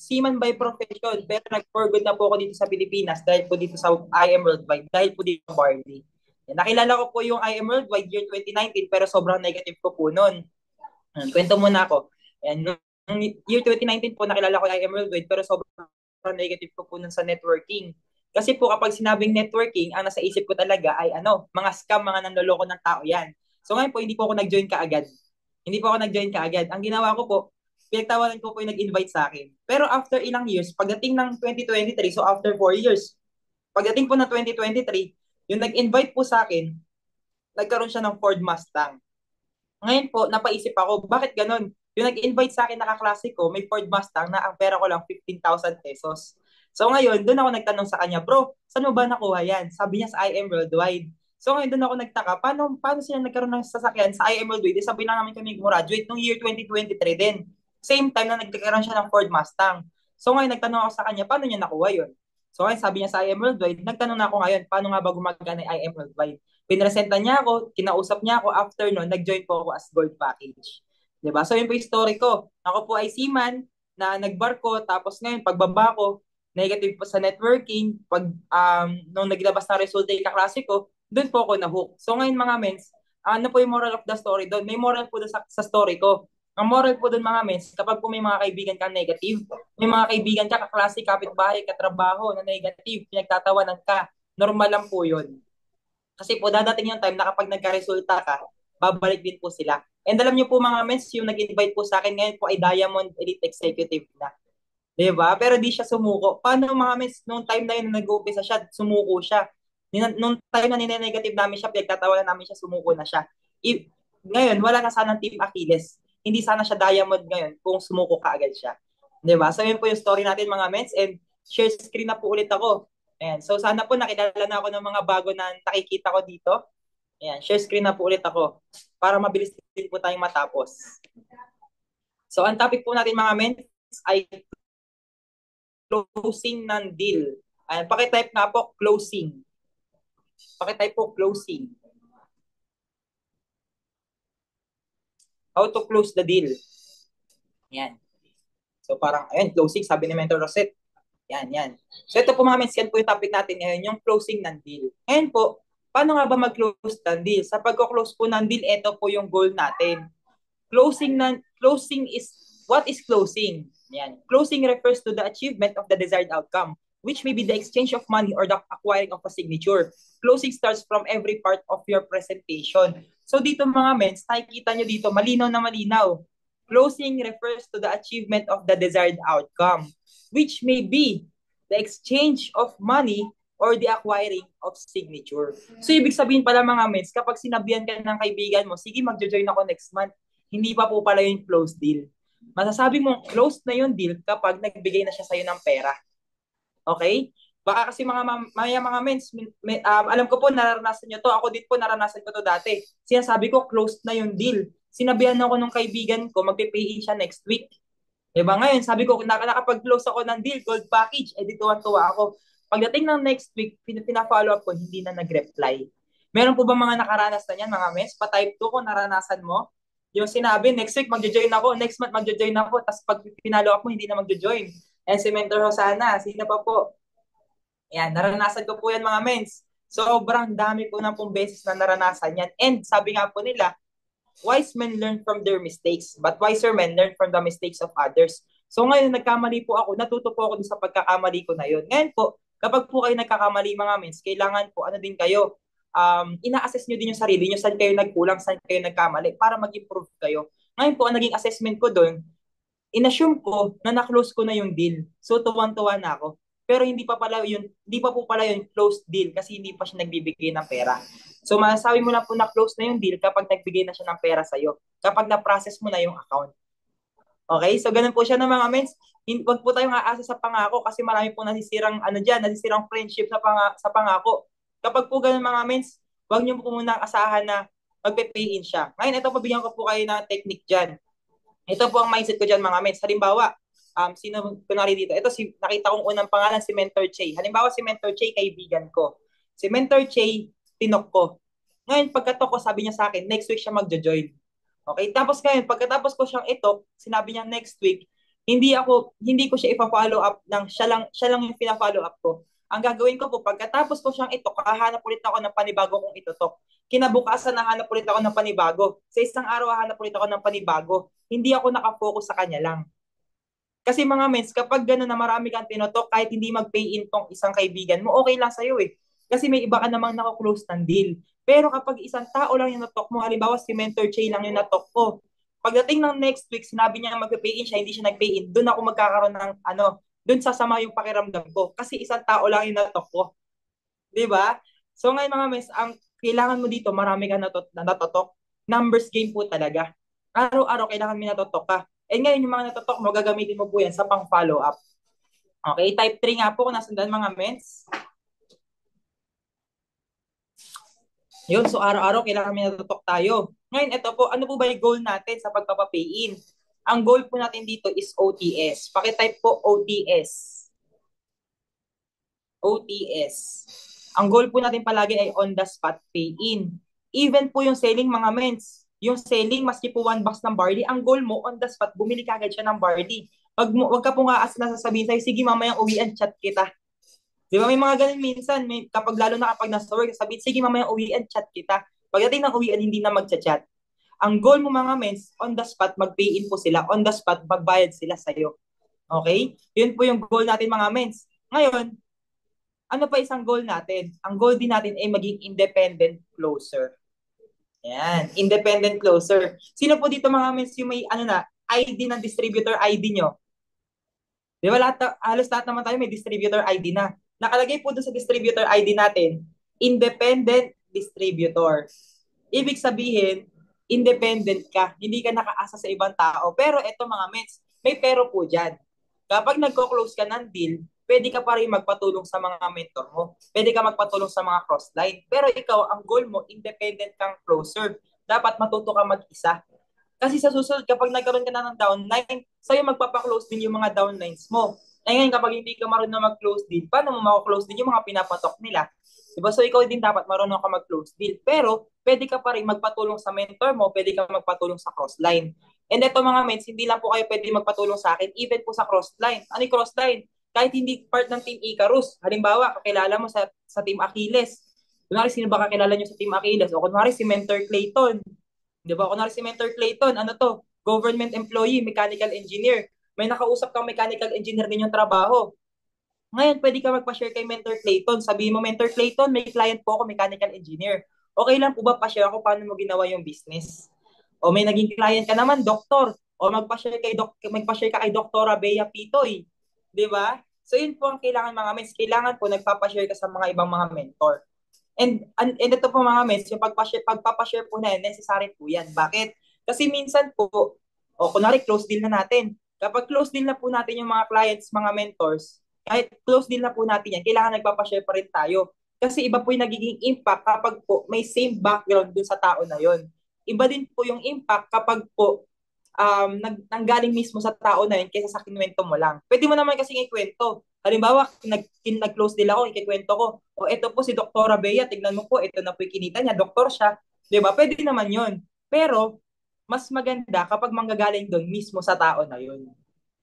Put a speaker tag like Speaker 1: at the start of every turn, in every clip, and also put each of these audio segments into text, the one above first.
Speaker 1: seaman by profession, pero nag-for good na po ako dito sa Pilipinas dahil po dito sa IM Worldwide, dahil po dito sa Barley. Yan, nakilala ko po yung IM Worldwide year 2019 pero sobrang negative ko po noon. Kwento muna ako. Yan, noong year 2019 po nakilala ko yung IM Worldwide pero sobrang negative ko po nun sa networking. Kasi po kapag sinabing networking, ang nasa isip ko talaga ay mga scam, mga nanloloko ng tao yan. So ngayon po, hindi po ako nag-join kaagad. Hindi po ako nag-join kaagad. Ang ginawa ko po, pinagtawanan ko po yung nag-invite sa akin. Pero after ilang years, pagdating ng 2023, so after 4 years, pagdating po ng 2023, yung nag-invite po sa akin, nagkaroon siya ng Ford Mustang. Ngayon po, napaisip ako, bakit ganun? Yung nag-invite sa akin na kaklase ko, may Ford Mustang na ang pera ko lang 15,000 pesos. So ngayon, doon ako nagtanong sa kanya, bro, saan mo ba nakuha yan? Sabi niya sa IM Worldwide. So ngayon, doon ako nagtaka, paano sila nagkaroon ng sasakyan sa IM Worldwide? Sabi lang namin kami graduate noong year 2023 din. Same time na nagkaroon siya ng Ford Mustang. So ngayon, nagtanong ako sa kanya, paano niya nakuha yun? So ngayon, sabi niya sa IM Worldwide, nagtanong na ako ngayon, paano nga ba gumagana yung IM Worldwide? Pinresenta niya ako, kinausap niya ako, after nun, nag-join po ako as gold package. 'Di ba? So yun po yung story ko. Ako po ay seaman na nagbarko, tapos ngayon, pagbaba ko, negative po sa networking, nung naglabas na resulta yung kaklase ko, doon po ako na-hook. So ngayon mga mens, ano po yung moral of the story doon? May moral po doon sa story ko. Ang moral po doon mga mens, kapag po may mga kaibigan ka negative, may mga kaibigan ka, kaklase, kapitbahay, katrabaho na negative, pinagtatawanan ka, normal lang po yun. Kasi po dadating yung time na kapag nagka-resulta ka, babalik din po sila. And alam niyo po mga mens, yung nag-invite po sa akin ngayon po ay Diamond Elite Executive na. Diba? Pero di siya sumuko. Paano mga mens, nung time na yun na nag-uumpisa siya, sumuko siya. Nung time na nine-negative namin siya, pinagtatawanan namin siya, sumuko na siya. Ngayon, wala na sanang Team Achilles. Hindi sana siya Diamond ngayon kung sumuko ka agad siya. Diba? So yun po yung story natin mga mens. And share screen na po ulit ako. Ayan. So sana po nakilala na ako ng mga bago na nakikita ko dito. Ayan. Share screen na po ulit ako para mabilis din po tayong matapos. So ang topic po natin mga mens ay closing ng deal. Ayan. Pakitype nga po closing. Pakitype po closing. How to close the deal. Ayan. So parang, ayan, closing, sabi ni Mentor Rosette. Yan. So ito po mga mens, yan po yung topic natin ngayon, yung closing ng deal. Ngayon po, paano nga ba mag-close ng deal? Sa pagko-close po ng deal, ito po yung goal natin. Closing is, what is closing? Yan. Closing refers to the achievement of the desired outcome, which may be the exchange of money or the acquiring of a signature. Closing starts from every part of your presentation. So dito mga mens, nakikita nyo dito, malinaw na malinaw. Closing refers to the achievement of the desired outcome, which may be the exchange of money or the acquiring of signature. So, ibig sabihin pala mga mens, kapag sinabihan ka ng kaibigan mo, sige, mag-join ako next month, hindi pa po pala yung closed deal. Masasabi mo, closed na yung deal kapag nagbigay na siya sa'yo ng pera. Okay? Baka kasi mga mens, alam ko po, naranasan nyo to. Ako din po, naranasan ko to dati. Sinasabi ko, closed na yung deal. Sinabihan ako ng kaibigan ko, magpe-pay siya next week. Diba? Ngayon, sabi ko, nakapag-close ako ng deal, gold package, eh di tuwa-tuwa ako. Pagdating ng next week, pina-follow up ko, hindi na nag-reply. Meron po ba mga nakaranas na yan, mga mes? Pa-type 2 kung naranasan mo. Yung sinabi, next week magjo-join ako, next month magjo-join ako, tapos pag pinalo up mo, hindi na magjo-join. And si Mentor Rosana, sino pa po? Yan, naranasan ko po yan mga mens. Sobrang dami po na pong beses na naranasan yan. And sabi nga po nila, wise men learn from their mistakes, but wiser men learn from the mistakes of others. So ngayon, nagkamali po ako, natuto po ako dun sa pagkakamali ko na yun. Ngayon po, kapag po kayo nagkakamali mga mens, kailangan po, ano din kayo, ina-assess nyo din yung sarili nyo, saan kayo nagkulang, saan kayo nagkamali, para mag-improve kayo. Ngayon po, ang naging assessment ko doon, inassume ko na na-close ko na yung deal. So, tuwang-tuwa na ako. Pero hindi pa po pala yung closed deal kasi hindi pa siya nagbibigay ng pera. So, masasabi mo na po na close na yung deal kapag nagbigay na siya ng pera sa'yo. Kapag na-process mo na yung account. Okay? So, ganun po siya ng mga mens. Huwag po tayong aasa sa pangako kasi marami po nasisirang friendship sa pangako. Kapag po ganun mga mens, huwag niyo po muna asahan na magpe-pay in siya. Ngayon, ito pabigyan ko po kayo ng technique dyan. Ito po ang mindset ko dyan mga mens. Halimbawa, sino kunwari dito? Nakita kong unang pangalan si Mentor Che. Halimbawa si Mentor Che, kaibigan ko. Si Mentor Che, tinok ko. Ngayon, pagkatok ko, sabi niya sa akin, next week siya magjo-join. Okay? Tapos ngayon, pagkatapos ko siyang itok, sinabi niya next week, Hindi ko siya ipa-follow up ng siya lang yung pina-follow up ko. Ang gagawin ko po, pagkatapos ko siyang ito, hahanap ulit ako ng panibago kong itutok. Kinabukasan, nahanap ulit ako ng panibago. Sa isang araw, hahanap ulit ako ng panibago. Hindi ako nakafocus sa kanya lang. Kasi mga mens, kapag gano'n na marami kang tinotok, kahit hindi mag-pay in tong isang kaibigan mo, okay lang sa'yo eh. Kasi may iba ka namang nakaklose ng deal. Pero kapag isang tao lang yung natok mo, halimbawa si Mentor Che lang yung natok ko, pagdating ng next week, sinabi niya mag-pay in siya, hindi siya nag-pay in, doon ako magkakaroon ng doon sasama yung pakiramdam ko. Kasi isang tao lang yung natok ko. Di ba? So ngayon mga mens, ang kailangan mo dito, marami ka natotok. Numbers game po talaga. Araw-araw kailangan may natotok ka. And ngayon yung mga natotok mo, gagamitin mo po yan sa pang-follow up. Okay, type 3 nga po kung nasundan mga mens. Yun, so araw-araw kailangan may natotok tayo. Ngayon, ito po, ano po ba yung goal natin sa pagpapapay-in? Ang goal po natin dito is OTS. Pakitype po OTS. OTS. Ang goal po natin palagi ay on the spot pay-in. Even po yung selling mga mens, yung selling maski po one box ng barley, ang goal mo on the spot, bumili ka agad siya ng barley. Wag ka po nga as nasasabihin sa'yo, sige mamayang uwian, chat kita. Di ba may mga ganun minsan, kapag lalo na kapag nasa work, sabihin, sige mamayang uwian, chat kita. Pagdating ng uwian, hindi na magchat-chat. Ang goal mo mga mens, on the spot, mag-pay-in po sila. On the spot, magbayad sila sa'yo. Okay? Yun po yung goal natin mga mens. Ngayon, ano pa isang goal natin? Ang goal din natin ay maging independent closer. Yan, independent closer. Sino po dito mga mens yung may ID ng distributor ID nyo? Di ba halos lahat naman tayo may distributor ID na. Nakalagay po doon sa distributor ID natin, independent distributor. Ibig sabihin, independent ka. Hindi ka nakaasa sa ibang tao. Pero eto mga mens, may pero po dyan. Kapag nagko-close ka ng deal, pwede ka pa rin magpatulong sa mga mentor mo. Pwede ka magpatulong sa mga cross-line. Pero ikaw, ang goal mo, independent kang closer. Dapat matuto ka mag-isa. Kasi sa susunod, kapag nagkaroon ka na ng downline, sa'yo magpapaklose din yung mga downlines mo. Eh ngayon, kapag hindi ka marunong mag-close deal, paano mo makaklose din yung mga pinapatok nila? Diba? So ikaw din dapat marunong ka mag-close deal. Pero pwede ka pa rin magpatulong sa mentor mo, pwede ka magpatulong sa crossline. And ito mga mens, hindi lang po kayo pwede magpatulong sa akin, even po sa crossline. Ano yung crossline? Kahit hindi part ng Team Icarus. Halimbawa, kakilala mo sa Team Achilles. Kunwari, sino ba kakilala nyo sa Team Achilles? O kunwari, si Mentor Clayton. Di ba? Kunwari si Mentor Clayton, ano to? Government employee, mechanical engineer. May nakausap kang mechanical engineer din yung trabaho. Ngayon, pwede ka magpa-share kay Mentor Clayton. Sabihin mo, Mentor Clayton, may client po ako, mechanical engineer. Okay lang po ba pa-share ako paano mo ginawa yung business? O may naging client ka naman, doktor. O magpa-share ka kay Doktora Bea Pitoy. Di ba? So yun po ang kailangan mga mens. Kailangan po nagpapa-share ka sa mga ibang mga mentor. And ito po mga mens, yung pagpapashare po na yan, necessary po yan. Bakit? Kasi minsan po, kunwari close deal na natin. Kapag close deal na po natin yung mga clients, mga mentors, kahit close deal na po natin yan, kailangan nagpapashare pa rin tayo. Kasi iba po yung nagiging impact kapag po may same background dun sa tao na yon. Iba din po yung impact kapag po nanggaling mismo sa tao na yun kaysa sa kinwento mo lang. Pwede mo naman kasing ikwento. Halimbawa, nag-close deal ako, ikikwento ko. O ito po si Doktora Bea, tignan mo po, ito na po yung kinita niya, doktor siya. Di ba? Pwede naman yun. Pero, mas maganda kapag manggagaling doon mismo sa tao na yun.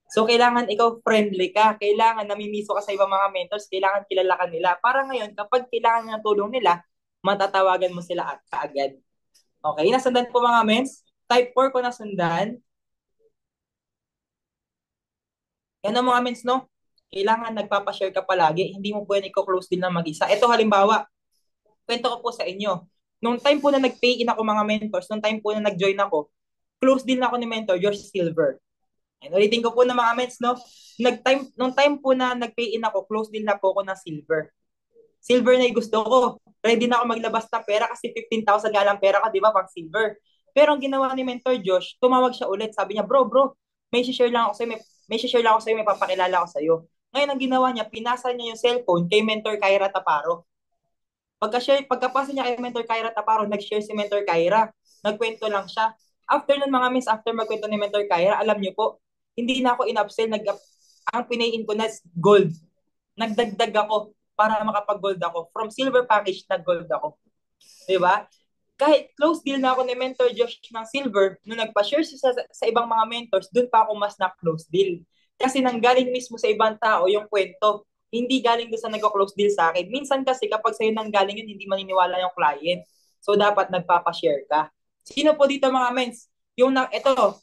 Speaker 1: So, kailangan ikaw friendly ka. Kailangan namimiso ka sa ibang mga mentors. Kailangan kilala ka nila. Para ngayon, kapag kailangan ng tulong nila, matatawagan mo sila kaagad. Okay, nasundan po mga mens. Type 4 ko nasundan. Yan ang mga mens, no? Kailangan nagpapashare ka palagi. Hindi mo pwede i-close din na mag-isa. Ito halimbawa, kwento ko po sa inyo. Nung time po na nag-pay in ako mga mentors, nung time po na nag-join ako, close din na ako ni mentor George Silver. And ulitin ko po na mga mens, no? Nung time po na nag-pay in ako, close din na po ako ng Silver. Silver na yung gusto ko. Ready na ako maglabas ng pera kasi 15,000 nga lang pera ko, di ba, pang Silver. Pero ang ginawa ni Mentor Josh, tumawag siya ulit. Sabi niya, bro, may share lang ako sa'yo, may share lang ako sa'yo, may papakilala ako sa'yo. Ngayon, ang ginawa niya, pinasa niya yung cellphone kay Mentor Kyra Taparo. Pagkapasa niya kay Mentor Kyra Taparo, nag-share si Mentor Kyra. Nagkwento lang siya. After nun mga miss, after magkwento ni Mentor Kyra, alam niyo po, hindi na ako in-upsell, ang pinayin ko na gold. Nagdagdag ako para makapag-gold ako. From silver package, nag-gold ako. Diba? kahit close deal na ako ni Mentor Josh ng silver, nung nagpa-share siya sa ibang mga mentors, dun pa ako mas na-close deal. Kasi nanggaling mismo sa ibang tao yung kwento. Hindi galing doon sa nagko-close deal sa akin. Minsan kasi kapag sa'yo nanggaling yun, hindi maniniwala yung client. So, dapat nagpapa-share ka. Sino po dito mga mens? Ito,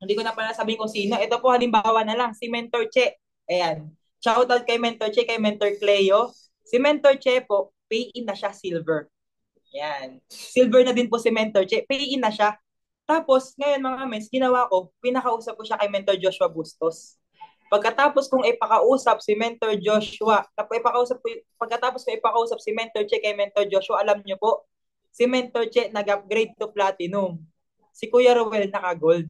Speaker 1: hindi ko na pala sabihin kung sino. Ito po halimbawa na lang, si Mentor Che. Ayan. Shoutout kay Mentor Che, kay Mentor Cleo. Si Mentor Che po, pay-in na siya silver. Yan. Silver na din po si Mentor Che. Pay-in na siya. Tapos, ngayon mga mens, ginawa ko, pinakausap ko siya kay Mentor Joshua Bustos. Pagkatapos kong ipakausap si Mentor Joshua, pagkatapos ko ipakausap si Mentor Che kay Mentor Joshua, alam niyo po, si Mentor Che nag-upgrade to platinum. Si Kuya Ruel naka-gold.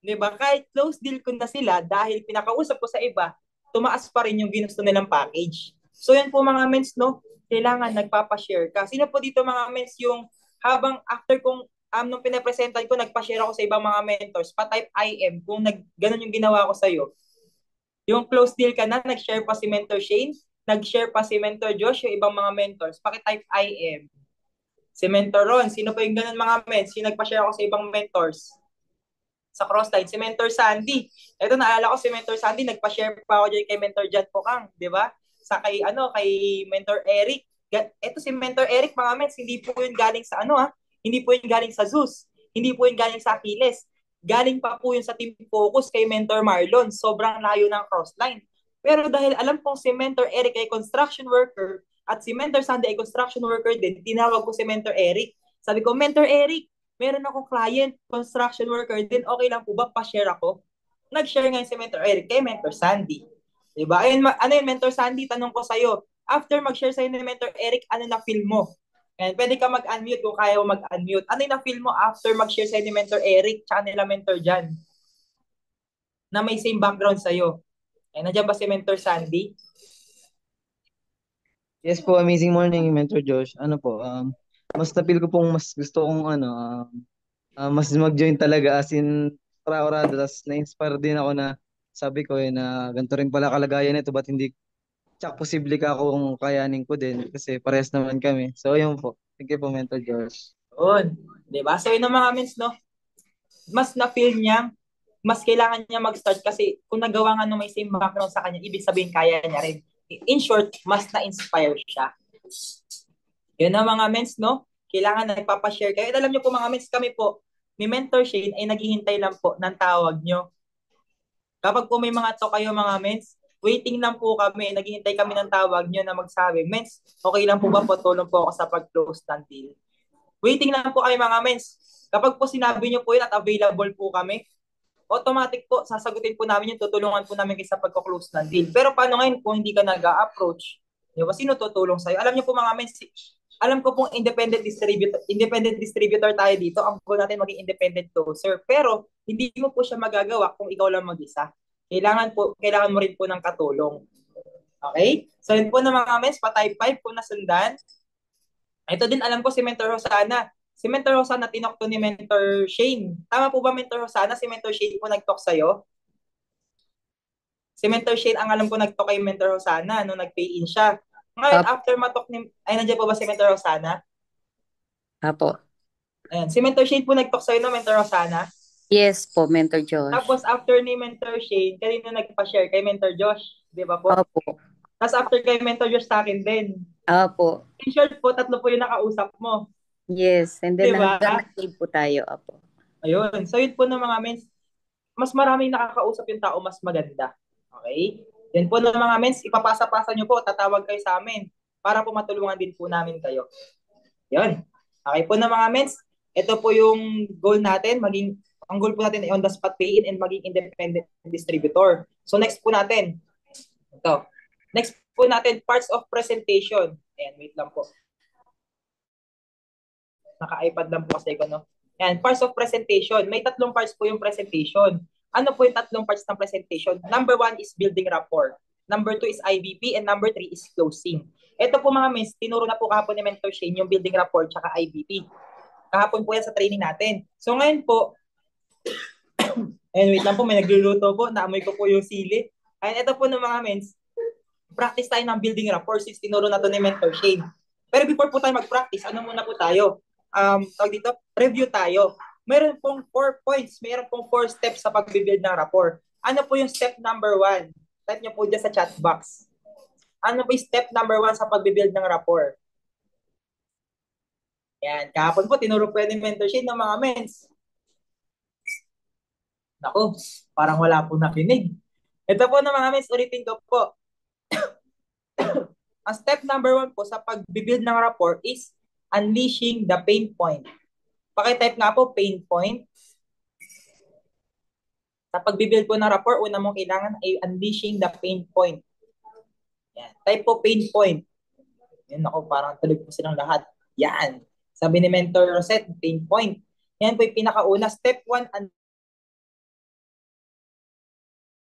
Speaker 1: Diba? Kahit close deal ko na sila, dahil pinakausap ko sa iba, tumaas pa rin yung ginusto nilang package. So yan po mga mens, no? Kailangan nagpapashare ka. Sino po dito mga mens yung habang after kong nung pinapresentan ko, nagpa-share ako sa ibang mga mentors, pa-type IM, kung ganun yung ginawa ko sa'yo. Yung close deal ka na, nag-share pa si Mentor Shane, nag-share pa si Mentor Josh, yung ibang mga mentors, paki-type IM. Si Mentor Ron, sino po yung ganun mga mens? Yung nagpa-share ako sa ibang mentors sa Crossline, si Mentor Sandy. Ito, naalala ko si Mentor Sandy, nagpa-share pa ako dyan kay Mentor Jan Pocang, di ba? Sa kay Mentor Eric. Ito si Mentor Eric, mga mens, hindi po yun galing sa hindi po yun galing sa Zeus, hindi po yun galing sa Achilles. Galing pa po yun sa Team Focus kay Mentor Marlon. Sobrang layo ng Crossline. Pero dahil alam kong si Mentor Eric ay construction worker at si Mentor Sandy ay construction worker din, tinawag ko si Mentor Eric. Sabi ko, Mentor Eric, meron akong client, construction worker din, okay lang po ba pa-share ako? Nag-share ngayon si Mentor Eric kay Mentor Sandy. Diba? Ayun, ano yun, Mentor Sandy, tanong ko sa'yo, after mag-share sa'yo ni Mentor Eric, ano na feel mo? And pwede ka mag-unmute kung kaya mo mag-unmute. Ano yung na-feel mo after mag-share sa'yo ni Mentor Eric tsaka nila Mentor Jan? Na may same background sa'yo. Eh, nandiyan ba si Mentor Sandy?
Speaker 2: Yes po, amazing morning, Mentor Josh. Ano po, mas napil ko pong mas gusto kong mas mag-join talaga as in ora-orada. Tapos na-inspire din ako na sabi ko na ganito rin pala kalagayan nito, ba't hindi tsak posible ka kung kayanin ko din kasi parehas naman kami. So yun po. Thank you po, Mentor Josh.
Speaker 1: Yun. Diba? So yun ang mga means, no? Mas na-feel niya, mas kailangan niya mag-start kasi kung nagawa nga nung may same background sa kanya, ibig sabihin kaya niya rin. In short, mas na-inspire siya. Yun ang mga mens, no? Kailangan nagpapashare kayo. At alam niyo po mga mens, kami po, ni Mentor Shane ay naghihintay lang po ng tawag niyo. Kapag po may mga to kayo mga mens, waiting lang po kami, naghihintay kami ng tawag niyo na magsabi, mens, okay lang po ba po, tulong po ako sa pag-close ng deal. Waiting lang po kami mga mens. Kapag po sinabi niyo po yun at available po kami, automatic po, sasagutin po namin yung tutulungan po namin kayo sa pagko-close ng deal. Pero paano ngayon kung hindi ka nag-a-approach? Di ba? Sino tutulong sa'yo? Alam niyo po mga men, alam ko pong independent distributor tayo dito. Ang goal natin maging independent closer. Pero hindi mo po siya magagawa kung ikaw lang mag-isa. Kailangan mo rin po ng katulong. Okay? So yun po na mga men, pa-type 5 po nasundan. Ito din alam ko si Mentor Rosana. Si Mentor Rosana tinok to ni Mentor Shane. Tama po ba Mentor Rosana? Si Mentor Shane po nag-talk sa'yo? Si Mentor Shane ang alam ko nag-talk kay Mentor Rosana nung nag-pay in siya. Ngayon,
Speaker 3: Apo.
Speaker 1: after matok ni... Ay, nandiyan po ba si Mentor Rosana?
Speaker 3: Apo.
Speaker 1: Ayan. Si Mentor Shane po nag-talk sa'yo no, Mentor Rosana.
Speaker 3: Yes po, Mentor Josh.
Speaker 1: Tapos after ni Mentor Shane, kanina nagpa-share kay Mentor Josh. Di ba po?
Speaker 3: Opo.
Speaker 1: Tapos after kay Mentor Josh sa akin din.
Speaker 3: Opo.
Speaker 1: In short po, tatlo po yung nakausap mo.
Speaker 3: Yes, and then
Speaker 1: Di ba?
Speaker 3: hanggang nag-save po tayo. Opo.
Speaker 1: Ayun. So yun po ng mga mens, mas maraming nakakausap yung tao, mas maganda. Okay? Yan po ng mga mens, ipapasa-pasa nyo po, tatawag kayo sa amin para po matulungan din po namin kayo. Yan. Okay po ng mga mens, ito po yung goal natin, ang goal po natin ay on the spot pay-in and maging independent distributor. So next po natin, ito. Next po natin, parts of presentation. Ayan, wait lang po. Naka-iPad lang po kasi ko, no? Yan, parts of presentation. May tatlong parts po yung presentation. Ano po yung tatlong parts ng presentation? Number 1 is building rapport. Number 2 is IBP. And number 3 is closing. Ito po mga mens, tinuro na po kahapon ni Mentor Shane yung building rapport tsaka IBP. Kahapon po yan sa training natin. So ngayon po, and wait lang po, may nagluluto po. Naamoy ko po yung sili. And ito po ng mga mens, practice tayo ng building rapport since tinuro na to ni Mentor Shane. Pero before po tayo mag-practice, ano muna po tayo? Tawag dito, review tayo. Meron pong 4 points, meron pong 4 steps sa pag-build ng rapport. Ano po yung step number 1? Type nyo po dyan sa chat box. Ano po yung step number 1 sa pag-build ng rapport? Yan, kahapon po, tinuro po yan yung mentorship ng mga mens. Naku, parang wala po nakinig. Ito po ng mga mens, ulitin ko po. Ang step number 1 po sa pag-build ng rapport is unleashing the pain point. Pakitype nga po, pain point. Sa pag-build po ng rapport, una mong kailangan ay unleashing the pain point. Yan. Type po pain point. Yan ako, parang tuloy po silang lahat. Yan. Sabi ni Mentor Rosette, pain point. Yan po yung pinakauna. Step 1,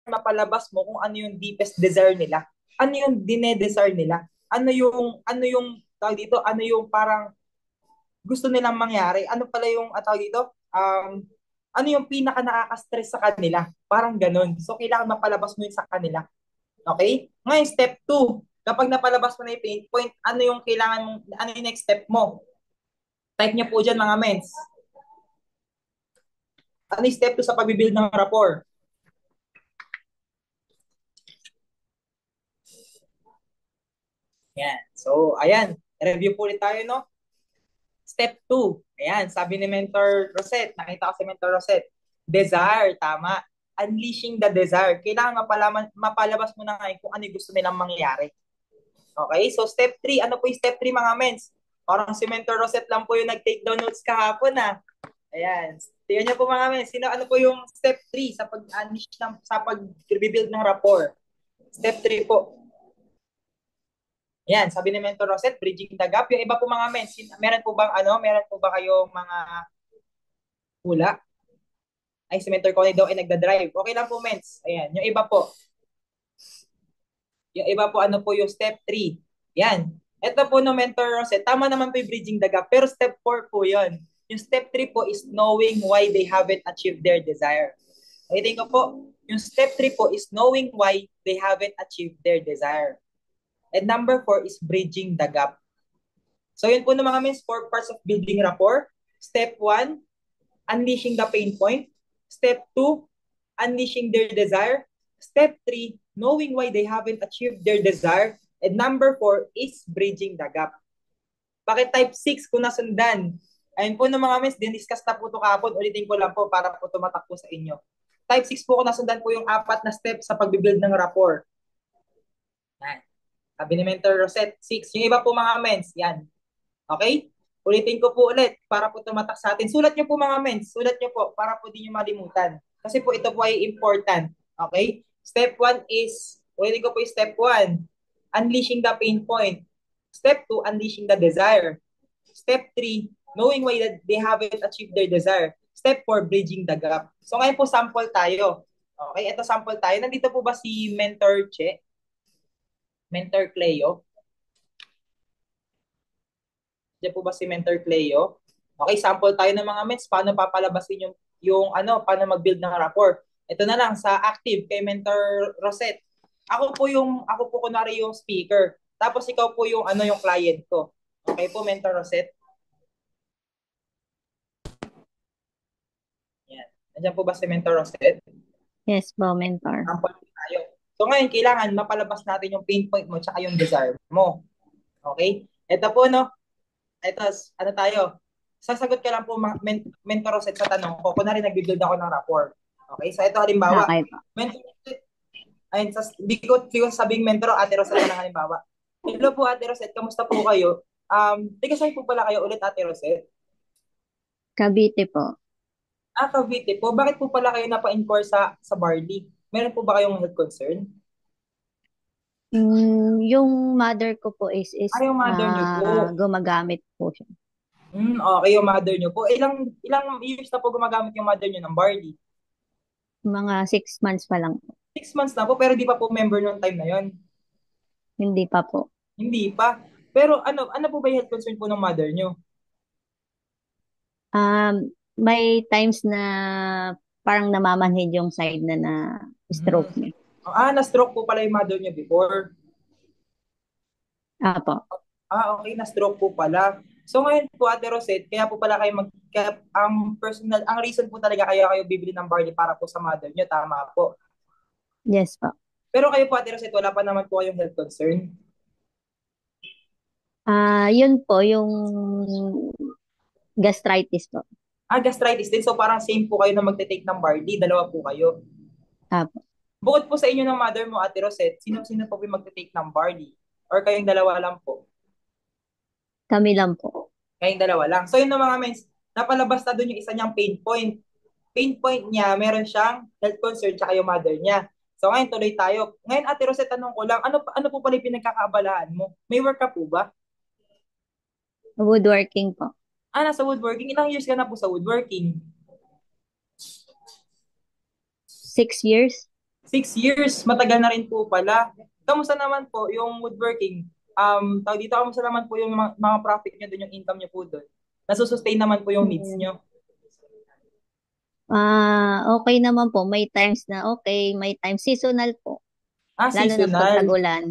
Speaker 1: mapalabas mo kung ano yung deepest desire nila. Ano yung dinedesire nila? Ano yung tawag dito? Ano yung parang gusto nilang mangyari? Ano pala yung tawag dito? Ano yung pinaka nakaka-stress sa kanila? Parang ganun. So, kailangan mapalabas mo yun sa kanila. Okay? Ngayon, step 2. Kapag napalabas mo na yung pain point, ano yung kailangan mong, ano yung next step mo? Type niyo po dyan mga mens. Ano yung step 2 sa pag-build ng rapport? Yan. So, ayan. Review po ulit tayo, no? Step 2. Ayan, sabi ni Mentor Rosette. Nakita ko si Mentor Rosette. Desire, tama. Unleashing the desire. Kailangan mapalabas mo na ngayon kung ano yung gusto nilang mangyari. Okay? So, step 3. Ano po yung step 3, mga mens? Parang si Mentor Rosette lang po yung nag-take down notes kahapon, ah. Ayan. Tingnan niyo po, mga mens. Ano po yung step 3 sa pag-unleash sa pag-rebuild ng rapport? Step 3 po. Yan, sabi ni Mentor Rosette, bridging the gap. Yung iba po mga men, meron po ba kayong mga hula? Ay, si Mentor Connie daw ay nagda-drive. Okay lang po, mens. Ayan, yung iba po. Yung iba po, ano po yung step 3. Yan. Ito po no Mentor Rosette, tama naman po yung bridging the gap, pero step 4 po yun. Yung step 3 po is knowing why they haven't achieved their desire. Ulitin ko po, yung step 3 po is knowing why they haven't achieved their desire. And number 4 is bridging the gap. So yun po ng mga mens, 4 parts of building rapport. Step 1, unleashing the pain point. Step 2, unleashing their desire. Step 3, knowing why they haven't achieved their desire. And number 4 is bridging the gap. Paki-type 6 kung nasundan. Ayun po ng mga mens, din-discuss na po ito kahapon. Ulitin ko lang po para po tumatak po sa inyo. Type 6 po kung nasundan po yung 4 na steps sa pag-build ng rapport. Yan. Sabi ni Mentor Rosette, 6. Yung iba po mga mens, yan. Okay? Ulitin ko po ulit para po tumatak sa atin. Sulat nyo po mga mens. Sulat nyo po para po di nyo malimutan. Kasi po ito po ay important. Okay? Step 1 is, ulitin ko po yung step 1, unleashing the pain point. Step 2, unleashing the desire. Step 3, knowing why that they haven't achieved their desire. Step 4, bridging the gap. So ngayon po sample tayo. Okay, ito sample tayo. Nandito po ba si Mentor Che? Mentor Cleo? Diyan po ba si Mentor Cleo? Okay, sample tayo ng mga mens. Paano papalabasin paano mag-build ng rapport. Ito na lang, sa active kay Mentor Rosette. Ako po kunwari yung speaker. Tapos ikaw po yung yung client ko. Okay po, Mentor Rosette? Yan. Nandiyan po ba si Mentor Rosette?
Speaker 3: Yes po, mentor.
Speaker 1: Sample tayo. So ngayon, kailangan mapalabas natin yung pain point mo tsaka yung desire mo. Okay? Ito po, no? Ito, tayo? Sasagot ka lang po, Mentor Rosette, sa tanong ko. Kunwari, nag-build ako ng rapport. Okay? So ito, halimbawa.
Speaker 3: Okay po.
Speaker 1: Mentor Rosette, ayun, di ko sabing mentor, Ate Rosette na halimbawa. Hello po, Ate Rosette. Kamusta po kayo? Tiga saan po pala kayo ulit, Ate Rosette?
Speaker 3: Cavite po.
Speaker 1: Cavite po. Bakit po pala kayo napa-inquire sa Barley? Meron po ba kayong health concern?
Speaker 3: Yung mother ko po is
Speaker 1: Yung mother niyo po.
Speaker 3: gumagamit po siya.
Speaker 1: Okay, yung mother niyo po. Ilang years na po gumagamit yung mother niyo ng Barley?
Speaker 3: Mga 6 months pa lang po.
Speaker 1: 6 months na po, pero di pa po member noong time na yon.
Speaker 3: Hindi pa po.
Speaker 1: Hindi pa. Pero ano po ba yung health concern po ng mother niyo?
Speaker 3: May times na parang namamanhid yung side na stroke niya.
Speaker 1: Na-stroke po pala yung mother niyo before.
Speaker 3: Apo.
Speaker 1: Okay, na-stroke po pala. So ngayon po, Ate Rosette, kaya po pala kayo kaya ang personal, ang reason po talaga kayo bibili ng barley para po sa mother nyo, tama po.
Speaker 3: Yes po.
Speaker 1: Pero kayo po, Ate Rosette, wala pa naman po kayong health concern.
Speaker 3: Yun po, yung gastritis po.
Speaker 1: Gastritis din. So parang same po kayo na magte-take ng barley, dalawa po kayo.
Speaker 3: Apo,
Speaker 1: Bukod po sa inyo ng mother mo, Ate Rosette, sino-sino po yung magte-take ng barley? Or kayong dalawa lang po?
Speaker 3: kami lang po.
Speaker 1: Kayong dalawa lang. So yun na mga mens, napalabas na doon yung isa niyang pain point. Pain point niya, meron siyang health concern tsaka yung mother niya. So ngayon tuloy tayo. Ngayon Ate Rosette, tanong ko lang, ano po pala yung pinagkakaabalahan mo? May work ka po ba?
Speaker 3: Woodworking po.
Speaker 1: Nasa woodworking. Ilang years ka na po sa woodworking?
Speaker 3: 6 years.
Speaker 1: 6 years, matagal na rin po pala. Kamusta naman po yung woodworking? Tawag dito, kamusta naman po yung mga profit nyo doon, yung income nyo po doon? Nasusustain naman po yung needs
Speaker 3: Mm.
Speaker 1: nyo?
Speaker 3: Okay naman po. May times na okay, may times seasonal po. Lalo na pag
Speaker 1: Seasonal.
Speaker 3: tag-ulan,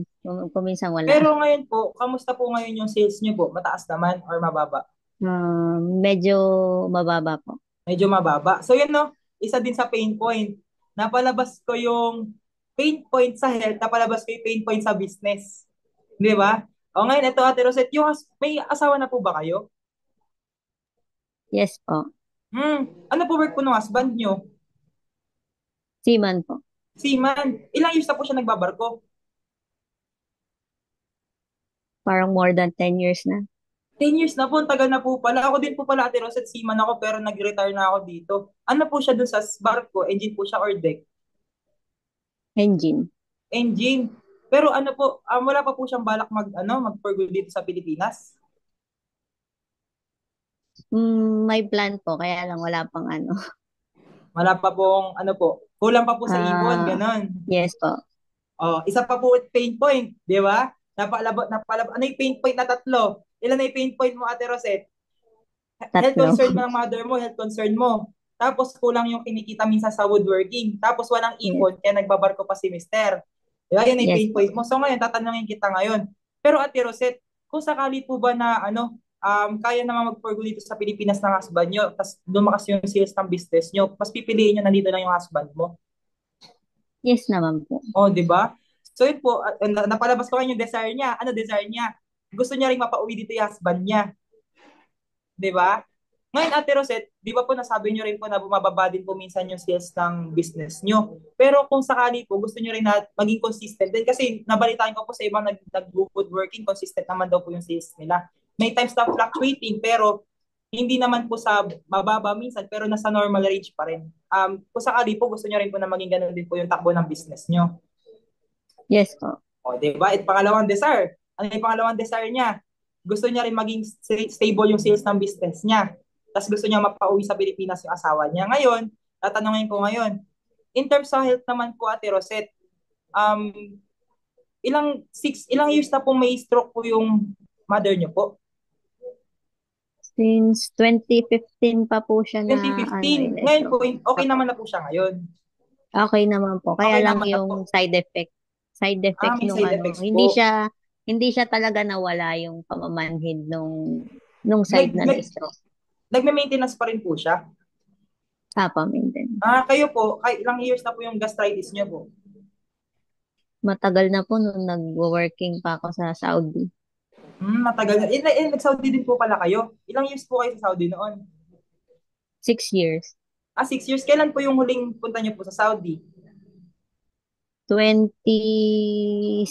Speaker 3: kuminsan
Speaker 1: Pero
Speaker 3: wala.
Speaker 1: ngayon po, kamusta po ngayon yung sales nyo po? Mataas naman or mababa?
Speaker 3: Medyo mababa po.
Speaker 1: Medyo mababa. So yun no, isa din sa pain point. Napalabas ko yung pain point sa health, napalabas ko yung pain point sa business. Di ba? O ngayon, ito Ate Rosette, may asawa na po ba kayo?
Speaker 3: Yes po.
Speaker 1: Ano po work po ng husband nyo?
Speaker 3: Seaman po.
Speaker 1: Seaman. Ilang years na po siya nagbabarko?
Speaker 3: Parang more than 10 years na.
Speaker 1: 10 years na po, ang tagal na po pala. Ako din po pala, Ate Rosette, seaman ako pero nag-retire na ako dito. Ano po siya dun sa barko? Engine po siya or deck?
Speaker 3: Engine.
Speaker 1: Engine. Pero ano po, wala pa po siyang balak mag for good dito sa Pilipinas.
Speaker 3: May plan po, kaya lang wala pang ano.
Speaker 1: Wala pa pong, kulang pa po sa ipon,
Speaker 3: Ah,
Speaker 1: ganon.
Speaker 3: yes po.
Speaker 1: Isa pa po pain point, di ba? Ano yung pain point na tatlo? Ilan na yung pain point mo, Ate Rosette? Health
Speaker 3: Tatlo.
Speaker 1: concern mo ng mother mo, health concern mo. Tapos kulang yung kinikita minsan sa woodworking. Tapos walang
Speaker 3: Yes.
Speaker 1: ipon, kaya nagbabarko pa si Mister. Di ba? Yan yung
Speaker 3: Yes
Speaker 1: pain
Speaker 3: po.
Speaker 1: point mo. So ngayon, tatanungin kita ngayon. Pero Ate Rosette, kung sakali po ba na kaya naman mag-forgo dito sa Pilipinas ng husband nyo, tapos lumakas yung sales ng business nyo, mas pipiliin nyo nandito lang yung husband mo.
Speaker 3: Yes naman po.
Speaker 1: Di ba? So yun po, napalabas ko ngayon yung desire niya. Ano desire niya? Gusto niya rin mapauwi dito yung husband niya. Di ba? Ngayon, Ate Rosette, di ba po nasabi nyo rin po na bumababa din po minsan yung sales ng business nyo. Pero kung sakali po, gusto nyo rin na maging consistent din kasi nabalitaan ko po sa ibang nag-woodworking, consistent naman daw po yung sales nila. May times na fluctuating pero hindi naman po sa mababa minsan pero nasa normal range pa rin. Kung sakali po, gusto nyo rin po na maging ganun din po yung takbo ng business nyo.
Speaker 3: Yes po.
Speaker 1: Di ba? At pangalawang desire. Ano yung pangalawang desire niya? Gusto niya rin maging stable yung sales ng business niya. Tapos gusto niya mapauwi sa Pilipinas yung asawa niya. Ngayon, tatanungin ko ngayon, in terms sa health naman po, Ate Rosette, um, ilang years na po may stroke po yung mother niyo po?
Speaker 3: Since 2015 pa po siya na
Speaker 1: 2015. Ngayon po,
Speaker 3: na-stroke.
Speaker 1: okay
Speaker 3: Opo.
Speaker 1: naman na po siya ngayon.
Speaker 3: Okay naman po. Kaya
Speaker 1: Okay
Speaker 3: lang
Speaker 1: naman na po.
Speaker 3: yung side effect. Side effect
Speaker 1: May
Speaker 3: nung
Speaker 1: side
Speaker 3: ano,
Speaker 1: effects po.
Speaker 3: hindi siya talaga nawala yung pamamanhid nung
Speaker 1: Nag,
Speaker 3: side na
Speaker 1: nag,
Speaker 3: na-stroke.
Speaker 1: Nagme-maintenance pa rin po siya.
Speaker 3: Maintenance.
Speaker 1: Kayo po, ilang years na po yung gastritis niyo po?
Speaker 3: Matagal na po nung nag-working pa ako sa Saudi.
Speaker 1: Matagal na. Nag-Saudi din po pala kayo. Ilang years po kayo sa Saudi noon?
Speaker 3: 6 years.
Speaker 1: 6 years. Kailan po yung huling punta niyo po sa Saudi?
Speaker 3: 2016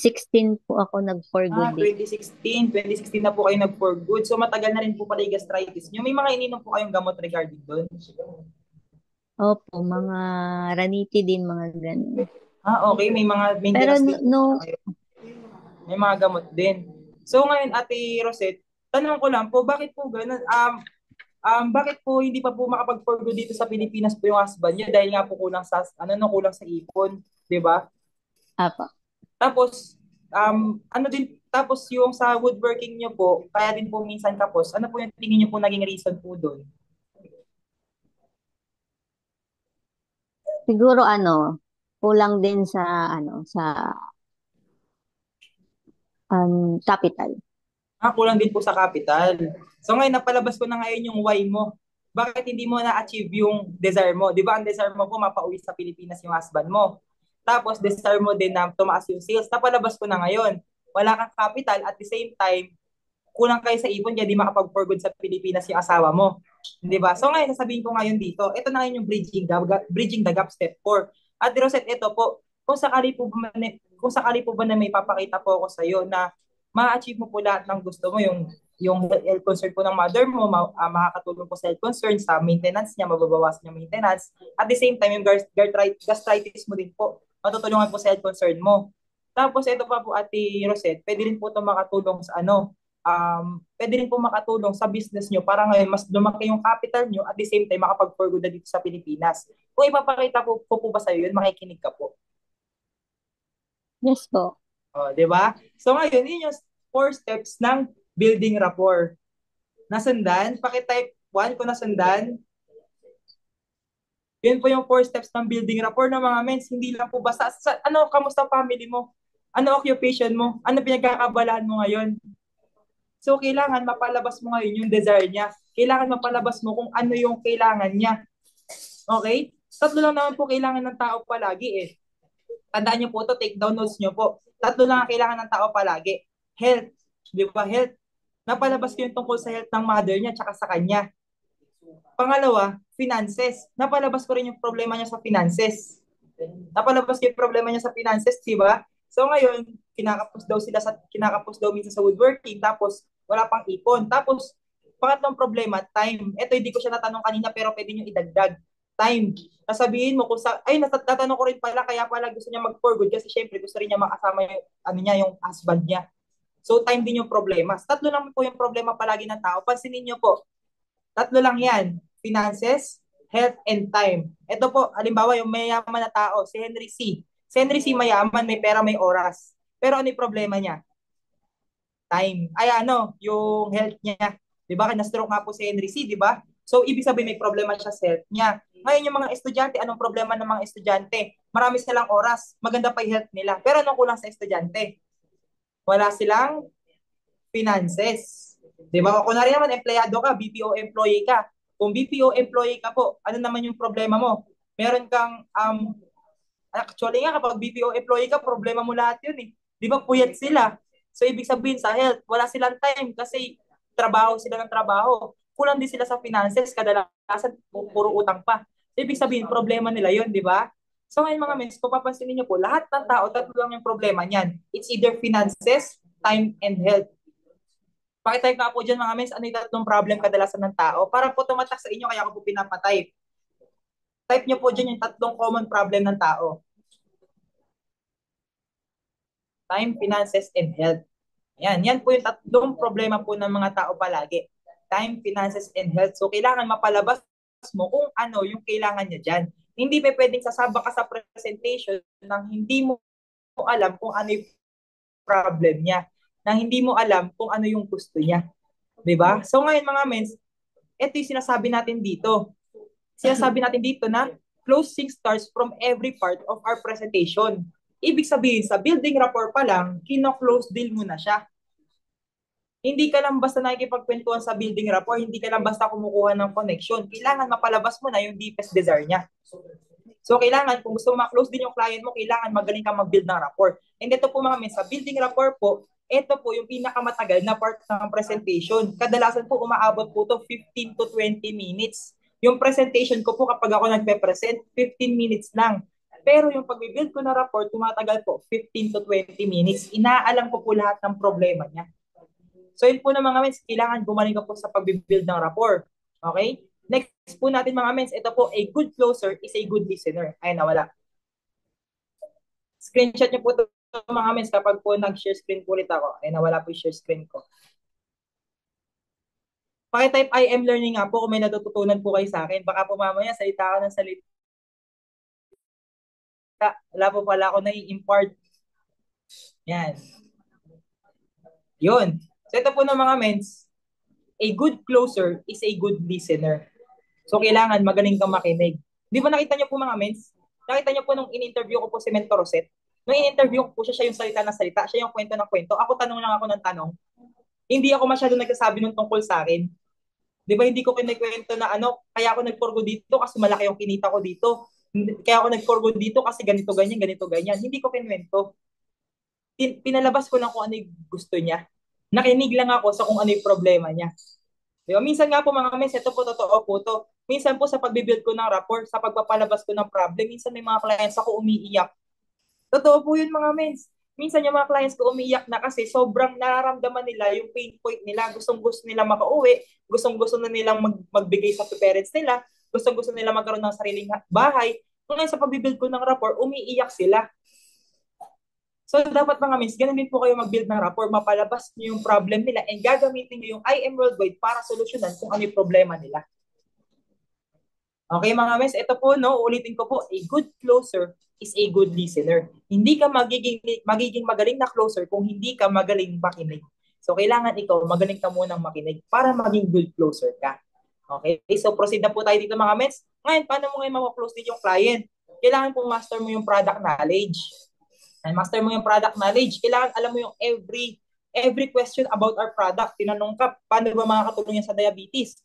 Speaker 3: po ako nag-for good date.
Speaker 1: 2016. 2016 na po kayo nag-for good. So matagal na rin po pala yung gastritis niyo. May mga ininom po kayong gamot regarding doon?
Speaker 3: Opo, mga raniti din, mga ganun.
Speaker 1: Okay. May mga
Speaker 3: Pero
Speaker 1: maintenance din po pala kayo. May mga gamot din. So ngayon, Ate Rosette, tanong ko lang po, bakit po ganun? Bakit po hindi pa po makapag-for good dito sa Pilipinas po yung husband niyo dahil nga po kulang sa ipon, 'di ba?
Speaker 3: Apa.
Speaker 1: Tapos tapos yung sa woodworking niyo po, kaya din po minsan kapos. Ano po yung tingin niyo po naging reason po doon?
Speaker 3: Siguro kulang din sa capital.
Speaker 1: Kulang din po sa capital. So ngayon, napalabas ko na ngayon yung why mo. Bakit hindi mo na-achieve yung desire mo? Di ba ang desire mo po, mapauwi sa Pilipinas yung husband mo. Tapos, desire mo din na tumaas yung sales. Napalabas ko na ngayon. Wala kang capital, at the same time, kulang kayo sa ipon, kaya di makapag-for good sa Pilipinas yung asawa mo. Di ba? So ngayon, sasabihin ko ngayon dito, ito na ngayon yung bridging the gap step 4. At Roset, ito po, kung sakali po ba na may papakita po ako sa iyo na ma-achieve mo po lahat ng gusto mo, yung health concern po ng mother mo, makakatulong po sa health concern, sa maintenance niya, mababawasan yung maintenance. At the same time, yung gastritis mo din po, matutulungan po sa health concern mo. Tapos ito pa po, Ate Rosette, pwede rin po ito makatulong sa pwede rin po makatulong sa business nyo para ngayon mas lumaki yung capital nyo, at the same time makapag-for good na dito sa Pilipinas. Kung ipapakita ko po ba sa iyo yun, makikinig ka po.
Speaker 3: Yes po.
Speaker 1: Di ba? So ngayon, yun yung 4 steps ng building rapport. Nasundan? Pakitype 1 kung nasundan. Yun po yung 4 steps ng building rapport ng mga mens. Hindi lang po basta, kamusta family mo? Ano occupation mo? Ano pinagkakabalahan mo ngayon? So, kailangan mapalabas mo ngayon yung desire niya. Kailangan mapalabas mo kung ano yung kailangan niya. Okay? Tatlo lang naman po kailangan ng tao palagi eh. Tandaan niyo po ito, take down notes niyo po. Tatlo lang ang kailangan ng tao palagi. Health. Di ba? Health. Napalabas ko yung tungkol sa health ng mother niya tsaka sa kanya. Pangalawa, finances. Napalabas ko rin yung problema niya sa finances. Napalabas ko yung problema niya sa finances, di ba? So ngayon, kinakapos daw minsan sa woodworking, tapos wala pang ipon. Tapos, pangatlong problema, time. Ito, hindi ko siya natanong kanina, pero pwede nyo idagdag. Time. Nasabihin mo kung natanong ko rin pala, kaya pala gusto niya mag-for good kasi syempre gusto rin niya makasama yung husband niya. So, time din yung problema. Tatlo lang po yung problema palagi ng tao. Pansinin niyo po, tatlo lang yan. Finances, health, and time. Ito po, halimbawa, yung mayaman na tao, si Henry C. Si Henry C. mayaman, may pera, may oras. Pero ano yung problema niya? Time. Yung health niya. Di ba? Na-stroke nga po si Henry C., di ba? So, ibig sabihin may problema siya sa health niya. Ngayon, yung mga estudyante, anong problema ng mga estudyante? Marami silang oras. Maganda pa yung health nila. Pero anong kulang sa estudyante? Wala silang finances. Di ba? Kung na rin naman, empleyado ka, BPO employee ka. Kung BPO employee ka po, ano naman yung problema mo? Meron kang, actually nga, kapag BPO employee ka, problema mo lahat yun eh. Di ba, puyat sila. So, ibig sabihin sa health, wala silang time kasi trabaho sila ng trabaho. Kulang din sila sa finances, kadalasan puro utang pa. So, ibig sabihin, problema nila yun, di ba? So, ngayon mga men, kung papansinin niyo po, lahat ng tao, tatlo lang yung problema niyan. It's either finances, time, and health. Pakitype nga po dyan mga men, ano yung tatlong problem kadalasan ng tao? Para po tumatak sa inyo, kaya ako po pinapatype. Type nyo po dyan yung tatlong common problem ng tao. Time, finances, and health. Yan po yung tatlong problema po ng mga tao palagi. Time, finances, and health. So, kailangan mapalabas mo kung ano yung kailangan niya dyan. Hindi pa pwedeng sasaba ka sa presentation nang hindi mo alam kung ano yung problem niya, nang hindi mo alam kung ano yung gusto niya. Diba? So, ngayon mga mens, ito yung sinasabi natin dito. Sinasabi natin dito na closing starts from every part of our presentation. Ibig sabihin, sa building rapport pa lang, kino-close deal mo na siya. Hindi ka lang basta nakikipagkwentuhan sa building rapport, hindi ka lang basta kumukuha ng connection. Kailangan mapalabas mo na yung deepest desire niya. So, kailangan, kung gusto mo ma-close din yung client mo, kailangan magaling kang mag-build ng rapport. And ito po mga men, sa building rapport po, ito po yung pinakamatagal na part ng presentation. Kadalasan po umaabot po to 15 to 20 minutes. Yung presentation ko po kapag ako nagpe-present, 15 minutes lang. Pero yung pag-build ko na rapport, tumatagal po 15 to 20 minutes. Inaalam ko po lahat ng problema niya. So yun po na mga mens, kailangan gumaling ka po sa pag-build ng rapport. Okay? Next po natin mga mens, ito po, a good closer is a good listener. Ay, nawala. Screenshot niyo po ito mga mens kapag po nag-share screen po ulit ako. Ay, nawala po yung share screen ko. Pakitype I am learning nga po kung may natututunan po kayo sa akin. Baka po mamaya salita ako ng salita. Wala po pala ako na-i-impart. Yan. Yun. So ito po ng mga mens, a good closer is a good listener. So kailangan magaling kang makinig. Di ba nakita niyo po mga mens? Nakita niyo po nung in-interview ko po si Mentor Rosette? Nung in-interview ko po siya yung salita ng salita, siya yung kwento ng kwento. Ako tanong lang ako ng tanong. Hindi ako masyado nagsasabi ng tungkol sa akin. Di ba hindi ko kinikwento na ano, kaya ako nag-forgo dito kasi malaki yung kinita ko dito. Kaya ako nag-forgo dito kasi ganito, ganyan, ganito, ganyan. Hindi ko kinwento. Pinalabas ko lang kung ano yung gusto niya. Nakinig lang ako sa kung ano yung problema niya. Di ba? Minsan nga po mga mes, ito po totoo po to. Minsan po sa pagbibuild ko ng rapport, sa pagpapalabas ko ng problem, minsan may mga clients ako umiiyak. Totoo po yun mga mens. Minsan yung mga clients ko umiiyak na kasi sobrang nararamdaman nila yung pain point nila. Gustong-gusto nila makauwi. Gustong-gusto na nilang magbigay sa parents nila. Gustong-gusto nila magkaroon ng sariling bahay. Ngayon sa pagbibuild ko ng rapport, umiiyak sila. So dapat mga mens, ganun din po kayo mag-build ng rapport. Mapalabas niyo yung problem nila and gagamitin niyo yung I am worldwide para solusyonan kung ano yung problema nila. Okay mga mes, ito po no, ulitin ko po, a good closer is a good listener. Hindi ka magiging magaling na closer kung hindi ka magaling makinig. So kailangan ikaw magaling ka munang makinig para maging good closer ka. Okay? So proceed na po tayo dito mga mes. Ngayon, paano mo ngayon mako-close din yung client? Kailangan po master mo yung product knowledge. And master mo yung product knowledge. Kailangan alam mo yung every question about our product. Tinanong ka, paano ba makakatulong yan sa diabetes?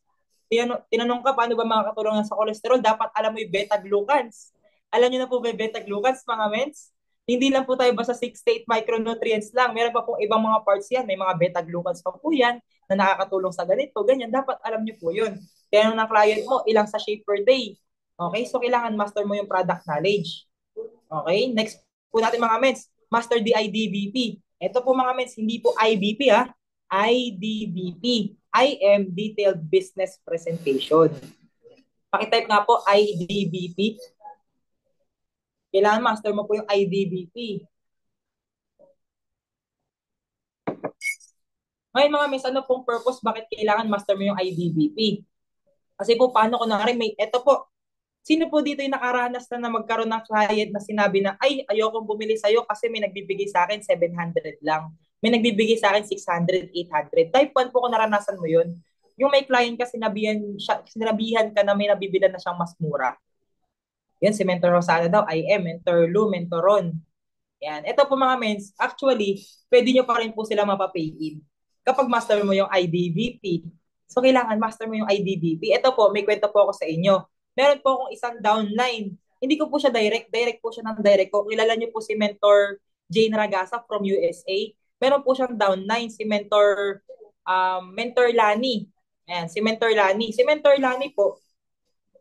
Speaker 1: Tinanong ka, paano ba makakatulong sa cholesterol? Dapat alam mo yung beta-glucans. Alam niyo na po ba yung beta-glucans, mga mens? Hindi lang po tayo basta 68 micronutrients lang. Meron pa pong ibang mga parts yan. May mga beta-glucans pa po yan na nakakatulong sa ganito. Ganyan, dapat alam niyo po yun. Tinanong ng client mo, ilang sachet per day. Okay? So, kailangan master mo yung product knowledge. Okay? Next po natin mga mens, master the IDBP. Ito po mga mens, hindi po IBP ha. IDBP. I am Detailed Business Presentation. Pakitype nga po, IDBP. Kailangan master mo po yung IDBP. Ngayon mga miss, ano pong purpose? Bakit kailangan master mo yung IDBP? Kasi po, paano ko na rin may, eto po, sino po dito yung nakaranas na magkaroon ng client na sinabi na, ay, ayokong bumili sa'yo kasi may nagbibigay sa akin 700 lang. May nagbibigay sa akin 600, 800. Type 1 po kung naranasan mo yun. Yung may client ka, sinabihan ka na may nabibilan na siyang mas mura. Yan, si Mentor Rosana daw, IM, Mentor Lou, Mentor Ron. Yan. Ito po mga mens, actually, pwede nyo pa rin po sila mapapay in. Kapag master mo yung IDVP. So, kailangan master mo yung IDVP. Ito po, may kwento po ako sa inyo. Meron po akong isang downline. Hindi ko po siya direct po siya ng direct ko. Kilala niyo po si Mentor Jane Ragasa from USA. Meron po siyang downline, si Mentor Lani. Ayan, si Mentor Lani. Si Mentor Lani po,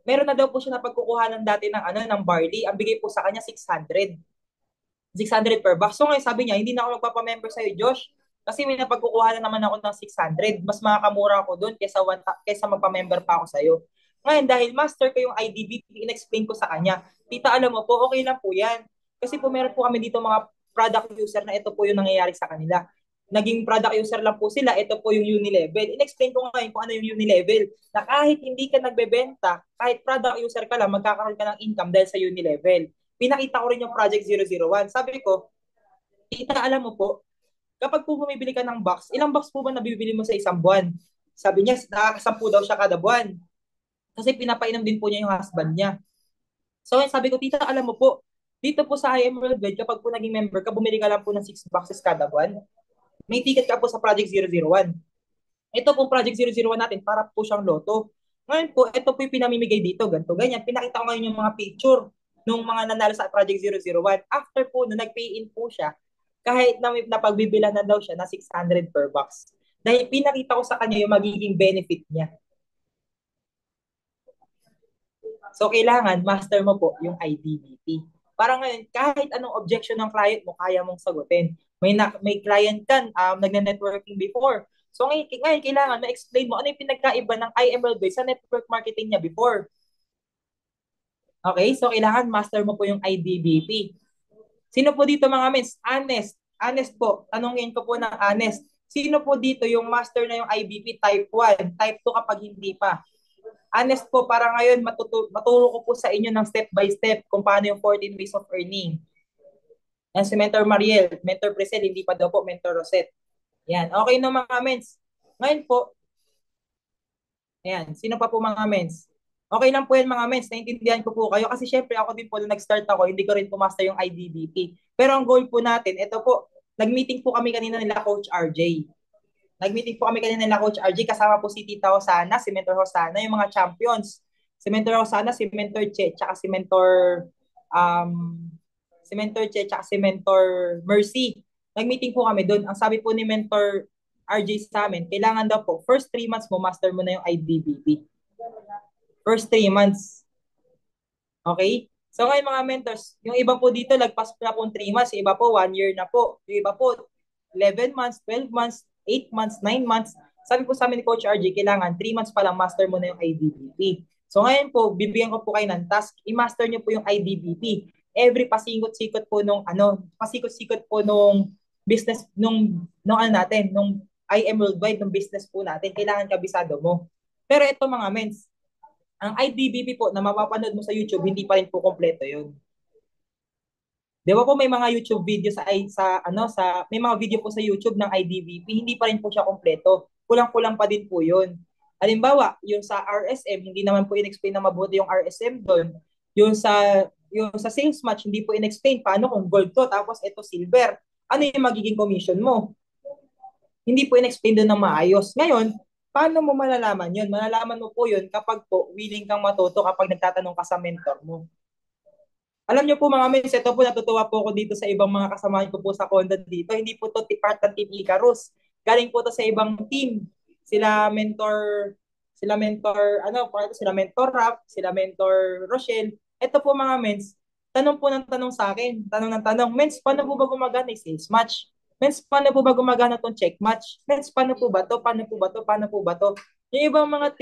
Speaker 1: meron na daw po siya na pagkukuhanan dati ng barley. Ang bigay po sa kanya 600. 600 per box. So ngayon sabi niya, hindi na ako magpapamember sa'yo, Josh. Kasi may napagkukuha na naman ako ng 600. Mas makakamura ako doon kaysa magpamember pa ako sa'yo. Ngayon, dahil master ko yung IDB, in-explain ko sa kanya, tita, alam mo po, okay lang po yan. Kasi po meron po kami dito mga product user na ito po yung nangyayari sa kanila. Naging product user lang po sila, ito po yung Unilevel. In-explain ko ngayon kung ano yung Unilevel. Na kahit hindi ka nagbebenta, kahit product user ka lang, magkakaroon ka ng income dahil sa Unilevel. Pinakita ko rin yung Project 001. Sabi ko, tita, alam mo po, kapag po bumibili ka ng box, ilang box po ba nabibili mo sa isang buwan? Sabi niya, nakakasampu daw siya kada buwan. Kasi pinapainom din po niya yung husband niya. So, sabi ko, tita, alam mo po, dito po sa IM Worldwide, kapag po naging member ka, bumili ka lang po ng 6 boxes kada buwan. May ticket ka po sa Project 001. Ito pong Project 001 natin, para po siyang loto. Ngayon po, ito po yung pinamimigay dito, ganito, ganyan. Pinakita ko ngayon yung mga picture nung mga nanalo sa Project 001. After po, nung nag-pay in po siya, kahit na may napagbibilan na daw siya na 600 per box. Dahil pinakita ko sa kanya yung magiging benefit niya. So, kailangan master mo po yung IDBP. Para ngayon, kahit anong objection ng client mo, kaya mong sagutin. May client kan, nagne-networking before. So, ngayon kailangan ma-explain mo ano yung pinagkaiba ng IML based sa network marketing niya before. Okay? So, kailangan master mo po yung IDBP. Sino po dito mga mens? Honest. Honest po. Tanungin ko po ng honest. Sino po dito yung master na yung IBP type 1, type 2 kapag hindi pa? Honest po, para ngayon maturo ko po sa inyo ng step by step kung paano yung 14 ways of earning. Yan si Mentor Mariel, Mentor Presel, hindi pa daw po Mentor Rosette. Yan, okay no mga mens. Ngayon po, ayan, sino pa po mga mens? Okay lang po yan mga mens, naintindihan ko po kayo kasi syempre ako din po nung nag-start ako, hindi ko rin po master yung IDBP. Pero ang goal po natin, ito po, nag-meeting po kami kanina nila Coach RJ. Nag-meeting po kami kanina nila Coach RG, kasama po si Tita Hosana, si Mentor Hosana, yung mga champions. Si Mentor Hosana, si Mentor Che, tsaka um, si Mentor Che, tsaka si Mentor Mercy. Nag-meeting po kami doon. Ang sabi po ni Mentor RJ sa amin, kailangan daw po, first 3 months mo, master mo na yung IDBP. First 3 months. Okay? So ngayon mga mentors, yung iba po dito, lagpas na po 3 months, yung iba po 1 year na po. Yung iba po 11 months, 12 months, 8 months, 9 months. Sabi po sa amin ni Coach RJ, kailangan 3 months pa lang master mo na yung IDBP. So ngayon po, bibigyan ko po kayo ng task, i-master nyo po yung IDBP. Every pasikot-sikot po pasikot-sikot po nung business, nung ano natin, nung IM Worldwide, nung business po natin, kailangan kabisado mo. Pero ito mga mens, ang IDBP po na mapapanood mo sa YouTube, hindi pa rin po kompleto yun. Di ba po may mga YouTube video may mga video po sa YouTube ng IDBP, hindi pa rin po siya kompleto. Kulang-kulang pa din po yun. Halimbawa, yung sa RSM, hindi naman po in-explain na mabuti yung RSM doon. Yung sa sales match, hindi po in-explain paano kung gold to, tapos ito silver. Ano yung magiging commission mo? Hindi po in-explain doon ng maayos. Ngayon, paano mo malalaman yun? Malalaman mo po yun kapag po willing kang matuto kapag nagtatanong ka sa mentor mo. Alam niyo po mga miss, ito po natutuwa po ako dito sa ibang mga kasamahan ko po sa Conda dito. Hindi po to part ng Team Icarus. Galing po to sa ibang team. Sila mentor Rap, sila mentor Rochelle. Ito po mga miss, tanong po ng tanong sa akin. Tanong ng tanong, miss, paano po ba gumagana yung sales match? Miss, paano po ba gumagana tong check match? Miss, paano po ba to? Paano po ba to? Paano po ba to? Yung ibang mga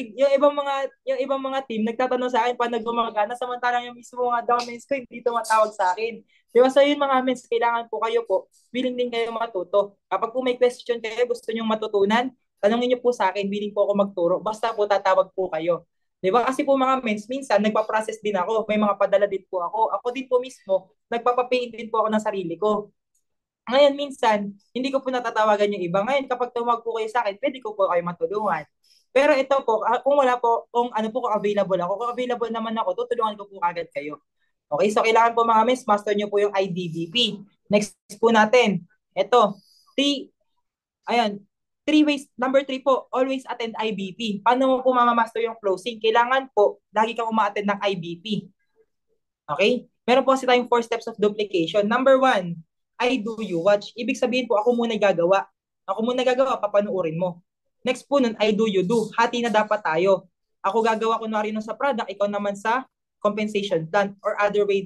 Speaker 1: team nagtatanong sa akin paano gumagana, samantalang yung mismo mga downlines ko hindi tumatawag sa akin. Di ba? So yun mga mens, kailangan po kayo po, willing din kayo matuto. Kapag po may question kayo, gusto nyo matutunan, tanongin nyo po sa akin, willing po ako magturo. Basta po tatawag po kayo. Di ba? Kasi po mga mens, minsan nagpa-process din ako. May mga padala din po ako. Ako din po mismo, nagpapapaint din po ako ng sarili ko. Ngayon, minsan, hindi ko po natatawagan yung iba. Ngayon, kapag tumawag po kayo sa akin, pwede ko po kayo matulungan. Pero ito po, kung wala po, kung ano po, kung available ako, kung available naman ako, tutulungan ko po agad kayo. Okay, so kailangan po mga miss, master nyo po yung IDBP. Next po natin, ito, ayan, 3 ways, number 3 po, always attend IBP. Paano mo po mamamaster yung closing? Kailangan po, lagi kang uma-attend ng IBP. Okay? Meron po kasi tayong 4 steps of duplication. Number 1, I do you watch. Ibig sabihin po, ako muna gagawa. Ako muna gagawa, papanuorin mo. Next po nun, I do you do. Hati na dapat tayo. Ako gagawa kunwari nun sa product, ikaw naman sa compensation plan or other way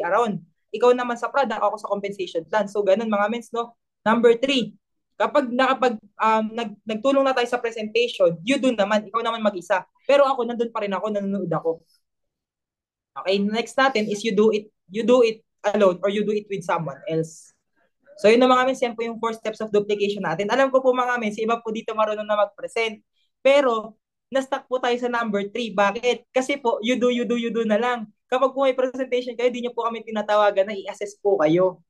Speaker 1: around. Ikaw naman sa product, ako sa compensation plan. So ganun mga mens, no? Number 3, kapag nagtulong na tayo sa presentation, you do naman, ikaw naman mag-isa. Pero ako nandun pa rin ako, nanonood ako. Okay, next natin is you do it alone or you do it with someone else. So yun na mga mens, yan po yung 4 steps of duplication natin. Alam ko po mga mens, iba po dito marunong na mag-present. Pero, na-stuck po tayo sa number 3. Bakit? Kasi po, you do na lang. Kapag po may presentation kayo, di nyo po kami tinatawagan na i-assess po kayo.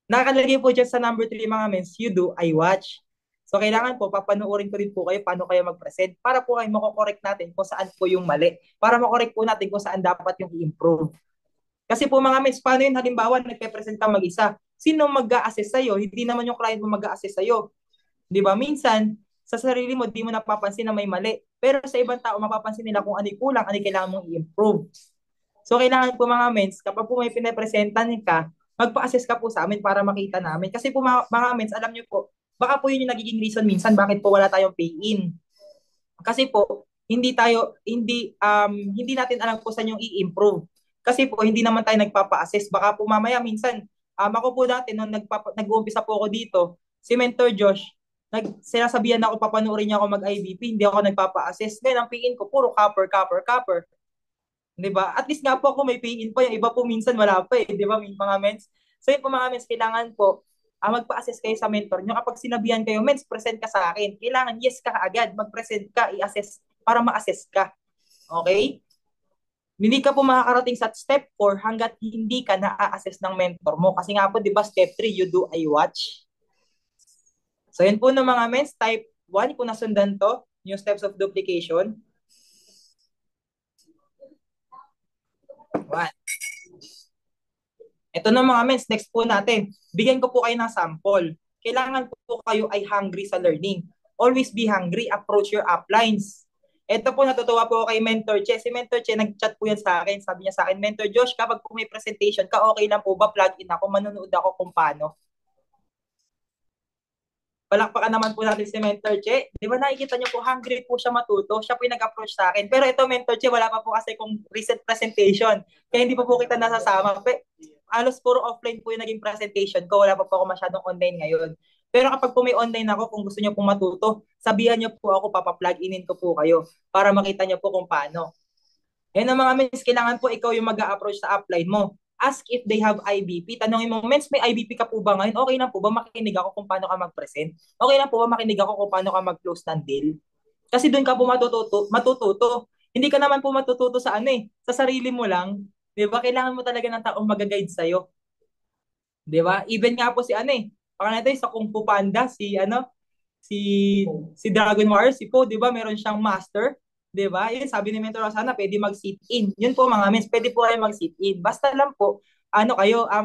Speaker 1: Nakalagay po dyan sa number 3 mga mens, you do, I watch. So kailangan po, papanuorin ko rin po kayo paano kayo mag-present para po kayo makokorek natin kung saan po yung mali. Para makorek po natin kung saan dapat yung i-improve. Kasi po mga mens, paano yun halimbawa nagpe-present ka mag-isa? Sino mag-a-assess sa'yo? Hindi naman yung client mo mag-a-assess sa'yo. Di ba? Minsan, sa sarili mo, di mo napapansin na may mali. Pero sa ibang tao, mapapansin nila kung ano yung kulang, ano yung kailangan mong i-improve. So, kailangan po mga mens, kapag po may pinapresentan ka, magpa-assess ka po sa amin para makita namin. Kasi po mga mens, alam nyo po, baka po yun yung nagiging reason minsan bakit po wala tayong pay-in. Kasi po, hindi natin alam kung saan yung i-improve. Kasi po, hindi naman tayo nagpapa-assess. Baka po mamaya minsan, ako po dati, nung nag-uumpisa po ako dito, si Mentor Josh, sinasabihan ako, papanuorin niya ako mag-IBP, hindi ako nagpapa-assess. Ngayon, ang PIN ko, puro copper. Diba? At least nga po ako may PIN po, yung iba po minsan wala pa eh. Diba, mga mens? So yun po mga mens, kailangan po, magpa-assess kayo sa mentor nyo. Kapag sinabihan kayo, mens, present ka sa akin. Kailangan, yes ka agad, mag-present ka, i-assess, para ma-assess ka. Okay? Hindi ka po makakarating sa step 4 hanggat hindi ka na-assess ng mentor mo. Kasi nga po, di ba, step 3, you do, I watch. So, yun po ng mga mens, type 1, kung nasundan to, yung steps of duplication. 1. Ito na mga mens, next po natin. Bigyan ko po kayo ng sample. Kailangan po kayo ay hungry sa learning. Always be hungry. Approach your uplines. Ito po, natutuwa po ako kay Mentor Che. Si Mentor Che, nag-chat po yan sa akin. Sabi niya sa akin, Mentor Josh, kapag po may presentation ka, okay lang po ba plug in ako? Manunood ako kung paano. Palakpakan naman po natin si Mentor Che. Di ba nakikita niyo po, hungry po siya matuto. Siya po yung nag-approach sa akin. Pero ito, Mentor Che, wala pa po kasi kung recent presentation. Kaya hindi pa po kita nasasama. Halos puro offline po yung naging presentation ko. Wala pa po ako masyadong online ngayon. Pero kapag po may online ako, kung gusto niyo po matuto, sabihan niyo po ako, papaplug inin ko po kayo para makita niyo po kung paano. Yan ang mga mens, kailangan po ikaw yung mag-a-approach sa upline mo. Ask if they have IBP. Tanongin mo, mens, may IBP ka po ba ngayon? Okay lang po ba makinig ako kung paano ka mag-present? Okay lang po ba makinig ako kung paano ka mag-close ng deal? Kasi doon ka po matututo. Hindi ka naman po matututo sa sa sarili mo lang. 'Di ba? Kailangan mo talaga ng taong mag-guide sa iyo. 'Di ba? Even nga po si pangalan natin sa Kung Fu Panda, si si Dragon Warrior, si Po, 'di ba? Meron siyang master, 'di ba? Yun sabi ni Mentor Rosana, pwede mag-sit in. Yun po mga mens, pwede po kayo mag-sit in. Basta lang po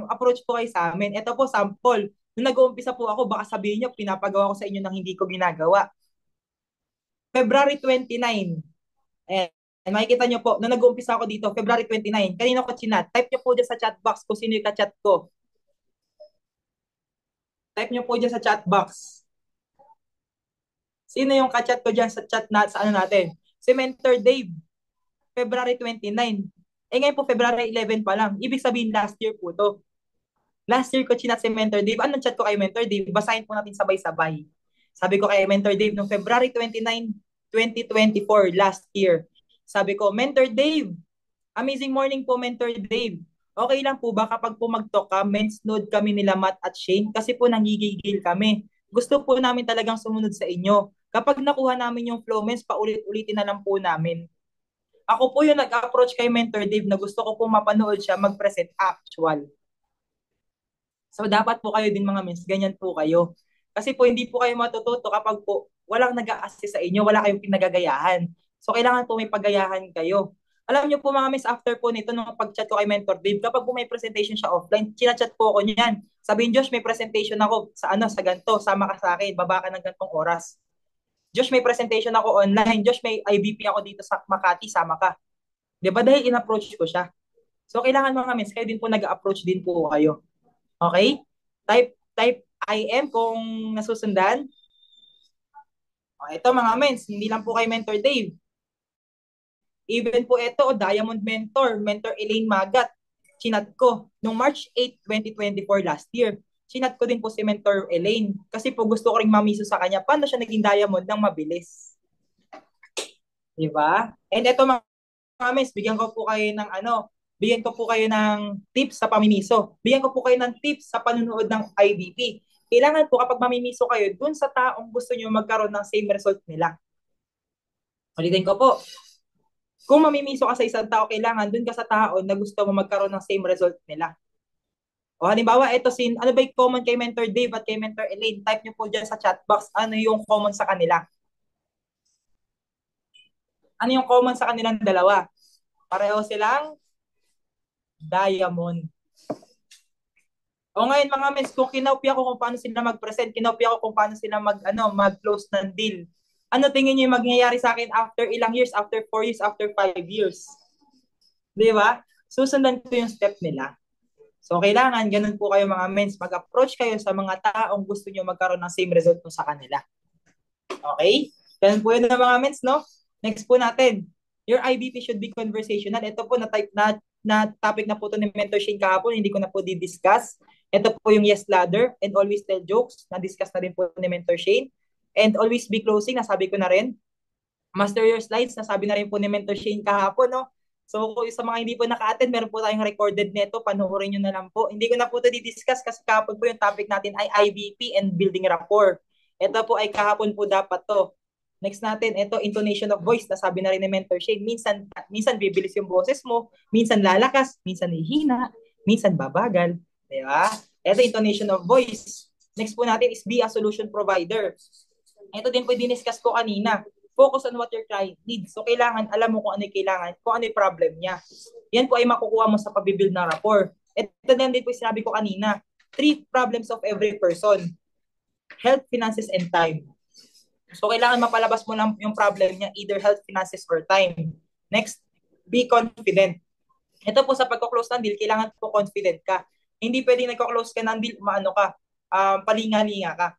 Speaker 1: approach po kayo sa amin. Ito po sample. Nung nag-uumpisa po ako, baka sabihin niyo pinapagawa ko sa inyo nang hindi ko ginagawa. February 29. And makikita nyo po, nung nag-uumpisa ako dito, February 29, kanina ko chinat. Type nyo po dyan sa chat box kung sino yung ka-chat ko. Type nyo po dyan sa chat box. Sino yung ka-chat ko dyan sa chat sa natin? Si Mentor Dave, February 29. Ngayon po, February 11 pa lang. Ibig sabihin, last year po to. Last year ko chinat si Mentor Dave. Anong chat ko kay Mentor Dave? Basahin po natin sabay-sabay. Sabi ko kay Mentor Dave, noong February 29, 2024, last year. Sabi ko, Mentor Dave, amazing morning po, Mentor Dave. Okay lang po ba kapag po mag-talk ka, men's node kami nila Matt at Shane kasi po nanggigigil kami. Gusto po namin talagang sumunod sa inyo. Kapag nakuha namin yung flow, men's paulit-ulitin na lang po namin. Ako po yung nag-approach kay Mentor Dave na gusto ko po mapanood siya mag-present actual. So dapat po kayo din mga men's, ganyan po kayo. Kasi po hindi po kayo matututo kapag po walang nag-a-assist sa inyo, wala kayong pinagagayahan. So kailangan po may pagayahan kayo. Alam niyo po mga miss, after po nito nung pag-chat ko kay Mentor Dave, kapag po may presentation siya offline, chinachat po ako niyan. Sabihin, Josh, may presentation ako sa ganito, sama ka sa akin, baba ka ng gantong oras. Josh, may presentation ako online. Josh, may IBP ako dito sa Makati, sama ka. 'Di ba? Dahil in-approach ko siya. So kailangan mga miss, kayo din po nag-approach din po kayo. Okay? Type IM kung nasusundan. Ito mga mens, hindi lang po kay Mentor Dave. Even po ito, Diamond Mentor Elaine Magat. Chinat ko noong March 8, 2024 last year. Chinat ko din po si Mentor Elaine kasi po gusto ko ring mamiso sa kanya paano siya naging diamond ng mabilis. Diba? And ito mga mens, bigyan ko po kayo ng tips sa pamimiso. Bigyan ko po kayo ng tips sa panunood ng IBP. Kailangan po kapag mamimiso kayo dun sa taong gusto nyo magkaroon ng same result nila. Ulitin ko po. Kung mamimiso ka sa isang tao, kailangan dun ka sa tao na gusto mo magkaroon ng same result nila. O halimbawa, ano ba yung common kay Mentor Dave at kay Mentor Elaine? Type nyo po dyan sa chat box, ano yung common sa kanila. Ano yung common sa kanilang dalawa? Pareho silang diamond. O ngayon mga mens, kung kinopya ko kung paano sila mag-present, kinopya ko kung paano sila mag-close ng deal. Ano tingin niyo yung mangyayari sa akin after ilang years, after 4 years, after 5 years? Di ba? Susundan ko yung step nila. So kailangan, ganun po kayo mga mens, mag-approach kayo sa mga taong gusto niyo magkaroon ng same result mo sa kanila. Okay? Ganun po yun ng mga mens, no? Next po natin, your IBP should be conversational. Ito po na topic na po ito ni Mentor Shane kahapon, hindi ko na po di-discuss. Ito po yung yes ladder and always tell jokes, na-discuss na rin po ni Mentor Shane. And always be closing, nasabi ko na rin. Master your slides, nasabi na rin po ni Mentor Shane kahapon, no? So sa mga hindi po naka-attend, meron po tayong recorded nito, panoorin nyo na lang po. Hindi ko na po ito di-discuss kasi kahapon po yung topic natin ay IBP and building rapport. Ito po ay kahapon po dapat to. Next natin, ito, intonation of voice. Nasabi na rin ni Mentor Shane, minsan bibilis yung boses mo, minsan lalakas, minsan hihina, minsan babagal. Diba? Ito, intonation of voice. Next po natin is be a solution provider. Ito din po diniscuss ko kanina. Focus on what your client needs. So, kailangan, alam mo kung ano yung kailangan, kung ano yung problem niya. Yan po ay makukuha mo sa pabibuild na rapport. Ito din po yung sinabi ko kanina. 3 problems of every person. Health, finances, and time. So, kailangan mapalabas mo lang yung problem niya, either health, finances, or time. Next, be confident. Ito po sa pagko-close ng deal, kailangan po confident ka. Hindi pwedeng nagko-close ka ng deal, maano ka, palinga-linga ka.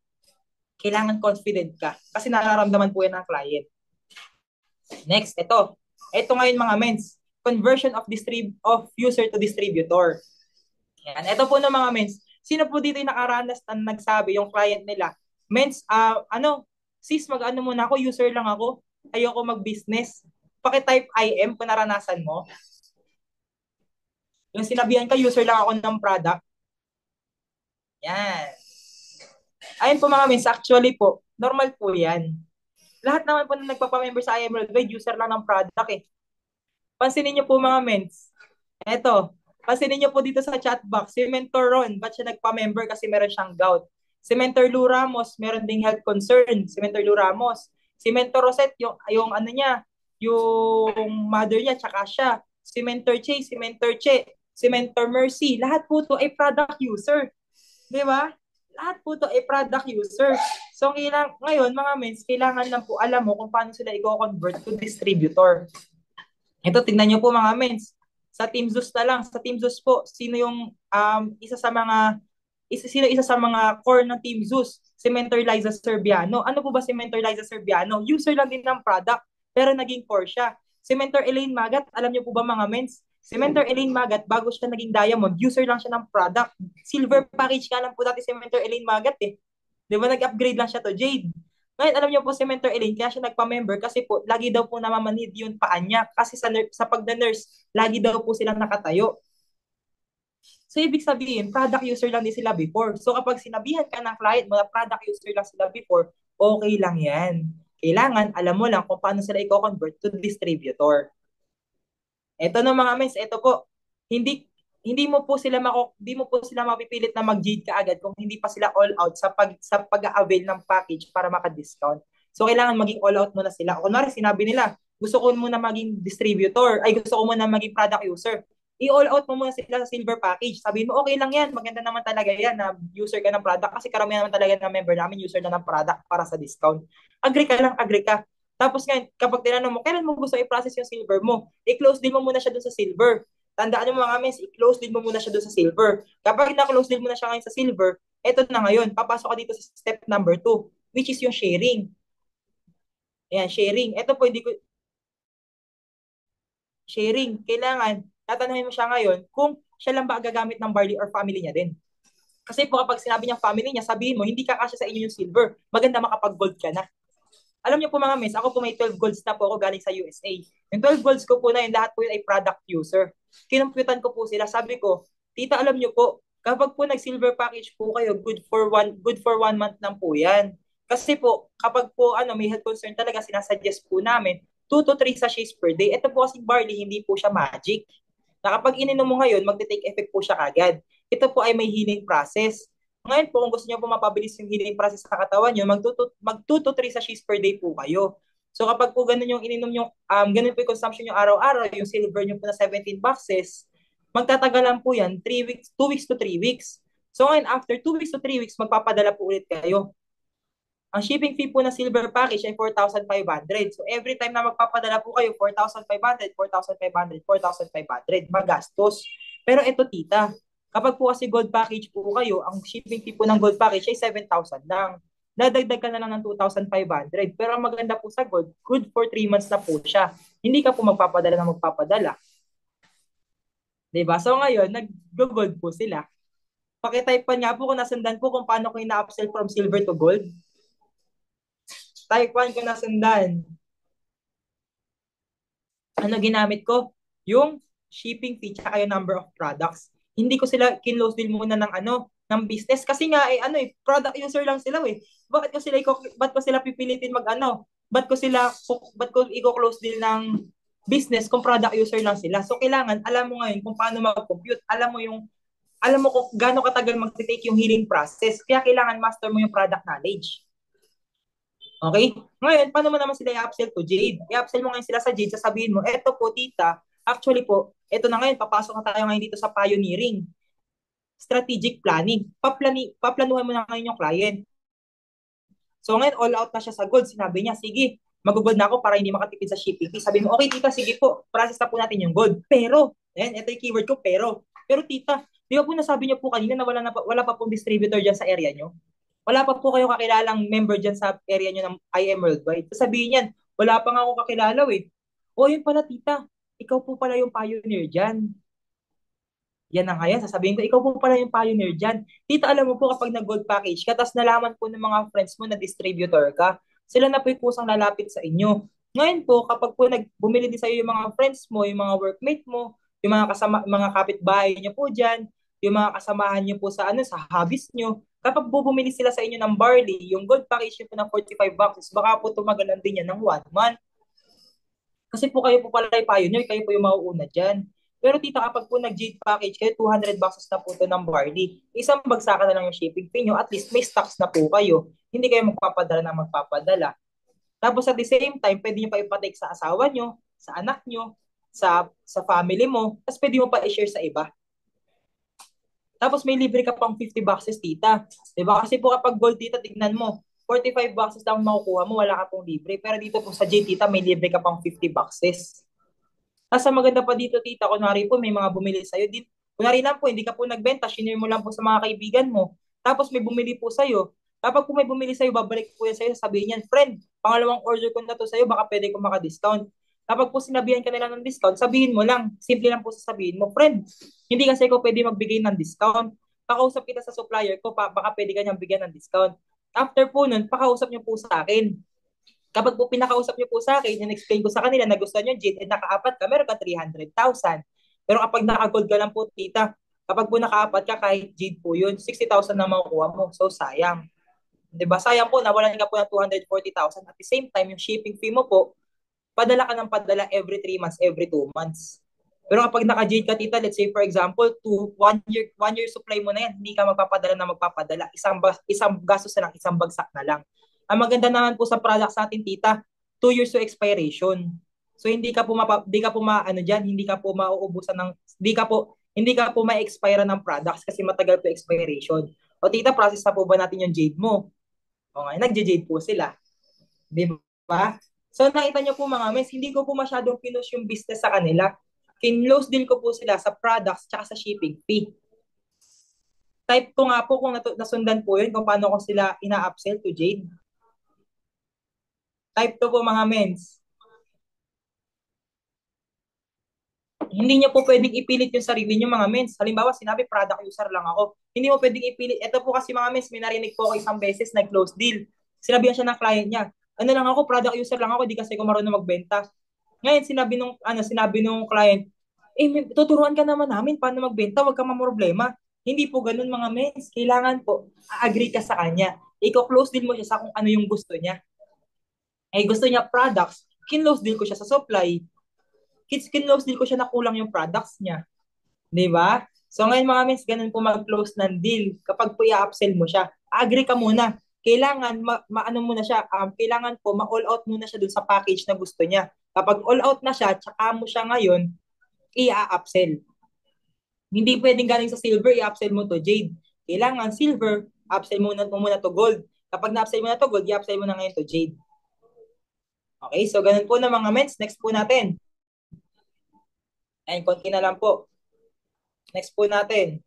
Speaker 1: Kailangan confident ka kasi nararamdaman po yan ng client. Next, ito. Ito ngayon mga mens, conversion of user to distributor. Yan. Ito po ng mga mens. Sino po dito yung nakaranas na nagsabi, yung client nila, mens, sis, mag-ano muna ako, user lang ako, ayoko mag-business. Paki-type IM kung naranasan mo. Yung sinabihan ka, user lang ako ng product. Yan. Ayun po mga mens, actually po, normal po yan. Lahat naman po na nagpapamember sa IM Worldwide, user lang ng product eh. Pansinin niyo po mga mens. Eto, pansinin niyo po dito sa chat box, si Mentor Ron, ba't siya nagpa-member? Kasi meron siyang gout. Si Mentor Lou Ramos, meron ding health concern. Si Mentor Lou Ramos. Si Mentor Rosette, yung ano niya, yung mother niya, tsaka siya. Si Mentor Che, si Mentor Che, si Mentor Mercy, lahat po to ay product user. Di ba? Lahat po to ay product user. So, ngayon, mga mens, kailangan lang po alam mo kung paano sila i-convert to distributor. Ito, tingnan nyo po mga mens. Sa Team Zeus na lang. Sa Team Zeus po, sino yung isa sa mga core ng Team Zeus? Si Mentor Liza Serbiano. Ano po ba si Mentor Liza Serbiano? User lang din ng product, pero naging core siya. Si Mentor Elaine Magat, alam nyo po ba mga mens? Si Mentor Elaine Magat, bago siya naging diamond, user lang siya ng product. Silver package ka lang po dati si Mentor Elaine Magat eh. Di ba nag-upgrade lang siya to Jade? Ngayon, alam niyo po si Mentor Elaine, kaya siya nagpa-member kasi po, lagi daw po namamanid yung paa niya. Kasi sa pagda-nurse, lagi daw po silang nakatayo. So, ibig sabihin, product user lang din sila before. So, kapag sinabihan ka ng client mo na product user lang sila before, okay lang yan. Kailangan, alam mo lang kung paano sila i-convert to distributor. Ito no mga mens, ito po, hindi mo po sila mapipilit na mag-jade ka agad kung hindi pa sila all out sa pag-avail ng package para maka-discount. So kailangan maging all out muna sila. Kunwari sinabi nila, gusto ko muna maging distributor, gusto ko muna maging product user. I-all out mo muna sila sa silver package. Sabihin mo, okay lang yan, maganda naman talaga yan na user ka ng product kasi karamihan naman talaga ng member namin user na ng product para sa discount. Agree ka lang, agree ka. Tapos ngayon, kapag tinanong mo, kailan mo gusto i-process yung silver mo? I-close din mo muna siya dun sa silver. Tandaan mo mga mens, i-close din mo muna siya dun sa silver. Kapag na-close din mo na siya ngayon sa silver, eto na ngayon, papasok ka dito sa step number 2, which is yung sharing. Ayan, sharing. Ito po, sharing. Kailangan, tatanungin mo siya ngayon kung siya lang ba gagamit ng barley or family niya din. Kasi po kapag sinabi niya family niya, sabihin mo, hindi ka kasya sa inyo yung silver. Maganda makapag-gold ka na. Alam niyo po mga mens, ako po may 12 golds na po ako galing sa USA. Yung 12 golds ko po na yun, lahat po yun ay product user. Kinumputan ko po sila. Sabi ko, tita, alam niyo po, kapag po nag-silver package po kayo, good for one month lang po yan. Kasi po, kapag po may health concern talaga, sinasuggest po namin, 2 to 3 sachets per day. Ito po kasing barley, hindi po siya magic. Na kapag ininom mo ngayon, magte-take effect po siya kagad. Ito po ay may healing process. Ngayon po, kung gusto niyo po mapabilis yung healing process sa katawan niyo, mag 2 to 3 sachets per day po kayo. So kapag po ganun yung ininom yung ganun po yung consumption yung araw-araw, yung silver niyo po na 17 boxes, magtatagalan po yan 2 weeks to 3 weeks. So ngayon, after 2 weeks to 3 weeks, magpapadala po ulit kayo. Ang shipping fee po na silver package ay 4,500. So every time na magpapadala po kayo, 4,500, 4,500, 4,500, magastos. Pero ito tita, kapag po kasi gold package po kayo, ang shipping fee po ng gold package ay 7,000 lang. Dadagdag ka na lang ng 2,500. Pero ang maganda po sa gold, good for 3 months na po siya. Hindi ka po magpapadala na magpapadala. Diba? So ngayon, nag-gold po sila. Pakitype pa nga po kung nasundan po kung paano ko ina-upsell from silver to gold. Type 1 ko nasundan. Ano ginamit ko? Yung shipping fee tsaka yung number of products. Hindi ko sila kinlose deal muna ng business kasi nga product user lang sila eh. Bakit ko sila pipilitin Bakit ko i-close deal ng business kung product user lang sila? So kailangan alam mo ngayon kung paano mag-compute. Alam mo kung gaano katagal mag-take yung healing process. Kaya kailangan master mo yung product knowledge. Okay? Ngayon, paano mo naman sila i-upsell to Jade? I-upsell mo ngayon sila sa Jade, sasabihin mo, eto po tita, actually po, eto na ngayon, papasok na tayo ngayon dito sa pioneering. Strategic planning. Paplanuhan mo na ngayon yung client. So ngayon, all out na siya sa gold. Sinabi niya, sige, mag-gold na ako para hindi makatipid sa shipping fee. Sabi mo, okay tita, sige po, process na po natin yung gold. Pero, ito yung keyword ko, pero tita, di ba po nasabi niyo po kanina na wala pa pong distributor dyan sa area niyo? Wala pa po kayo kakilalang member dyan sa area niyo ng IM Worldwide. Sabihin yan, wala pa nga ako kakilala eh. O yun pala tita, ikaw po pala yung pioneer dyan. Yan na nga yan, sasabihin ko, ikaw po pala yung pioneer dyan. Tita, alam mo po kapag nag-gold package ka, tapos nalaman po ng mga friends mo na distributor ka, sila na po yung kusang lalapit sa inyo. Ngayon po, kapag po bumili din sa'yo yung mga friends mo, yung mga workmate mo, yung mga kapitbahay niyo po dyan, yung mga kasamahan niyo po sa hobbies niyo, kapag po bumili sila sa inyo ng barley, yung gold package niyo po ng 45 boxes, baka po tumagalan din yan ng 1 month. Kasi po kayo po pala yung pioneer, kayo po yung mauuna dyan. Pero tita, kapag po nag-jade package kayo, 200 boxes na po ito ng barley. Isang bagsakan na lang yung shipping fee nyo, at least may stocks na po kayo. Hindi kayo magpapadala na magpapadala. Tapos at the same time, pwede nyo pa ipatake sa asawa nyo, sa anak nyo, sa family mo, tapos pwede mo pa i-share sa iba. Tapos may libre ka pang 50 boxes, tita. Diba? Kasi po kapag gold, tita, tignan mo, 45 boxes lang makukuha mo, wala ka pong libre. Pero dito po sa J, tita, may libre ka pang 50 boxes. Asa maganda pa dito, tita, kunwari po may mga bumili sa'yo. Kunwari lang po, hindi ka po nagbenta, shinare mo lang po sa mga kaibigan mo. Tapos may bumili po sa'yo. Kapag po may bumili sa'yo, babalik po yan sa'yo, sabihin yan, friend, pangalawang order ko na to sa'yo, baka pwede ko maka-discount. Kapag po sinabihan ka nila ng discount, sabihin mo lang, simple lang po sasabihin mo, friend, hindi kasi ako pwede magbigay ng discount. Pakausap kita sa supplier ko, baka pwede ka niyang bigyan ng discount. After po nun, pakausap niyo po sa akin. Kapag po pinakausap niyo po sa akin, in-explain ko sa kanila na gusto niyo, Jade, nakaapat ka, meron ka 300,000. Pero kapag naka-gold ka lang po, tita, kapag po nakaapat ka, kahit Jade po yun, 60,000 na makukuha mo. So, sayang. Diba? Sayang po, nawalan ka po ng 240,000. At the same time, yung shipping fee mo po, padala ka ng padala every 3 months, every 2 months. Pero kapag naka-Jade ka, tita, let's say for example, 1 year supply mo na yan, hindi ka magpapadala na magpapadala. Isang gastos na lang, isang bagsak na lang. Ang maganda naman po sa products natin, tita, 2 years to expiration. So hindi ka po hindi ka po mauubusan ng hindi ka po ma-expire ng products kasi matagal po expiration. O tita, process na po ba natin yung Jade mo? O nga, nag-Jade po sila. Di ba? So nakita niyo po mga mes, hindi ko po masyadong pinush yung business sa kanila. Kinlose din ko po sila sa products tsaka sa shipping fee. Type ko nga po kung nasundan po yun kung paano ko sila ina-upsell to Jade. Type to po mga mens. Hindi niyo po pwedeng ipilit yung sarili niyo mga mens. Halimbawa, sinabi product user lang ako. Hindi mo pwedeng ipilit. Ito po kasi mga mens, may narinig po ako isang beses na close deal. Sinabihan siya ng client niya, ano lang ako, product user lang ako, di kasi ako marunong magbenta. Ngayon, sinabi nung client, tuturuan ka naman namin paano magbenta, wag ka mamroblema. Hindi po ganun mga mens. Kailangan po, agree ka sa kanya. Iko-close deal mo siya sa kung ano yung gusto niya. Gusto niya products, kinlose deal ko siya sa supply. Kinlose deal ko siya na kulang yung products niya. Di ba? So ngayon mga mens, ganun po mag-close ng deal. Kapag po i-upsell mo siya, agree ka muna. Kailangan maano muna siya, kailangan po ma-all out muna siya dun sa package na gusto niya. Kapag all out na siya, tsaka mo siya ngayon, i-upsell. Hindi pwedeng galing sa silver, i-upsell mo to Jade. Kailangan silver, upsell mo muna to gold. Kapag na-upsell mo na to gold, i-upsell mo na ngayon to Jade. Okay, so ganun po na mga mens. Next po natin. Ayan, konti na lang po. Next po natin.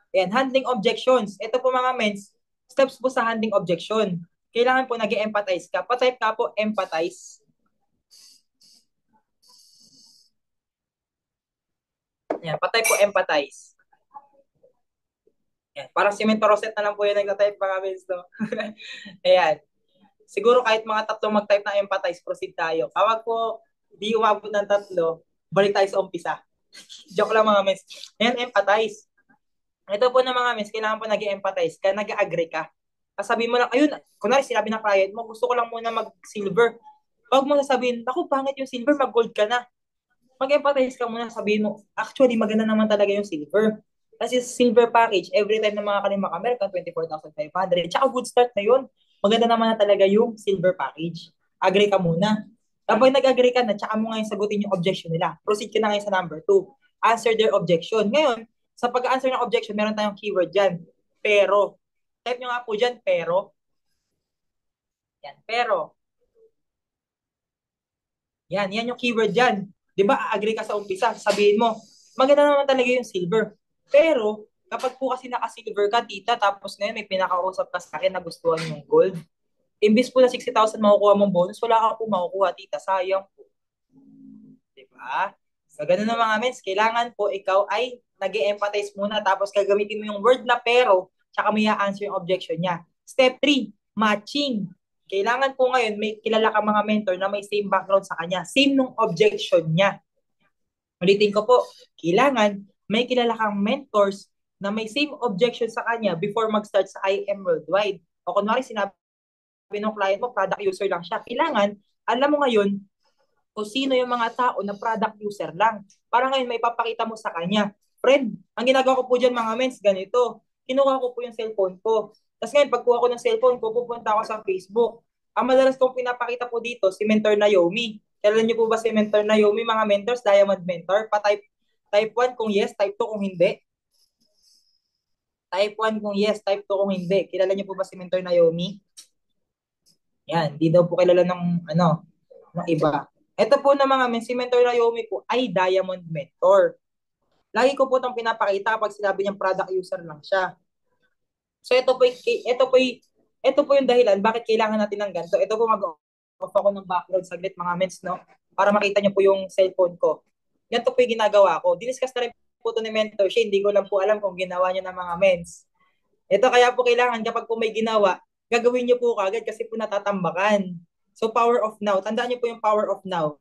Speaker 1: Ayan, handling objections. Ito po mga mens, steps po sa handling objection. Kailangan po nag-empathize ka. Pa-type ka po, empathize. Ayan, pa-type po, empathize. Ayan, parang si Mentor Rosette na lang po yung nagtatype mga mens. No? Ayan. Siguro kahit mga 3 mag-type na empathize, proceed tayo. Kapag po di umabot ng 3, balik tayo sa umpisa. Joke lang mga mens. Ayan, empathize. Ito po na mga mens, kailangan po nag-empathize ka, nag-agree ka. Sabi mo lang, ayun, kunwari sinabi ng client mo, gusto ko lang muna mag-silver. Huwag mo sasabihin, ako pangit yung silver, mag-gold ka na. Mag-empathize ka muna, sabihin mo, actually, maganda naman talaga yung silver. Kasi silver package, every time na mga kalimang American, 24,500. Tsaka good start na yun. Maganda naman na talaga yung silver package. Agree ka muna. Kapag nag-agree ka na, tsaka mo ngayon sagutin yung objection nila. Proceed ka na ngayon sa number 2. Answer their objection. Ngayon, sa pag-answer ng objection, meron tayong keyword dyan. Pero. Type nyo nga po dyan, pero. Yan. Pero, yan yung keyword yan. Di ba, agree ka sa umpisa, sabihin mo, maganda naman talaga yung silver. Pero, kapag po kasi naka-silver ka, tita, tapos ngayon may pinakausap ka sa akin na gustuhan yung gold, imbis po na 60,000 makukuha mong bonus, wala ka po makukuha, tita. Sayang po. Diba? So, ganun na mga mens, kailangan po ikaw ay nag-e-empathize muna tapos gagamitin mo yung word na pero tsaka may answer yung objection niya. Step 3, matching. Kailangan po ngayon may kilala ka mga mentor na may same background sa kanya. Same nung objection niya. Ulitin ko po, kailangan may kilala kang mentors na may same objection sa kanya before mag-start sa IM Worldwide. O kunwari sinabi ng client mo, product user lang siya. Kailangan, alam mo ngayon, kung sino yung mga tao na product user lang. Para ngayon may papakita mo sa kanya. Friend, ang ginagawa ko po dyan mga mens, ganito. Kinuha ko po yung cellphone ko. Tapos ngayon, pagkuha ko ng cellphone ko, pupunta ako sa Facebook. Ang madalas kong pinapakita po dito, si Mentor Naomi. Kailan niyo po ba si Mentor Naomi, mga mentors, Diamond Mentor? Type 1 kung yes, type 2 kung hindi. Type 1 kung yes, type 2 kung hindi. Kilala niyo po ba si Mentor Naomi? Yan, di daw po kilala ng ng iba. Ito po na mga si Mentor Naomi po ay Diamond Mentor. Lagi ko po itong pinapakita pag sinabi niyang product user lang siya. So ito po yung dahilan bakit kailangan natin ng ganito. Ito po mag-off ako ng background saglit mga mens, no? Para makita niyo po yung cellphone ko. Ganito po yung ginagawa ko. Diniscuss na rin po ito ni Mentor siya. Hindi ko lang po alam kung ginawa niya ng mga mens. Ito kaya po kailangan kapag po may ginawa, gagawin niyo po kagad kasi po natatambakan. So power of now. Tandaan niyo po yung power of now.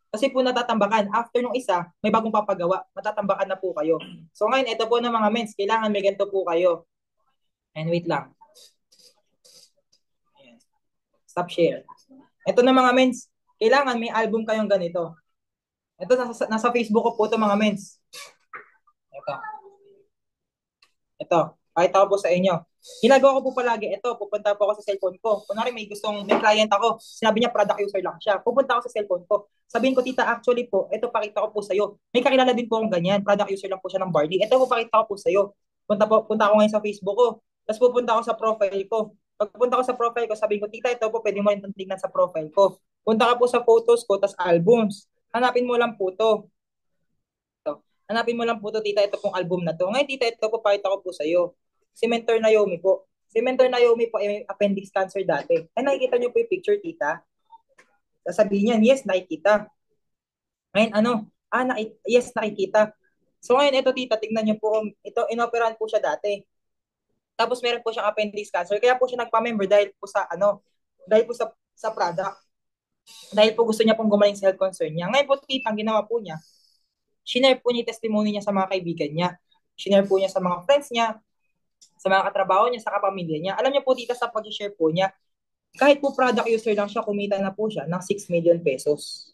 Speaker 1: Kasi po natatambakan. After nung isa, may bagong papagawa. Matatambakan na po kayo. So ngayon, ito po ng mga mens. Kailangan may ganito po kayo. And wait lang. Ayan. Stop share. Ito na mga mens. Kailangan may album kayong ganito. Ito, nasa Facebook ko po ito mga mens. Ito. Ito. Pakita ko po sa inyo. Ginagawa ko po palagi, ito, pupunta po ako sa cellphone ko. Kunwari may client ako, sinabi niya product user lang siya. Pupunta ako sa cellphone ko. Sabihin ko, tita, actually po, ito pakita ko po sa'yo. May kakilala din po akong ganyan, product user lang po siya ng Barney. Ito po pakita ko po sa'yo. Punta ako ngayon sa Facebook ko. Tapos pupunta ako sa profile ko. Pagpunta ko sa profile ko, sabihin ko, tita, ito po, pwede mo rin tingnan sa profile ko. Punta ka po sa photos ko, tas albums. Hanapin mo lang po to. Hanapin mo lang po to, tita, ito pong album na to. Ngayon, tita, ito po, pakita ko po sa'yo. Si Mentor Naomi po. Si Mentor Naomi po ay may appendix cancer dati. Ay, nakikita niyo po yung picture, tita? Sasabihin niyan, yes, nakikita. Ngayon, yes, nakikita. So ngayon, ito, tita, tignan niyo po, ito, inoperahan po siya dati. Tapos meron po siyang appendix cancer. Kaya po siya nagpa-member dahil po sa product. Dahil po gusto niya pong gumaling sa health concern niya. Ngayon po, tita, ang ginawa po niya, shinare po niya yung testimony niya sa mga kaibigan niya. Shinare po niya sa mga friends niya, sa mga katrabaho niya, sa kapamilya niya. Alam niyo po, tita, sa pag-share po niya, kahit po product user lang siya, kumita na po siya ng 6 million pesos.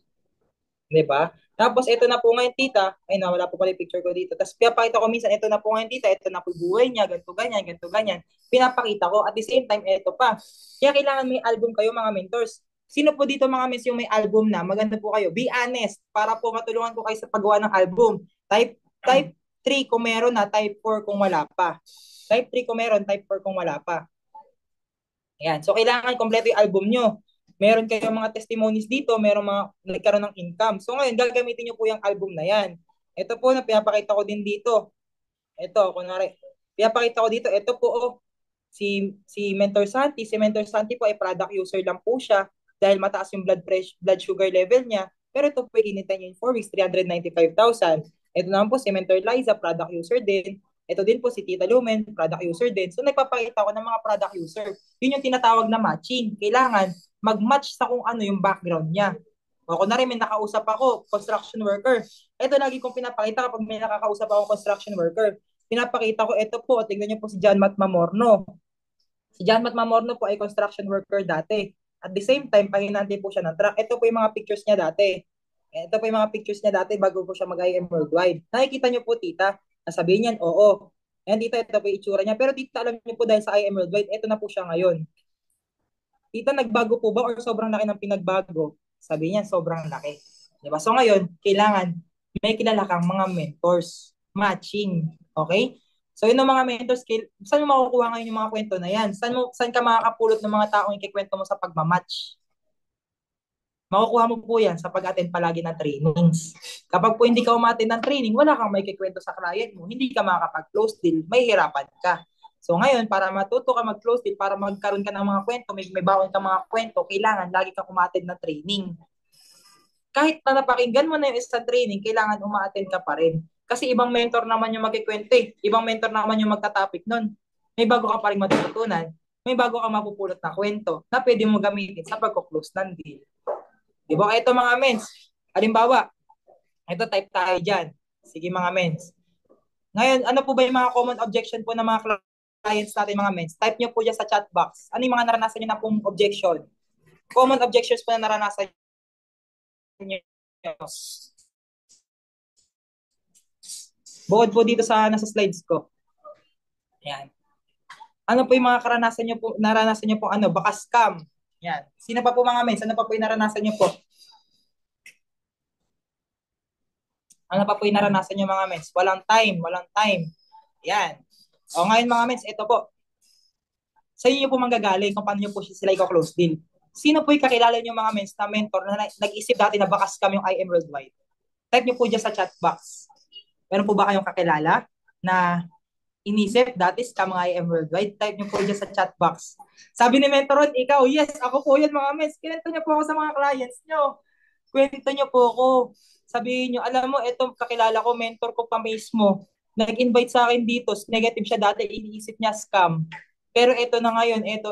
Speaker 1: Diba? Tapos, ito na po ngayon, tita. Ay, wala po pala yung picture ko dito. Tapos, pinapakita ko minsan, ito na po ngayon, tita. Ito na po yung buhay niya, ganito, ganyan. Pinapakita ko. At the same time, ito pa. Kaya kailangan may album kayo, mga mentors. Sino po dito, mga mentors, yung may album na? Maganda po kayo. Be honest. Para po matulungan ko kayo sa paggawa ng album. Type 3 kung meron na, type 4 kung wala pa. Type 3 kung meron, type 4 kung wala pa. Ayan. So, kailangan kompleto yung album nyo. Meron kayong mga testimonies dito, meron mga nagkaroon ng income. So, ngayon, gagamitin nyo po yung album na yan. Ito po, na pinapakita ko din dito. Ito, kunwari, pinapakita ko dito, ito po, si Mentor Santi. Si Mentor Santi po ay product user lang po siya dahil mataas yung blood sugar level niya. Pero ito po, initan niya in 4 weeks, 395,000. Ito naman po, si Mentor Liza, product user din. Ito din po si Tita Lumen, product user din. So nagpapakita ko ng mga product user. Yun yung tinatawag na matching. Kailangan mag-match sa kung ano yung background niya. O kung na rin may nakausap ako, construction worker. Ito lagi kong pinapakita kapag may nakakausap ako construction worker. Pinapakita ko, ito po, tingnan niyo po si John Matt Mamorno. Si John Matt Mamorno po ay construction worker dati. At the same time, pahinante po siya ng truck. Ito po yung mga pictures niya dati. Ito po yung mga pictures niya dati bago po siya mag-IM Worldwide. Nakikita niyo po, tita, sabihin niyan, oo. Ayan, tita, ito po yung itsura niya. Pero tita, alam niyo po dahil sa IM Worldwide, ito na po siya ngayon. Tita, nagbago po ba or sobrang laki ng pinagbago? Sabi niya, sobrang laki. Diba? So ngayon, kailangan may kilala kang mga mentors. Matching. Okay? So yun ang mga mentor skill. Saan mo makukuha ngayon yung mga kwento na yan? Saan ka makakapulot ng mga taong ikikwento mo sa pagmamatch? Makukuha mo po yan sa pag-attend palagi ng trainings. Kapag po hindi ka umattend ng training, wala kang may kikwento sa client mo, hindi ka makakapag-close deal, may hirapan ka. So ngayon, para matuto ka mag-close deal, para magkaroon ka ng mga kwento, may baon ka mga kwento, kailangan lagi kang umattend ng training. Kahit na napakinggan mo na yung isang training, kailangan uma-attend ka pa rin. Kasi ibang mentor naman yung magkikwento eh. Ibang mentor naman yung magta-topic nun. May bago ka pa rin matututunan. May bago ka mapupulot na kwento na pwede mo gamitin sa pagko-close ng deal. Di ba? Ito mga mens. Halimbawa, ito type tayo dyan. Sige mga mens. Ngayon, ano po ba yung mga common objection po ng mga clients natin mga mens? Type nyo po dyan sa chat box. Ano yung mga naranasan nyo na pong objection? Common objections po na naranasan nyo. Bukod po dito sa nasa slides ko. Ayan. Ano po yung mga naranasan nyo po baka scam. Yan. Sino pa po mga mens? Ano pa po yung naranasan nyo po? Ano pa po yung naranasan nyo mga mens? Walang time. Yan. O ngayon mga mens, ito po. Sa inyo po manggagaling kung paano nyo po sila i-close deal. Sino po yung kakilala nyo mga mens na mentor na nag-isip dati na baka scam yung IM Worldwide? Type nyo po dyan sa chat box. Meron po ba kayong kakilala na inisip dati scam ang IM Worldwide? Type nyo po dyan sa chat box. Sabi ni Mentor Ron, ikaw, yes, ako po yan mga mens. Kinento nyo po ako sa mga clients nyo. Kwento nyo po ako. Sabihin nyo, alam mo, etong kakilala ko, mentor ko pa mismo. Nag-invite sa akin dito, negative siya dati, iniisip niya scam. Pero ito na ngayon, ito.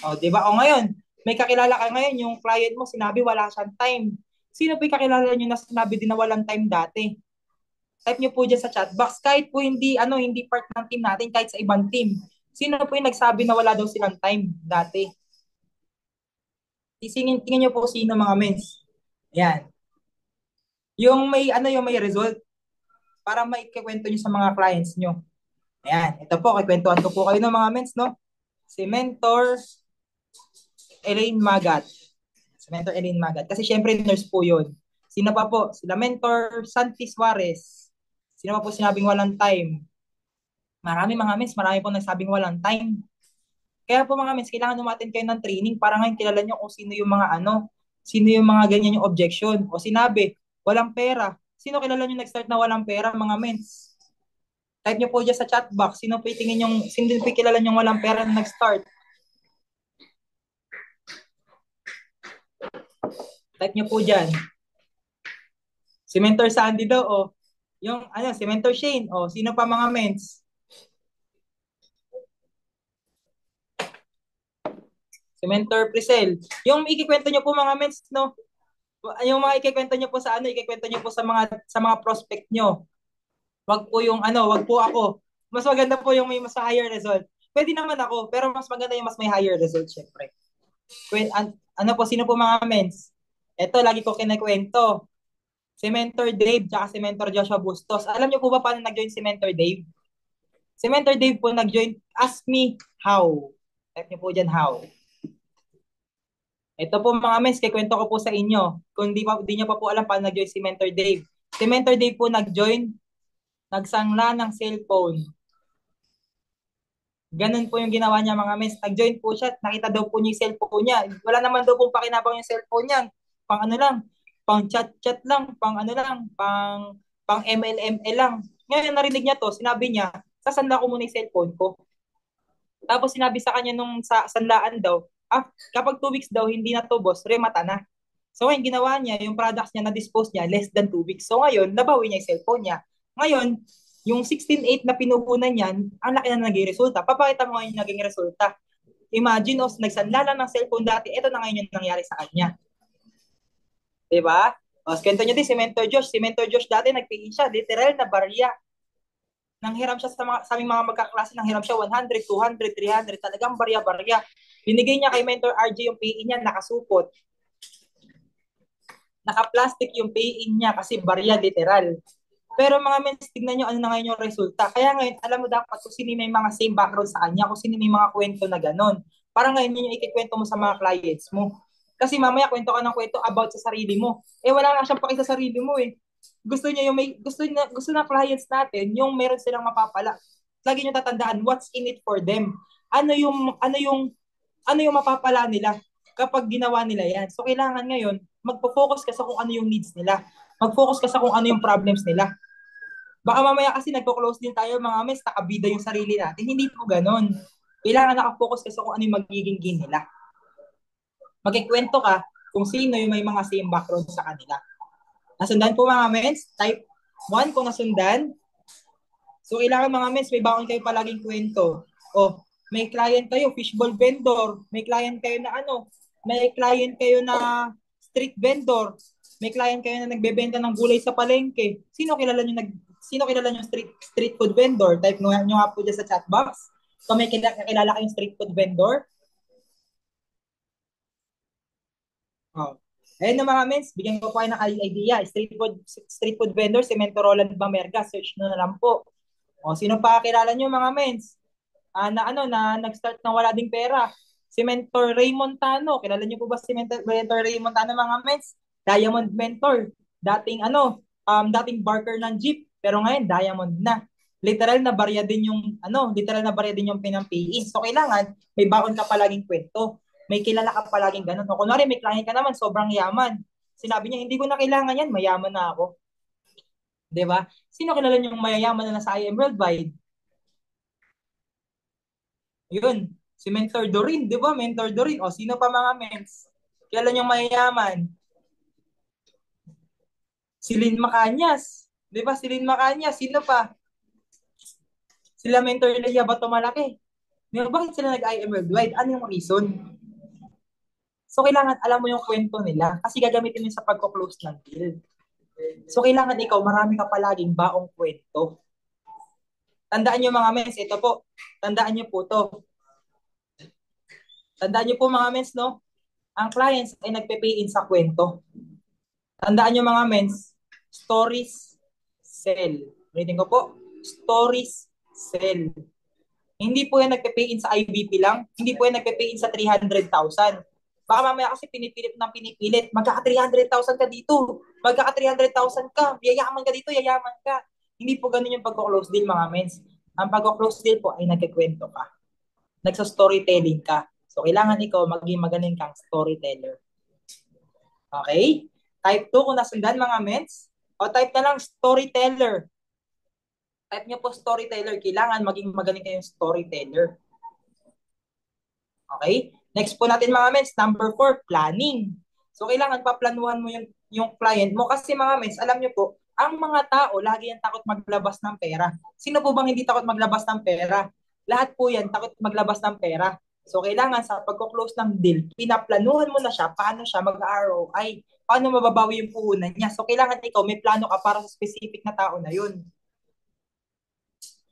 Speaker 1: O, di ba? O ngayon, may kakilala ka ngayon, yung client mo, sinabi wala siyang time. Sino po yung kakilala nyo na sinabi din na walang time dati? Type nyo po dyan sa chat box. Kahit po hindi part ng team natin, kahit sa ibang team. Sino po yung nagsabi na wala daw silang time dati? Tingnan nyo po sino mga mens. Yan. Yung may result para maikikwento nyo sa mga clients nyo. Ayan, ito po, kikwentuhan ko po kayo ng mga mens, no? Si Mentor Elaine Magat. Si Mentor Elaine Magat. Kasi syempre, nurse po yun. Sino pa po? Sila Mentor Santi Suarez. Sino pa po sinabing walang time? Marami mga mens, marami po nagsabing walang time. Kaya po mga mens, kailangan umattend kayo ng training para ngayon kilala nyo kung sino yung mga sino yung mga ganyan yung objection. O sinabi, walang pera. Sino kilala nyo nag-start na walang pera, mga mens? Type nyo po dyan sa chat box. Sino po kilala nyo walang pera na nag-start? Type nyo po dyan. Si Mentor Sandy daw, o. Si Mentor Shane, o. Sino pa mga mens? Si Mentor Priscel. Yung ikikwento nyo po mga mens, no? Yung mga ikikwento nyo po ikikwento nyo po sa mga prospect nyo. Wag po ako. Mas maganda po yung may mas higher result. Pwede naman ako, pero mas maganda yung mas may higher result, syempre. Sino po mga mens? Ito, lagi ko kinikwento. Si Mentor Dave, tsaka si Mentor Joshua Bustos. Alam niyo po ba paano nag-join si Mentor Dave? Si Mentor Dave po nag-join, ask me how. Type niyo po dyan, how. Ito po mga mens, kikwento ko po sa inyo. Kung di niyo pa po alam paano nag-join si Mentor Dave. Si Mentor Dave po nag-join, nagsangla ng cellphone. Ganun po yung ginawa niya mga mens. Nag-join po siya, nakita daw po niya yung cellphone niya. Wala naman daw pong pakinabang yung cellphone niya. Pang chat-chat lang, pang ML-ML lang. Ngayon narinig niya to, sinabi niya, sasanla ko muna yung cellphone ko. Tapos sinabi sa kanya nung sa sanlaan daw, kapag 2 weeks daw hindi na to boss, remata na. So ngayon ginawa niya, yung products niya na-dispose niya less than 2 weeks. So ngayon, nabawi niya yung cellphone niya. Ngayon, yung 16.8 na pinuhunan niyan, ang laki na naging resulta. Papakita mo ngayon yung naging resulta. Imagine, nagsanla lang ng cellphone dati, ito na ngayon yung nangyari sa kanya. Diba? Kwento niyo din si Mentor Josh. Si Mentor Josh dati nag-PE siya, literal na barya. Nanghiram siya sa aming mga magkaklase, nanghiram siya 100, 200, 300, talagang barya-barya. Binigay niya kay Mentor RJ yung PE niya, nakasupot. Naka-plastic yung PE niya kasi barya literal. Pero mga mens, tignan nyo ano na ngayon yung resulta. Kaya ngayon, alam mo dapat kung sino may mga same background sa kanya, kung sino may mga kwento na ganon. Para ngayon yun yung ikikwento mo sa mga clients mo. Kasi mamaya kwento ka ng kwento about sa sarili mo. Wala na siyang paki sa sarili mo eh. Gusto niya yung gusto na clients natin yung meron silang mapapala. lagi nyo tatandaan, what's in it for them? Ano yung mapapala nila kapag ginawa nila yan? So, kailangan ngayon, magpo-focus ka sa kung ano yung needs nila. Mag-focus ka sa kung ano yung problems nila. Baka mamaya kasi nagpo-close din tayo mga mes, nakabida yung sarili natin. Hindi po ganon. Kailangan nakafocus ka sa kung ano yung magiging gain nila. Magkikwento ka kung sino yung may mga same background sa kanila. Nasundan po mga mens, type 1 kung nasundan. So kailangan mga mens, may baon kayo palaging kwento. O, may client kayo, fishball vendor. May client kayo na may client kayo na street vendor. May client kayo na nagbebenta ng gulay sa palengke. Sino kilala nyo street food vendor? Type nyo nga po dyan sa chat box. So may kilala kayong street food vendor. Oh. Ayun na mga mens, bigyan ko po kayo ng idea. Street food vendor, si Mentor Roland Bamerga. Search nyo na lang po. O, sino pa kilala nyo mga mens? Na nag-start ng wala ding pera. Si Mentor Ray Montano. Kilala nyo po ba si Mentor Ray Montano mga mens? Diamond Mentor. Dating barker ng jeep. Pero ngayon, diamond na. Literal na barya din yung pinampiin. So, kailangan, may baon ka palaging kwento. May kilala ka palaging ganun. O kunwari, may client ka naman, sobrang yaman. Sinabi niya, hindi ko na kailangan yan, mayaman na ako. Diba? Sino kilala niyo yung mayayaman na nasa IM Worldwide? Yun, si Mentor Dorin, di ba? Mentor Dorin. O, sino pa mga mens? Kilala niyo yung mayayaman? Si Lynn Macanyas. Di ba? Si Lynn Macanyas. Sino pa? Sila Mentor Leia Bato Malaki. Di ba? Bakit sila nag-IM Worldwide? Ano yung reason? So, kailangan alam mo yung kwento nila kasi gagamitin mo sa pagko-close ng deal. So, kailangan ikaw, marami ka palaging baong kwento. Tandaan nyo mga mens, ito po. Tandaan nyo po to. Tandaan nyo po mga mens, no? Ang clients ay nagpe-pay in sa kwento. Tandaan nyo mga mens, stories sell. Ulitin ko po, stories sell. Hindi po yan nagpe-pay in sa IVP lang. Hindi po yan nagpe-pay in sa 300,000. Baka mamaya kasi pinipilit. Magkaka-300,000 ka dito. Magkaka-300,000 ka. Yayaman ka dito, yayaman ka. Hindi po ganun yung pagko-close deal mga mens. Ang pagko-close deal po ay nagkikwento ka. Nagsa-storytelling ka. So, kailangan ikaw maging magaling kang storyteller. Okay? Type 2 kung nasundan mga mens. O type na lang storyteller. Type nyo po storyteller. Kailangan maging magaling kayong storyteller. Okay? Next po natin mga mens, number 4, planning. So, kailangan paplanuhan mo yung client mo. Kasi mga mens, alam nyo po, ang mga tao, lagi yan takot maglabas ng pera. Sino po bang hindi takot maglabas ng pera? Lahat po yan, takot maglabas ng pera. So, kailangan sa pagko-close ng deal, pinaplanuhan mo na siya, paano siya mag-ROI, paano mababawi yung puhunan niya. So, kailangan ikaw, may plano ka para sa specific na tao na yun.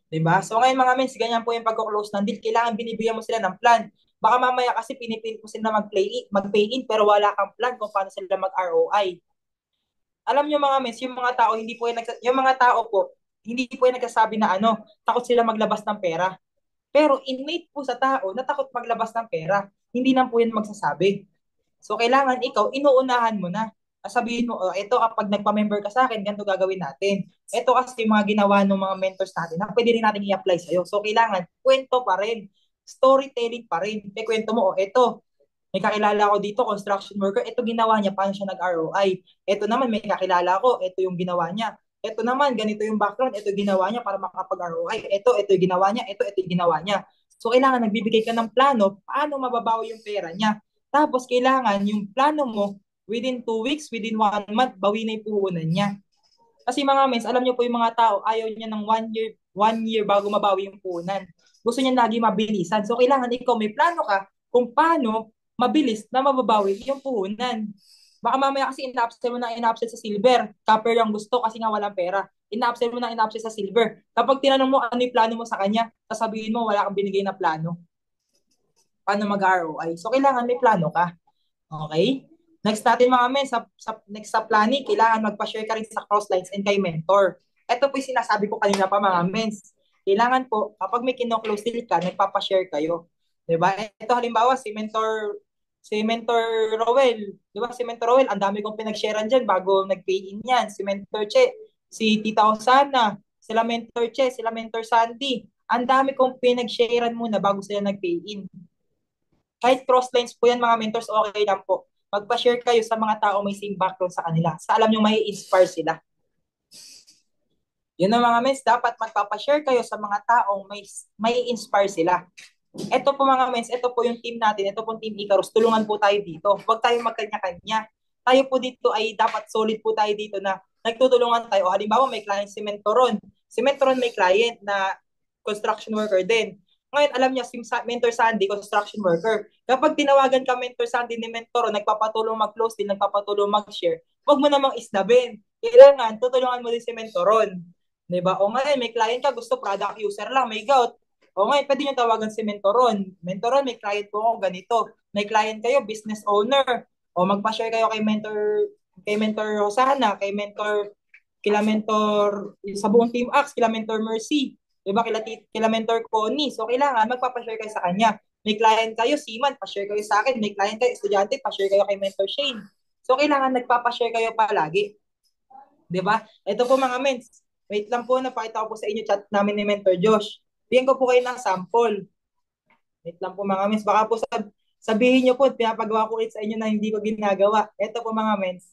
Speaker 1: Diba? So, ngayon mga mens, ganyan po yung pagko-close ng deal. Kailangan binibigyan mo sila ng plan. Baka mamaya kasi pinipilit mo sila mag-pay in pero wala kang plan kung paano sila mag-ROI. Alam niyo mga mens, yung mga tao hindi po yung nagsasabi na takot sila maglabas ng pera. Pero innate po sa tao na takot maglabas ng pera. Hindi na po yan magsasabi. So kailangan ikaw, inuunahan mo na. Sabihin mo, ito kapag nagpa-member ka sa akin, ganito gagawin natin. Ito kasi mga ginawa ng mga mentors natin na pwede rin natin i-apply sa'yo. So kailangan, kwento pa rin. Storytelling pa rin. May kwento mo, ito, may kakilala ko dito, construction worker, ito ginawa niya, paano siya nag-ROI. Ito naman, may kakilala ko, ito yung ginawa niya. Ito naman, ganito yung background, ito ginawa niya para makapag-ROI. Ito yung ginawa niya, ito yung ginawa niya. So, kailangan nagbibigay ka ng plano, paano mababawi yung pera niya. Tapos, kailangan yung plano mo, within 2 weeks, within 1 month, bawi na yung puhunan niya. Kasi mga mens, alam niyo po yung mga tao, ayaw niya ng 1 year bago mabawi yung puhunan. Gusto niya lagi mabilisan. So, kailangan ikaw may plano ka kung paano mabilis na mababawi yung puhunan. Baka mamaya kasi ina-upsell mo na ina-upsell sa silver. Copper yung gusto kasi nga walang pera. Ina-upsell mo na ina-upsell sa silver. Kapag tinanong mo ano yung plano mo sa kanya, sasabihin mo wala kang binigay na plano. Paano mag-ROI? So, kailangan may plano ka. Okay? Next natin mga men, next sa planning, kailangan magpa-share ka rin sa crosslines and kay mentor. Ito po yung sinasabi ko kanina pa mga mens. Kailangan po, kapag may kino-close deal ka, nagpapa-share kayo. Diba? Ito halimbawa, si Mentor Rowel. Diba? Si Mentor Rowel, ang dami kong pinag-sharean dyan bago nag-pay in yan. Si Mentor Che, si Tita Osana, sila Mentor Che, sila Mentor Sandy. ang dami kong pinag-sharean muna bago sila nag-pay in. Kahit cross lines po yan mga mentors, okay lang po. Magpa-share kayo sa mga tao may same background sa kanila. Sa alam nyo may inspire sila. Yun ang mga mens, dapat magpapa-share kayo sa mga taong may inspire sila. Ito po mga mens, ito po yung team natin, ito po Team Icarus, tulungan po tayo dito. Huwag tayong magkanya-kanya. Tayo po dito ay dapat solid po tayo dito na nagtutulungan tayo. O halimbawa may client si Mentoron. Si Mentoron may client na construction worker din. Ngayon, alam niya, si Mentor Sandy, construction worker. Kapag tinawagan ka Mentor Sandy ni Mentoron, nagpapatulong mag-close din, nagpapatulong mag-share, huwag mo namang isnabin. Kailangan, tutulungan mo din si Mentoron. Diba? O ngayon, may client ka, gusto product user lang, may gout. O ngayon, pwede nyo tawagan si Mentoron. Mentoron, may client po ako ganito. May client kayo, business owner. O magpa-share kayo kay Mentor Rosana, kila Mentor, sa buong Team Axe, kila Mentor Mercy. Diba? Kila Mentor Connie. So, kailangan magpapa-share kayo sa kanya. May client kayo, Siman, pa-share kayo sa akin. May client kayo, estudyante, pa-share kayo kay Mentor Shane. So, kailangan nagpapa-share kayo palagi. Diba? Ito po mga mens. Wait lang po, napakita ko po sa inyo chat namin ni Mentor Josh. Bigyan ko po kayo ng sample. Wait lang po mga mens. Baka po sabihin nyo po, pinapagawa ko ulit sa inyo na hindi ko ginagawa. Ito po mga mens.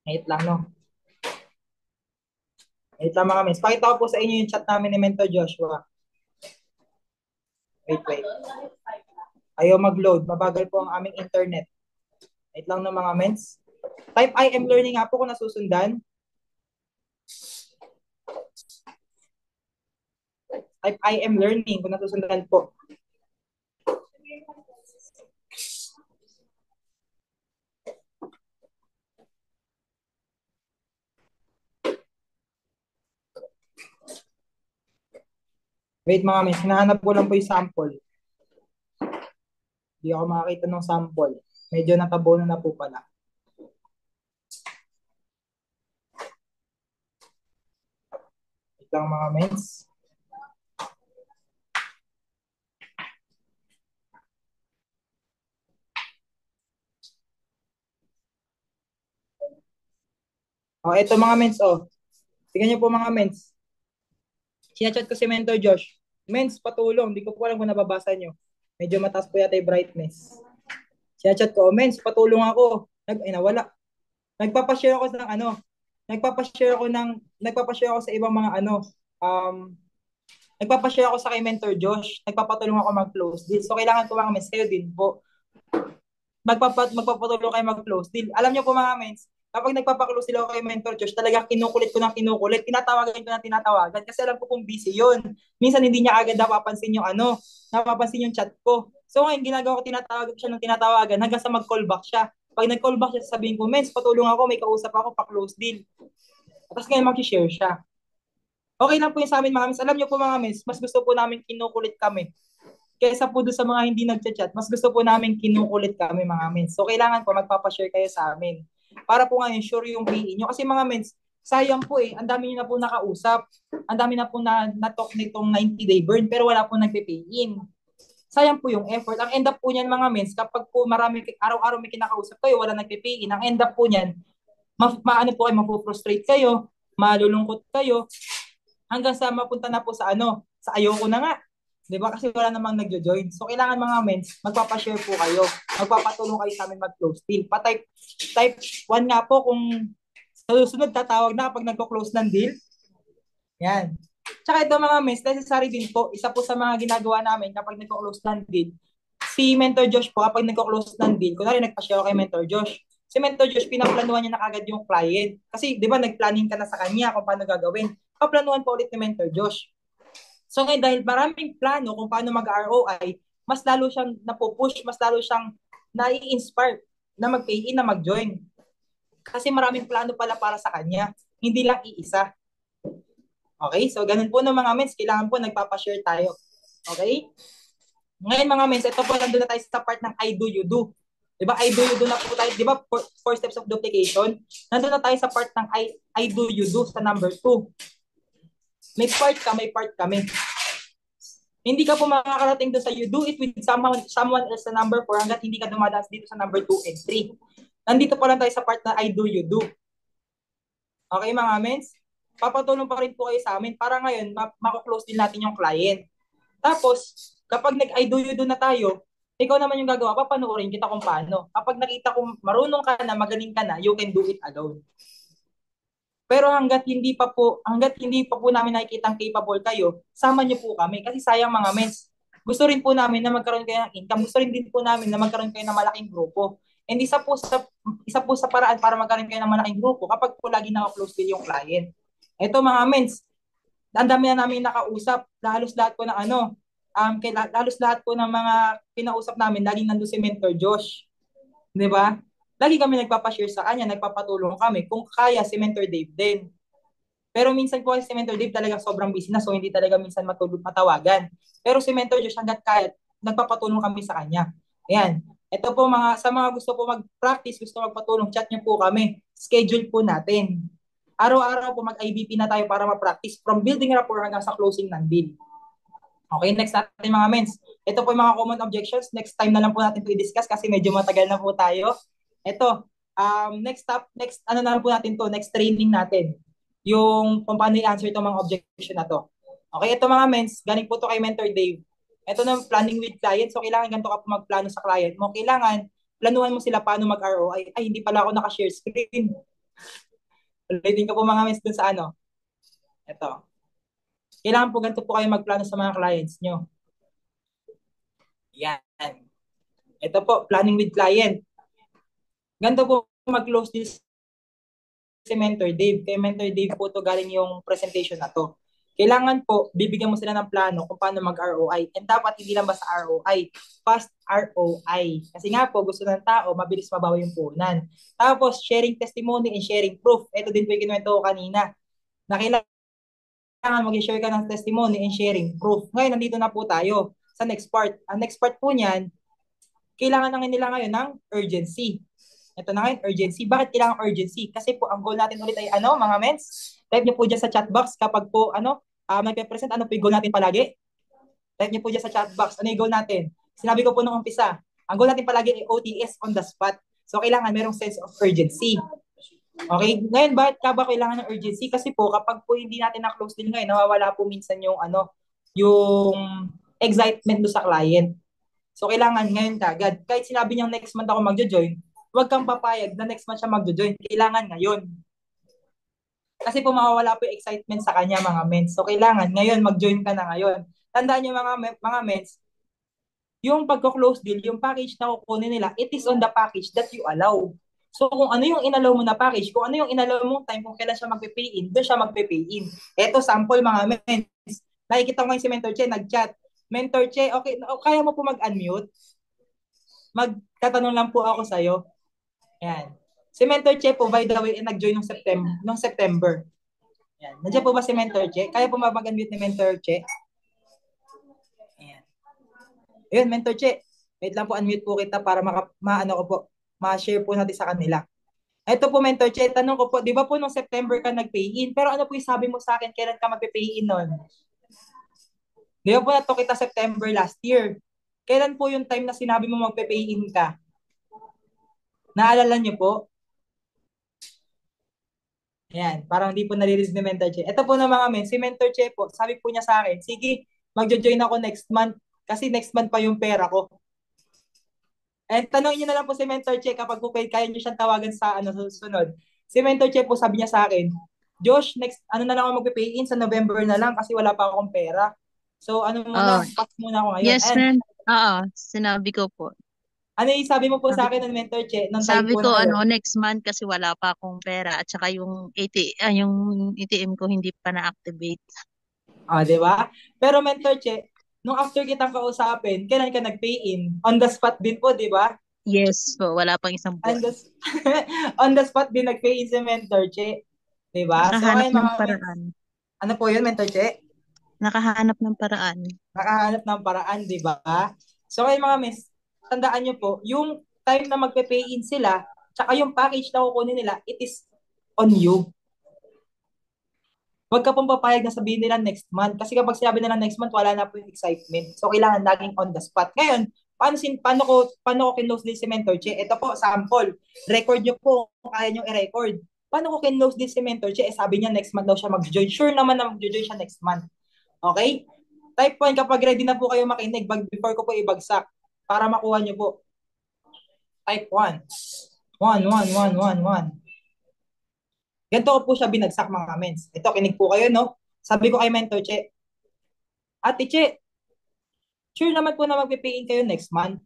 Speaker 1: Wait lang, no? Wait lang mga mens. Pakita ko po sa inyo yung chat namin ni Mentor Joshua. Wait. Ayaw mag-load. Mabagal po ang aming internet. Wait lang no mga mens. Type I am learning nga po kung nasusundan. Type I am learning kung nasusundan po. Wait mga mens, hinahanap ko lang po yung sample. Hindi ako makakita ng sample. Medyo natabono na po pala. Wait lang mga mens. O, eto mga mens, o. Tingnan niyo po mga mens. Sinachat ko si Mentor Josh. Mens, patulong. Hindi ko po alam kung nababasa niyo. Medyo mataas po yata yung brightness. Sinachat ko, Mens, patulong ako. Nawala. Nagpapashare ako ng ano. Nagpapashare ako sa ibang mga ano. Nagpapashare ako sa kay Mentor Josh. Nagpapatulong ako mag-close deal. So, kailangan ko mga mens, kayo din po. Magpapatulong kayo mag-close deal. Alam niyo po mga mens, kapag nagpapaklose sila kay Mentor Josh, talagang kinukulit ko ng kinukulit, tinatawagan ko ng tinatawagan, kasi alam ko kung busy yun. Minsan hindi niya agad napapansin yung chat ko. So ngayon, ginagawa ko, tinatawagan ko siya ng tinatawagan, hanggang sa mag-call back siya. Pag nag-call back siya, sabihin ko, Mens, patulong ako, may kausap ako, pa-close deal. Tapos ngayon, mag-share siya. Okay lang po yung sa amin mga mens. Alam niyo po mga mens, mas gusto po namin kinukulit kami. Kaysa po doon sa mga hindi nagchat-chat, mas gusto po namin kinukulit kami mga mens. So kailangan po magpapashare kayo sa amin. Para po ngayon, sure yung PE nyo. Kasi mga mens, sayang po ang dami nyo na po nakausap. Ang dami na po na-talk nitong 90-day burn, pero wala po nagpe-pay in. Sayang po yung effort. Ang end up po niyan mga mens, kapag po araw-araw may kinakausap kayo, wala nagpe-pay in, ang end up po niyan, maano po kayo, mapo-frustrate kayo, malulungkot kayo, hanggang sa mapunta na po sa ayoko na nga. 'Di ba? Kasi wala namang nagjo-join. So kailangan mga mens, magpapa-share po kayo. Magpapatulong kayo sa amin mag-close deal. Type 1 nga po kung sa susunod tatawag na kapag nagko-close ng deal. Yan. Tsaka ito mga mens, necessary din po, isa po sa mga ginagawa namin kapag nagko-close ng deal. Si Mentor Josh po, kapag nagko-close ng deal, kunwari nagpa-share kay Mentor Josh. Si Mentor Josh, pinaplanuhan niya na agad yung client. Kasi di ba nag-planning ka na sa kanya kung paano gagawin. Paplanuhan po ulit ni Mentor Josh. So ngayon, dahil maraming plano kung paano mag-ROI, mas lalo siyang napupush, mas lalo siyang nai-inspire na mag-pay in, na mag-join. Kasi maraming plano pala para sa kanya, hindi lang iisa. Okay? So ganun po ng mga mens, kailangan po nagpapashare tayo. Okay? Ngayon mga mens, ito po, nandun na tayo sa part ng I do, you do. Diba? I do, you do na po tayo. Diba? Four steps of duplication. Nandun na tayo sa part ng I do, you do sa number 2. May part ka, may part kami. Hindi ka po makakarating doon sa you do it with someone else sa number 4 hanggat hindi ka dumadanas dito sa number 2 and 3. Nandito po lang tayo sa part na I do, you do. Okay mga mens? papatulong pa rin po kayo sa amin para ngayon mako-close din natin yung client. Tapos, kapag nag-I do you do na tayo, ikaw naman yung gagawa, papanoorin kita kung paano. Kapag nakita kong marunong ka na, magaling ka na, you can do it alone. Pero hanggat hindi pa po namin nakikitang capable kayo, sama niyo po kami kasi sayang mga mens. Gusto rin po namin na magkaroon kayo ng income. Gusto rin din po namin na magkaroon kayo ng malaking grupo. And isa po sa paraan para magkaroon kayo ng malaking grupo kapag po lagi naka-close deal yung client. Ito mga mens, ang dami na namin nakausap, halos lahat po ng halos lahat po ng mga pinausap namin, laging nandun si Mentor Josh. Di ba? Lagi kami nagpapashare sa kanya, nagpapatulong kami. Kung kaya, si Mentor Dave din. Pero minsan po si Mentor Dave talaga sobrang busy na, so hindi talaga minsan matawagan. Pero si Mentor Josh, hanggat kaya, nagpapatulong kami sa kanya. Ayan. Ito po sa mga gusto po mag-practice, gusto magpatulong, chat niyo po kami. Schedule po natin. Araw-araw po mag-IBP na tayo para ma-practice from building rapport hanggang sa closing ng deal. Okay, next natin mga mens. Ito po yung mga common objections. Next time na lang po natin ito i-discuss kasi medyo matagal na po tayo. Ito, next training natin. Yung kung paano i-answer itong mga objection na to. Okay, ito mga mens, galing po to kay Mentor Dave. Ito na planning with client. So, kailangan ganito ka po magplano sa client mo. Kailangan, planuhan mo sila paano mag-ROI. Ay, hindi pala ako naka-share screen. Ulitin ko po mga mens dun sa ano. Ito. Kailangan po ganito po kayo magplano sa mga clients nyo. Yan. Ito po, planning with client. Ganito po mag-close deal si Mentor Dave. Kay Mentor Dave po to galing yung presentation na to. Kailangan po, bibigyan mo sila ng plano kung paano mag-ROI. And dapat hindi lang basta ROI, fast ROI. Kasi nga po, gusto ng tao, mabilis mabawi yung punan. Tapos, sharing testimony and sharing proof. Ito din po yung kinuwento ko kanina. Na kailangan mag-share ka ng testimony and sharing proof. Ngayon, nandito na po tayo sa next part. Ang next part po niyan, kailangan na nila ngayon ng urgency. Ito na ngayon, urgency. Bakit kailangan urgency? Kasi po, ang goal natin ulit ay mga mens? Type niyo po dyan sa chat box kapag po, nagpe-present, ano po yung goal natin palagi? Type niyo po dyan sa chat box. Ano yung goal natin? Sinabi ko po nung umpisa, ang goal natin palagi ay OTS on the spot. So, kailangan merong sense of urgency. Okay? Ngayon, bakit ka ba kailangan ng urgency? Kasi po, kapag po hindi natin na-close din ngayon, nawawala po minsan yung excitement do sa client. So, kailangan ngayon kagad. Kahit sinabi niyang next month ako magjo-join, huwag kang papayag na next month siya magjo-join. Kailangan ngayon. Kasi po mawawala po yung excitement sa kanya, mga mens. So, kailangan ngayon, mag-join ka na ngayon. Tandaan niyo mga mens, yung pagko-close deal, yung package na kukunin nila, it is on the package that you allow. So, kung ano yung inallow mo na package, kung ano yung inallow mo time, kung kailan siya magpe-pay in, doon siya magpe-pay in. Ito, sample mga mens. Nakikita ko ngayon si Mentor Che, nag-chat. Mentor Che, okay, kaya mo po mag-unmute? Magtatanong lang po ako sa'yo. Ayan. Si Mentor Che po, by the way, nag-join nung September. Ayan. Nandiyan po ba si Mentor Che? Kaya po mag-unmute ni Mentor Che? Ayan. Ayun, Mentor Che. Wait lang po, unmute po kita para ma-share po natin sa kanila. Ito po, Mentor Che, tanong ko po, di ba po nung September ka nag-pay in? Pero ano po yung sabi mo sa akin, kailan ka mag-pay in nun? Di ba po nato kita September last year? Kailan po yung time na sinabi mo mag-pay in ka? Naalala niyo po? Ayan, parang hindi po nare-read ni Mentor Che. Ito po na mga men, si Mentor Che po, sabi po niya sa akin, sige, magjo-join ako next month kasi next month pa yung pera ko. And tanongin niyo na lang po si Mentor Che kapag po kaya niyo siyang tawagan sa susunod. Si Mentor Che po sabi niya sa akin, Josh, next na lang ako magpe-pay in sa November na lang kasi wala pa akong pera. So pass muna ako ngayon.
Speaker 4: Yes, friend. Oo, sinabi ko po.
Speaker 1: Ano yung sabi mo po sa akin ng Mentor Che?
Speaker 4: Sabi ko, next month kasi wala pa akong pera at saka yung ATM ko hindi pa na-activate.
Speaker 1: Di ba? Pero Mentor Che, nung after kitang kausapin, kailan ka nag-pay in? On the spot din po, di ba?
Speaker 4: Yes po, wala pang isang buwan.
Speaker 1: On the spot din nag-pay in si Mentor Che. Di ba?
Speaker 4: Nakahanap ng paraan.
Speaker 1: Ano po yun, Mentor Che?
Speaker 4: Nakahanap ng paraan.
Speaker 1: Nakahanap ng paraan, di ba? So, kayo mga miss, tandaan nyo po, yung time na magpe-pay in sila, tsaka yung package na kukunin nila, it is on you. Huwag ka pong papayag na sabihin nila next month. Kasi kapag sinabi nila next month, wala na po yung excitement. So, kailangan laging on the spot. Ngayon, paano ko kinlose din si Mentor Che? Ito po, sample. Record nyo po kung kaya nyo i-record. paano ko kinlose din si Mentor Che? Sabi niya next month daw siya mag-join. Sure naman na mag-join siya next month. Okay? Type 1 kapag ready na po kayo makinig before ko po ibagsak para makuha niyo po. Type 1. 1, 1, 1, 1, 1. Ganito ko po siya binagsak mga mens. Ito, kinig po kayo, no? Sabi ko kay Mentor Che, Ate Che, sure naman po na magpipayin kayo next month.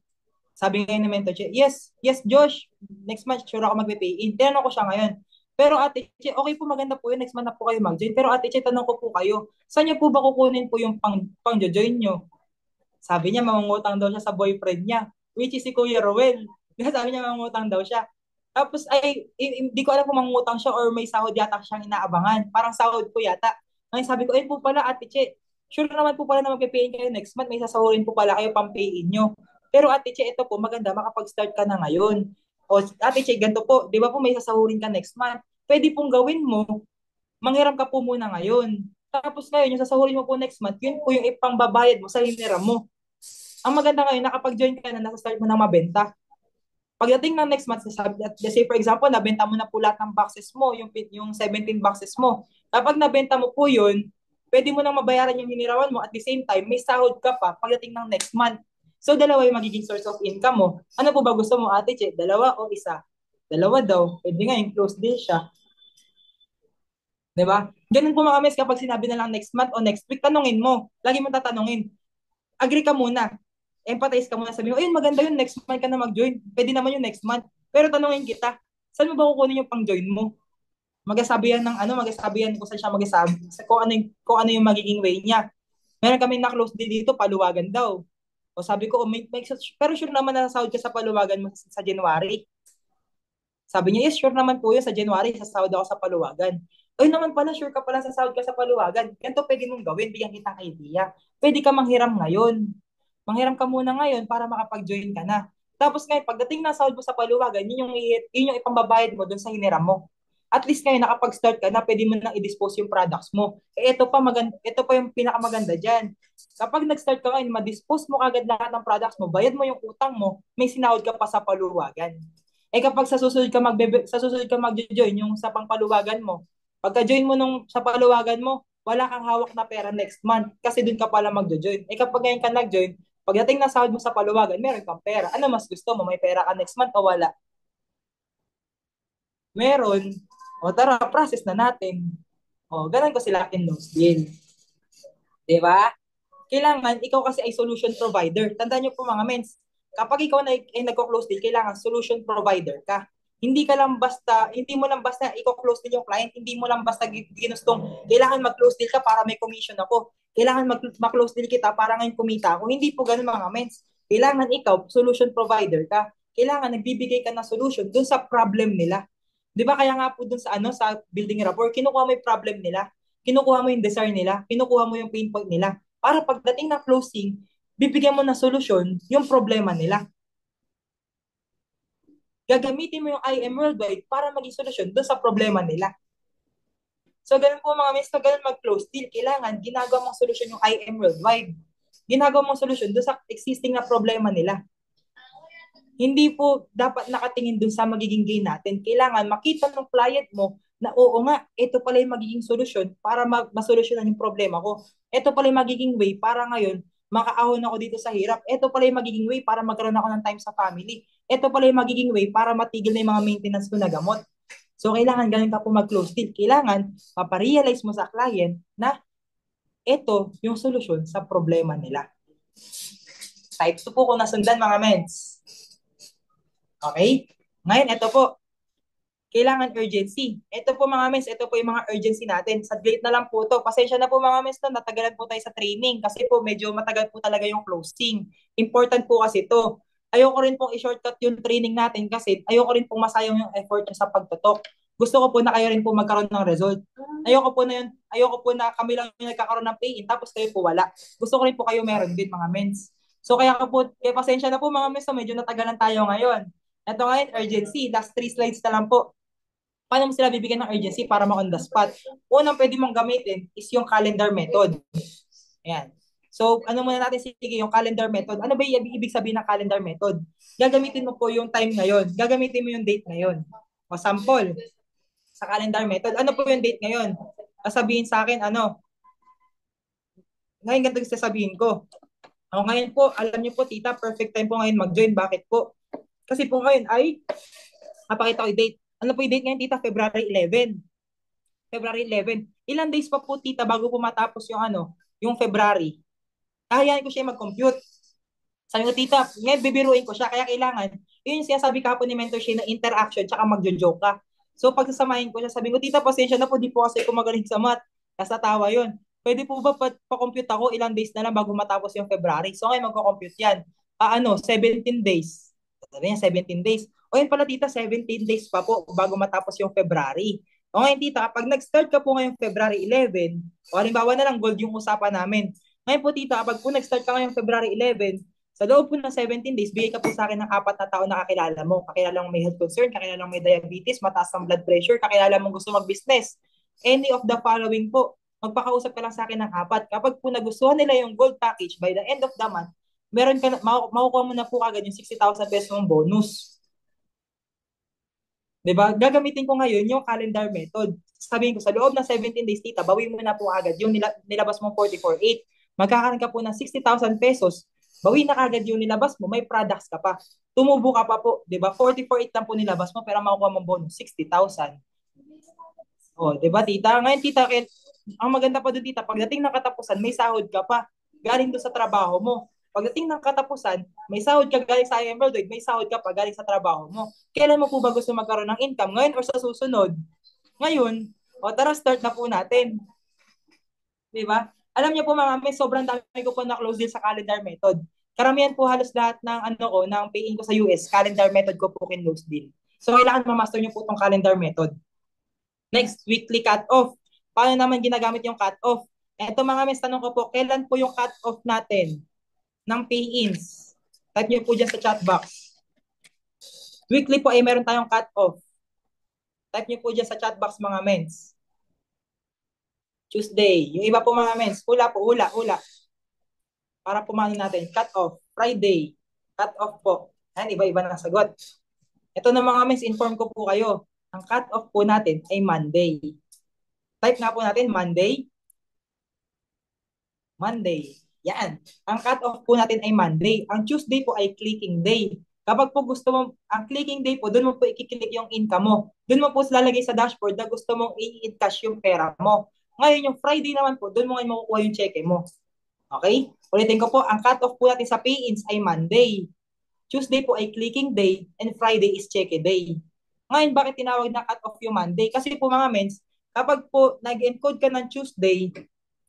Speaker 1: Sabi ngayon ni Mentor Che, yes, Josh, next month sure ako magpipayin. Tinanong ko siya ngayon. Pero Ate Che, okay po, maganda po yun, next month na po kayo mag-join. Pero Ate Che, tanong ko po kayo, saan niyo po ba kukunin po yung pang-join nyo? Sabi niya, mangungutang daw siya sa boyfriend niya, which is si Kuya Rowel. Sabi niya, mangungutang daw siya. Tapos hindi ko alam kung mangungutang siya or may sahod yata siyang inaabangan. Parang sahod po yata. Ngayon sabi ko, po pala Ate Che, sure naman po pala na magpipayin kayo next month, may sasahurin po pala kayo pang-payin nyo. Pero Ate Che, ito po, maganda, makapag-start ka na ngayon. O Ate Che, ganito po, di ba po may sasahurin ka next month? Pwede pong gawin mo, manghiram ka po muna ngayon. Tapos ngayon, yung sasahurin mo po next month, yun po yung ipangbabayad mo sa hiniram mo. Ang maganda ngayon, nakapag-join ka na, nasa-start mo na mabenta. Pagdating ng next month, let's say for example, nabenta mo na po lahat ng boxes mo, yung 17 boxes mo. Kapag nabenta mo po yun, pwede mo nang mabayaran yung hinirawan mo at the same time, may sahod ka pa pagdating ng next month. So, dalawa yung magiging source of income mo. Ano po ba gusto mo, Ate Che? Dalawa o isa? Dalawa daw. Pwede nga yung close deal siya. Diba? Ganun po mga mes, kapag sinabi na lang next month o next week, tanungin mo. Lagi mo tatanungin. Agree ka muna. Empathize ka muna. Sabi mo, ayun, maganda yun, next month ka na mag-join. Pwede naman yung next month. Pero tanungin kita, saan mo ba kukunin yung pang-join mo? Magasabihan ng ano, magasabihan kung saan siya magasabi. Kung ano yung magiging way niya. Meron kami na-close deal dito, paluwagan daw. O sabi ko, pero sure naman na sahod ka sa paluwagan mo sa January. Sabi niya, yes, sure naman po yun sa January, sasahod ako sa paluwagan. Ay naman pala, sure ka pala sasahod ka sa paluwagan. Ganito pwede mong gawin, bigyan kitang idea. Pwede ka manghiram ngayon. Manghiram ka muna ngayon para makapag-join ka na. Tapos ngayon, pagdating na sahod mo sa paluwagan, yun yung ipambabayad mo dun sa hiniram mo. At least ngayon, nakapag-start ka na, pwede mo nang i-dispose yung products mo. Ito pa yung pinakamaganda dyan. Kapag nag-start ka ngayon, ma-dispose mo agad lahat ng products mo, bayad mo yung utang mo, may sinahod ka pa sa paluwagan. Kapag sa susunod ka mag-join yung sa pangpaluwagan mo, pagka-join mo sa paluwagan mo, wala kang hawak na pera next month kasi dun ka pala mag-join. Kapag ngayon ka nag-join, pagdating na sahod mo sa paluwagan, meron kang pera. Ano mas gusto mo? May pera ka next month o wala? Meron. O tara, process na natin. O, ganun ko sila kinlose deal. Diba? Kailangan, ikaw kasi ay solution provider. Tandaan nyo po mga mens, kapag ikaw ay nagko-close deal, kailangan solution provider ka. Hindi mo lang basta i-close deal yung client, hindi mo lang basta ginustong, kailangan mag-close deal ka para may commission ako. Kailangan mag-close deal kita para ngayon kumita ako. Hindi po ganun mga mens. Kailangan ikaw, solution provider ka. Kailangan nagbibigay ka ng solution dun sa problem nila. Di ba kaya nga po dun sa building rapport, kinukuha mo yung problem nila, kinukuha mo yung desire nila, kinukuha mo yung pain point nila. Para pagdating ng closing, bibigyan mo ng solusyon yung problema nila. Gagamitin mo yung IM Worldwide para maging solusyon doon sa problema nila. So, ganun po mga miss, ganun mag-close deal, kailangan ginagawa mong solusyon yung IM Worldwide. Ginagawa mong solusyon doon sa existing na problema nila. Hindi po dapat nakatingin doon sa magiging gain natin. Kailangan makita ng client mo na oo nga, ito pala yung magiging solusyon para masolusyonan yung problema ko. Ito pala yung magiging way para ngayon makaahon ako dito sa hirap. Ito pala yung magiging way para magkaroon ako ng time sa family. Ito pala yung magiging way para matigil na yung mga maintenance ko na gamot. So, kailangan ganun ka po mag-close deal. Kailangan paparealize mo sa client na ito yung solusyon sa problema nila. Type 2 po kung nasundan mga mens. Okay? Ngayon, ito po. Kailangan urgency. Ito po mga mens, ito po yung mga urgency natin. Saglit na lang po to. Pasensya na po mga mens, no, natagalan po tayo sa training kasi po medyo matagal po talaga yung closing. Important po kasi to. Ayoko rin pong i-shortcut yung training natin kasi ayoko rin pong masayang yung effort sa pagtutok. Gusto ko po na kayo rin po magkaroon ng result. Ayoko po na kami lang yung nagkakaroon ng pay-in tapos kayo po wala. Gusto ko rin po kayo meron din mga mens. So kaya pasensya na po mga mens, no, medyo natagalan tayo ngayon. Ito ngayon, urgency. Last 3 slides na lang po. Paano mo sila bibigyan ng urgency para ma-on the spot? Unang pwede mong gamitin is yung calendar method. Ayan. So, ano muna natin, sige, yung calendar method. Ano ba yung ibig sabihin ng calendar method? Gagamitin mo po yung time ngayon. Gagamitin mo yung date ngayon. O sample. sa calendar method. Ano po yung date ngayon? Sasabihin sa akin, ano, ngayon ganito yung sasabihin ko. O ngayon po, alam niyo po, tita, perfect time po ngayon mag-join. Bakit po? Kasi po ngayon ay, napakita ko yung date. Ano po yung date ngayon, tita? February 11. February 11. Ilang days pa po, tita, bago po matapos yung ano, yung February. Kahayanin ko siya mag-compute. Sabi ko, tita, ngayon bibiruin ko siya, kaya kailangan, yun yung sinasabi ka po ni Mentor Shane na interaction, tsaka magjo-joke ka. So, pag sasamahin ko siya, sabi ko, tita, pasensya na po, di po kasi ko magaling sa math. Kasi natawa yun. Pwede po ba pa-compute ako ilang days na lang bago matapos yung February? So, ngayon magko-compute yan. 17 days. Sabi niya, 17 days. O yun pala, tita, 17 days pa po bago matapos yung February. O ngayon, tita, kapag nag-start ka po ngayong February 11, o halimbawa na lang, gold yung usapan namin. Ngayon po, tita, kapag po nag-start ka ngayong February 11, sa loob po ng 17 days, bigay ka po sa akin ng 4 na tao na kakilala mo. Kakilala mong may health concern, kakilala mong may diabetes, mataas ang blood pressure, kakilala mong gusto mag-business. Any of the following po, magpakausap ka lang sa akin ng 4. Kapag po nagustuhan nila yung gold package, by the end of the month, meron ka na, makukuha mo na po agad yung 60,000 pesos mong bonus. Diba? Gagamitin ko ngayon yung calendar method. Sabihin ko, sa loob ng 17 days, tita, bawi mo na po agad yung nilabas mong 44.8. Magkakaroon ka po ng 60,000 pesos. Bawi na agad yung nilabas mo, may products ka pa. Tumubo ka pa po, 'di ba? 44.8 lang po nilabas mo, pero makukuha mong bonus 60,000. Oh, 'di ba, tita? Ngayon, tita, ang maganda pa doon, tita, pagdating ng katapusan, may sahod ka pa. Galing doon sa trabaho mo. Pagdating ng katapusan, may sahod ka galing sa IML, may sahod ka pa galing sa trabaho mo. Kailan mo po ba gusto magkaroon ng income? Ngayon or sa susunod? Ngayon, o tara, start na po natin. 'Di ba? Alam niyo po mga may sobrang dami ko po na close deal sa calendar method. Karamihan po halos lahat ng ano ko, ng pay-in ko sa US, calendar method ko po kin-close deal. So kailangan ma-master niyo po tong calendar method. Next, weekly cut-off. Paano naman ginagamit yung cut-off? Ito mga mes, tanong ko po, kailan po yung cut-off natin ng pay-ins? Type niyo po dyan sa chat box. Weekly po ay meron tayong cut-off. Type niyo po dyan sa chat box mga mens. Tuesday. Yung iba po mga mens, hula po, hula. Para pumano natin, cut-off. Friday. Cut-off po. Ayan, iba-iba na sagot. Ito na mga mens, inform ko po kayo. Ang cut-off po natin ay Monday. Type na po natin, Monday. Monday. Yan. Ang cut-off po natin ay Monday. Ang Tuesday po ay clicking day. Kapag po gusto mo, ang clicking day po, doon mo po i-click yung income mo. Doon mo po lalagay sa dashboard na gusto mong i-cash yung pera mo. Ngayon, yung Friday naman po, doon mo ngayon makukuha yung cheque mo. Okay? Ulitin ko po, ang cut-off po natin sa pay-ins ay Monday. Tuesday po ay clicking day, and Friday is cheque day. Ngayon, bakit tinawag na cut-off yung Monday? Kasi po mga mens, kapag po nag-encode ka ng Tuesday,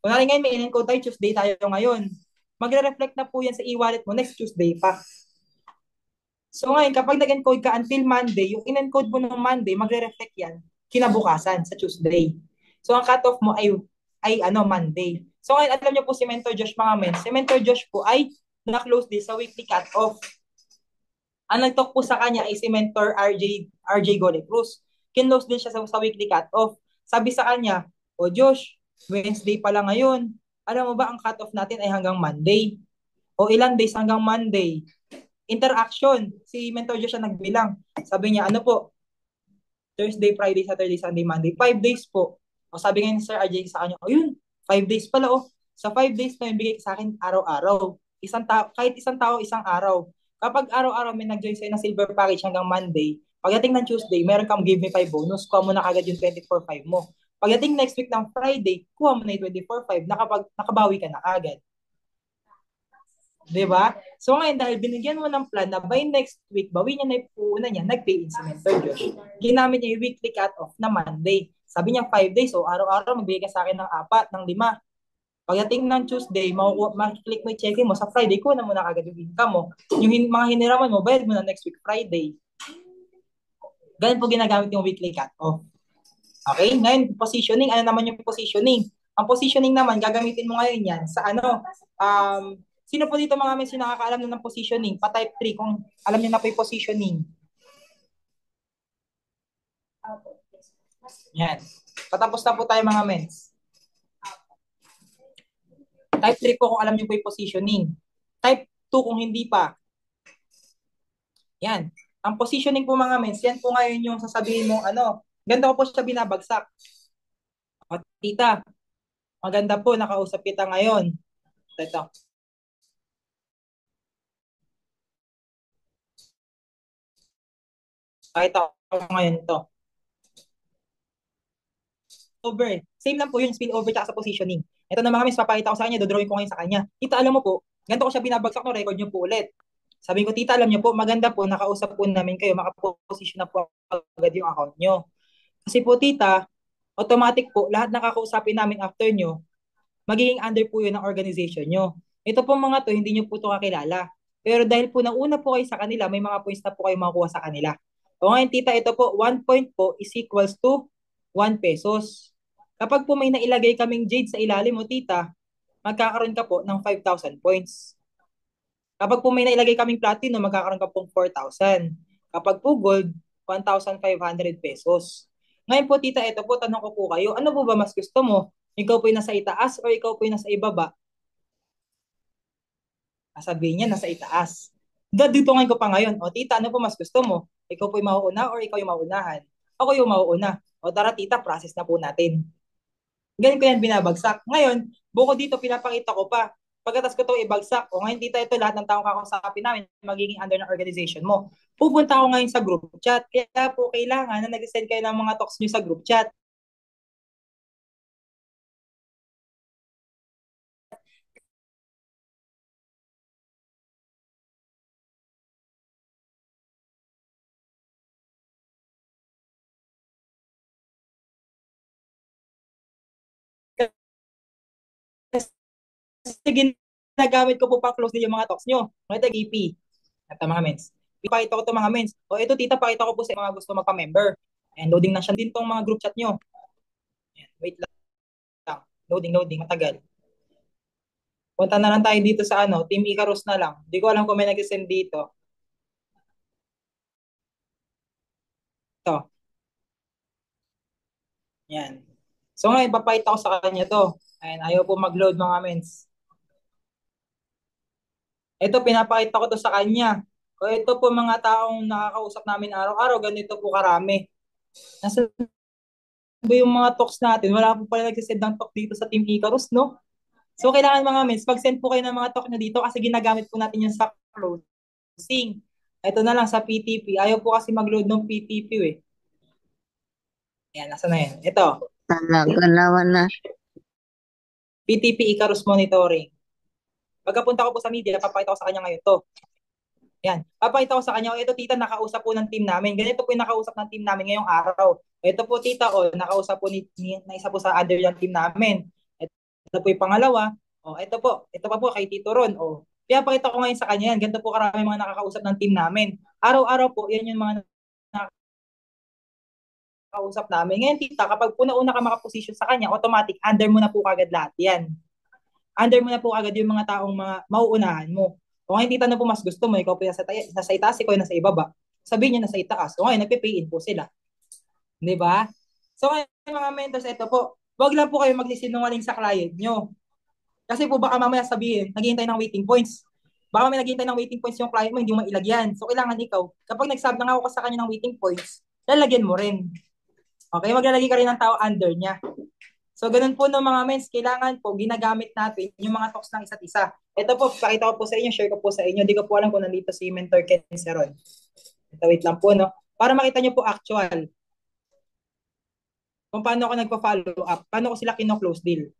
Speaker 1: kunwari ngayon may in-encode tayo, Tuesday tayo ngayon, magre-reflect na po yan sa e-wallet mo next Tuesday pa. So ngayon, kapag nag-encode ka until Monday, yung in-encode mo ng Monday, magre-reflect yan kinabukasan sa Tuesday. So ang cut-off mo ay Monday. So ngayon, alam niyo po si Mentor Josh mga men, si Mentor Josh po ay na-close din sa weekly cut-off. Ang nag-talk po sa kanya ay si Mentor RJ Gole Cruz. Kinlose din siya sa weekly cut-off. Sabi sa kanya, o Josh, Wednesday pa lang ngayon. Alam mo ba, ang cut-off natin ay hanggang Monday. O ilang days hanggang Monday. Interaction. Si Mentor Josh siya nagbilang. Sabi niya, ano po? Thursday, Friday, Saturday, Sunday, Monday. 5 days po. O sabi nga ni Sir RJ sa kanya, o yun, 5 days pala o. Sa 5 days na yung bigay sa akin araw-araw. Kahit isang tao, isang araw. Kapag araw-araw may nag-join sa'yo na silver package hanggang Monday, pagdating ng Tuesday, meron kang give me 5 bonus, kuha mo na agad yung 24/5 mo. Pagdating next week ng Friday, kuha mo na yung 24/5, nakabawi ka na agad. Diba? So ngayon, dahil binigyan mo ng plan na by next week, bawi niya na yung puuna niya, nag-pay in si Mentor Josh. Ginamit niya yung weekly cut-off na Monday. Sabi niya 5 days, so araw-araw magbigay ka sa akin ng 4, ng 5. Pagdating ng Tuesday, makiklik mo yung check mo. Sa Friday, kuha mo na agad yung income mo. Yung mga hiniraman mo, bayad mo na next week Friday. Ganun po ginagamit yung weekly cut-off. Okay? Ngayon, positioning. Ano naman yung positioning? Ang positioning naman, gagamitin mo ngayon yan sa ano, sino po dito mga men nakakaalam na ng positioning? Pa-type 3 kung alam niyo na po yung positioning. Yan. Patapos na po tayo mga mens. Type 3 po kung alam niyo po yung positioning. Type 2 kung hindi pa. Yan. Ang positioning po mga mens, yan po ngayon yung sasabihin mo, Ganito ko po siya binabagsak. O, tita, maganda po, nakausap kita ngayon. Ito. Pakita ko ngayon to. Over. Same lang po yun, spillover tsaka sa positioning. Ito na mga miss, papakita ko sa kanya, dodrawing ko ngayon sa kanya. Tita, alam mo po, ganito ko siya binabagsak no, record niyo po ulit. Sabi ko, tita, alam niyo po, maganda po, nakausap po namin kayo, makaposition na po agad yung account niyo. Kasi po, tita, automatic po, lahat nakakausapin namin after nyo, magiging under po yun ng organization nyo. Ito po mga to, hindi nyo po to kakilala. Pero dahil po nauna po kayo sa kanila, may mga points na po kayo makukuha sa kanila. O ngayon, tita, ito po, 1 point po is equals to 1 pesos. Kapag po may nailagay kaming jade sa ilalim mo, tita, magkakaroon ka po ng 5,000 points. Kapag po may nailagay kaming platinum, magkakaroon ka pong 4,000. Kapag po gold, 1,500 pesos. Ngayon po, tita, ito po, tanong ko po kayo, ano po ba mas gusto mo? Ikaw po yung nasa itaas o ikaw po yung nasa ibaba? Sabihin niya, nasa itaas. Dadutungin ko pa ngayon, o tita, ano po mas gusto mo? Ikaw po yung mauuna o ikaw yung mauunahan? Ako yung mauuna. O tara, tita, process na po natin. Ganyan ko yan binabagsak. Ngayon, buko dito, pinapakita ko pa. Pagkatas ko ito ibagsak, o ngayon tita, ito lahat ng taong kakausapin namin, magiging under ng organization mo. Pupunta ako ngayon sa group chat. Kaya po kailangan na nag-send kayo ng mga talks nyo sa group chat. Kasi ginagamit ko po pa close din yung mga talks nyo. Mga tag-EP. At mga mens. Ipakita ko to mga mens. O ito tita, pakita ko po sa mga gusto magpa-member. And loading na siya din tong mga group chat nyo. Ayan, wait lang. Loading. Matagal. Punta na lang tayo dito sa ano, Team Icarus na lang. Hindi ko alam kung may nag-send dito. Ito. Yan. So ngayon, papakita ko sa kanya to. Ayan, ayaw po mag-load mga mens. Ito, pinapakita ko to sa kanya. O ito po mga taong nakakausap namin araw-araw, ganito po karami. Nasa ba yung mga talks natin? Wala po pala nagsisend ng talk dito sa Team Icarus, no? So, kailangan mga mens, pag-send po kayo ng mga talk nyo dito kasi ginagamit po natin yan sa closing. Ito na lang sa PTP. Ayaw po kasi mag-load ng PTP eh. Yan, nasa na yan. Ito.
Speaker 3: Talaga naman na.
Speaker 1: PTP Icarus Monitoring. Pagkapunta ko po sa media, papakita ko sa kanya ngayon to. Yan. Papakita ko sa kanya, ito tita, nakausap po ng team namin. Ganito po yung nakausap ng team namin ngayong araw. Ito po tita, nakausap po na isa po sa under yung team namin. Ito po yung pangalawa. Ito pa po kay Tito Ron. Pinapakita ko ngayon sa kanya yan. Ganito po karami mga nakakausap ng team namin. Araw-araw po, yan yung mga nakakausap namin. Ngayon tita, kapag una-una ka makaposition sa kanya, automatic, under mo na po kagad lahat yan. Under mo na po agad yung mga taong mga mauunahan mo. Kung ngayon tita na po mas gusto mo, ikaw po nasa itaas, ikaw nasa ibaba. Sabihin niya nasa itaas. So ngayon, nagpe-pay in po sila. Di ba? So ngayon mga mentors, ito po, wag lang po kayo magsisinungaling sa client nyo. Kasi po baka mamaya sabihin, naghihintay ng waiting points. Baka may naghihintay ng waiting points yung client mo, hindi mo mailagyan. So kailangan ikaw, kapag nag-sub na nga ako sa kanya ng waiting points, lalagyan mo rin. Okay, maglalagay ka rin ng tao under niya. So, ganun po no mga mens, kailangan po ginagamit natin yung mga talks ng isa't isa. Ito po, pakita ko po sa inyo, share ko po sa inyo. Hindi ko po alam kung nandito si Mentor Ken Seron. Ito, wait lang po, no? Para makita nyo po actual. Kung paano ako nagpa-follow up, paano ko sila kino-close deal.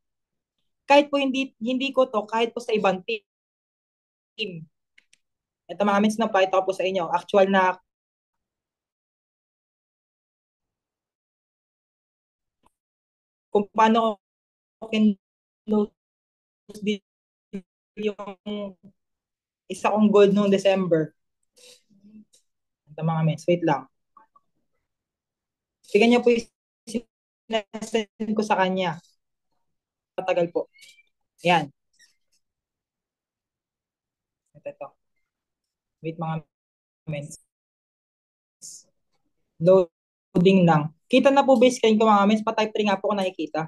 Speaker 1: Kahit po hindi ko to, kahit po sa ibang team. Ito mga mens, no, pakita ko po sa inyo. Actual na kung paano ko kin-close deal yung isa kong gold noong December. Ito mga mens, wait lang. Tignan niyo po yung sinasend ko sa kanya. Matagal po. Yan. Ito. Wait mga mens. Loading lang. Kita na po base screen ko mga mens. Pa-type 3 nga po kung nakikita.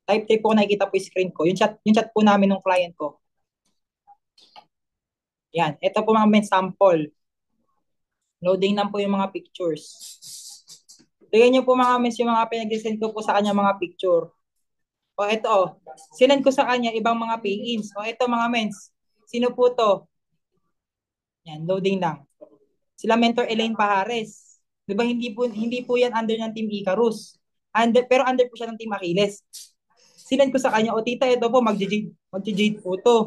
Speaker 1: Type 3 po kung nakikita po yung screen ko. Yung chat po namin ng client ko. Yan. Ito po mga mens sample. Loading lang po yung mga pictures. Tingnan niyo po mga mens yung mga pinag-send ko po sa kanya mga picture. O ito, sinend ko sa kanya ibang mga pay-ins. O ito mga mens, sino po to? Yan, loading lang. Sila Mentor Elaine Pajares. 'Di ba hindi po yan under ng Team Icarus. Pero under po siya ng Team Achilles. Sinend ko sa kanya, o tita, ito po, magji-jade po to.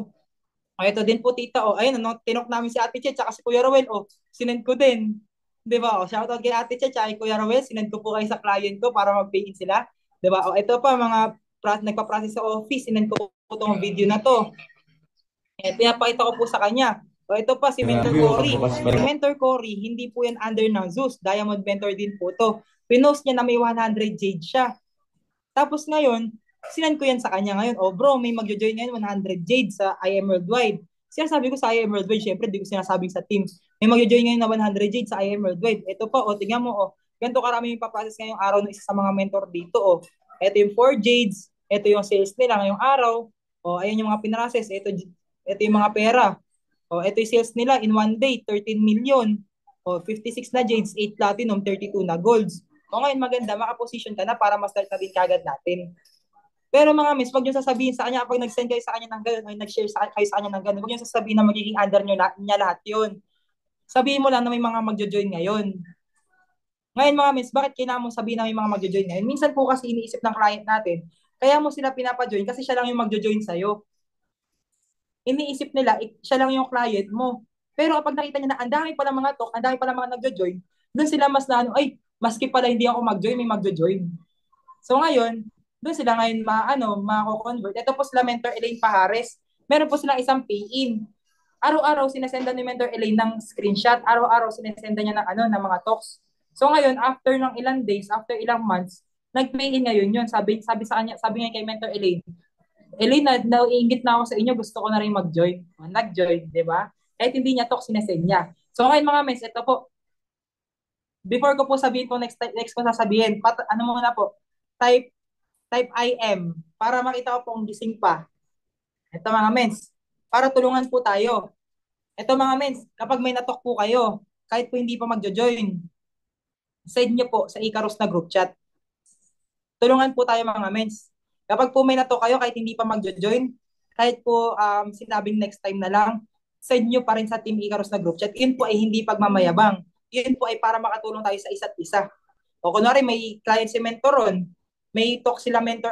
Speaker 1: O ito din po tita, o ayun, ano, tinok namin si Ate Che, tsaka si Kuya Rowel, o sinend ko din. 'Di ba? O shoutout kay Ate Che, tsaka kay Kuya Rowel, sinend ko po kayo sa client ko para mag-pay in sila. 'Di ba? O ito pa, mga nagpa-process sa office, sinend ko po itong video na to. Pinapakita ko po sa kanya. O ito pa, si Mentor Cory. Si Mentor Cory, hindi po yan under ng Zeus. Diamond Mentor din po to. Pinost niya na may 100 jade siya. Tapos ngayon, sinend ko yan sa kanya ngayon. O bro, may magjo-join ngayon 100 jade sa IM Worldwide. Sinasabi ko sa IM Worldwide, syempre, di ko sinasabing sa team. May magjo-join ngayon na 100 jade sa IM Worldwide. Ito pa, o tingnan mo, o. Ganito karami yung paprocess ngayong araw ng isa sa mga mentor dito, o. Ito yung 4 jades. Ito yung sales nila ngayong araw. O, ayun yung mga pinrocess. Ito yung mga pera. O, ito yung sales nila in one day, 13 million. O, 56 na jades, 8 platinum, 32 na golds. O ngayon maganda, makaposition ka na para ma-start na din kagad natin. Pero mga miss, wag niyo sasabihin sa kanya kapag nag-send kayo sa kanya ng gano'n, o nag-share kayo sa kanya ng gano'n, wag niyo sasabihin na magiging under niya lahat yun. Sabihin mo lang na may mga magjo-join ngayon. Ngayon mga miss, bakit kailangan mong sabihin na may mga magjo-join ngayon? Minsan po kasi iniisip ng client natin, kaya mo sila pinapa-join kasi siya lang yung magjo-join sa'yo. Iniisip nila, siya lang yung client mo. Pero kapag nakita niya na ang dami pala mga talk, ang dami pala mga nagjo-join, doon sila mas na ano, ay, maski pala hindi ako mag-join, may magjo-join. So ngayon, doon sila ngayon mako-convert. Ito po sila Mentor Elaine Pajares. Meron po silang isang pay-in. Araw-araw sinesenda ni Mentor Elaine ng screenshot. Araw-araw sinesenda niya ng mga talks. So ngayon, after ng ilang days, after ilang months, nag-pay-in ngayon yun. Sabi sa kanya, sabi nga kay Mentor Elaine, Elaine, naiingit na ako sa inyo, gusto ko na rin mag-join. Nag-join, di ba? Kahit hindi niya talk, sinesend niya. So ngayon mga mens, ito po, before ko po sabihin po next ko sasabihin, ano muna po, type IM para makita ko po kung gising pa. Ito mga mens, para tulungan po tayo. Ito mga mens, kapag may natok po kayo, kahit po hindi pa magjo-join, send nyo po sa Icarus na group chat. Tulungan po tayo mga mens. Kapag po may natok kayo, kahit hindi pa magjo-join, kahit po sinabing next time na lang, send nyo pa rin sa Team Icarus na group chat. Yun po ay hindi pagmamayabang. Yun po ay para makatulong tayo sa isa't isa. O kunwari may client si Mentoron, may talk sila Mentor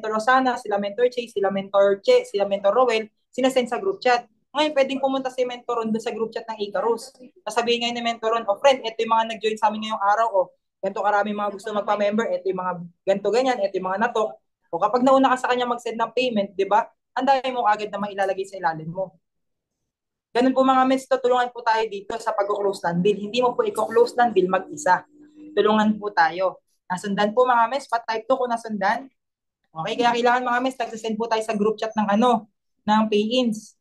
Speaker 1: Rosana, sila Mentor Che, sila Mentor Rowel, sinasend sa group chat. Ngayon, pwedeng pumunta si Mentoron doon sa group chat ng Icarus. Sasabihin ngayon ni Mentoron, friend, ito yung mga nag-join sa amin ngayong araw, ganito karami mga gusto magpa-member, ito yung mga ganito ganyan, ito yung mga natok. O kapag nauna ka sa kanya mag-send ng payment, di ba? Ang dami mo agad na mailalagay sa ilalim mo. Ganun po mga mens, tutulungan po tayo dito sa pag-close ng deal. Hindi mo po i-close ng deal mag-isa. Tulungan po tayo. Nasundan po mga mens, pa-type to kung nasundan. Okay, kaya kailangan mga mens, nagsasend po tayo sa group chat ng ng pay-ins.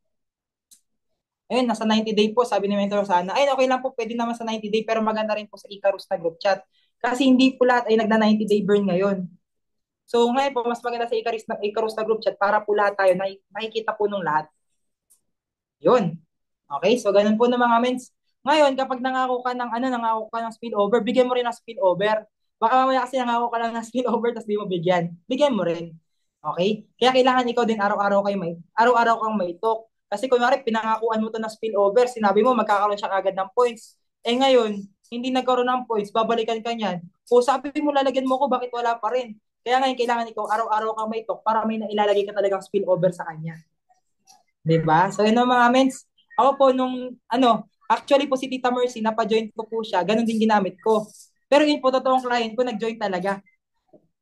Speaker 1: Ayun, nasa 90 day po, sabi ni Mentor Sana. Ayun, okay lang po, pwede naman sa 90 day, pero maganda rin po sa Icarus na group chat. Kasi hindi po lahat ay nagna 90 day burn ngayon. So ngayon po, mas maganda sa Icarus na group chat para po lahat tayo, nakikita po nung lahat. Yun. Okay, so ganun po ng mga mens. Ngayon, kapag nangako ka ng spillover, bigyan mo rin ng spillover. Baka mamaya kasi nangako ka lang ng spillover tapos di mo bigyan. Bigyan mo rin. Okay? Kaya kailangan ikaw din araw-araw kang may talk. Kasi kunwari, pinangakuan mo to ng spillover, sinabi mo magkakaroon siya agad ng points. Ngayon, hindi nagkaroon ng points, babalikan ka niyan. O sabi mo, lalagyan mo ko, bakit wala pa rin? Kaya ngayon, kailangan ikaw araw-araw kang may talk para may nailalagay ka talagang spillover sa kanya. Diba? So, yun mga mens. Ako po actually po si Tita Mercy, napa-join ko po siya, ganun din ginamit ko. Pero yun po, totoong client ko, nag-join talaga.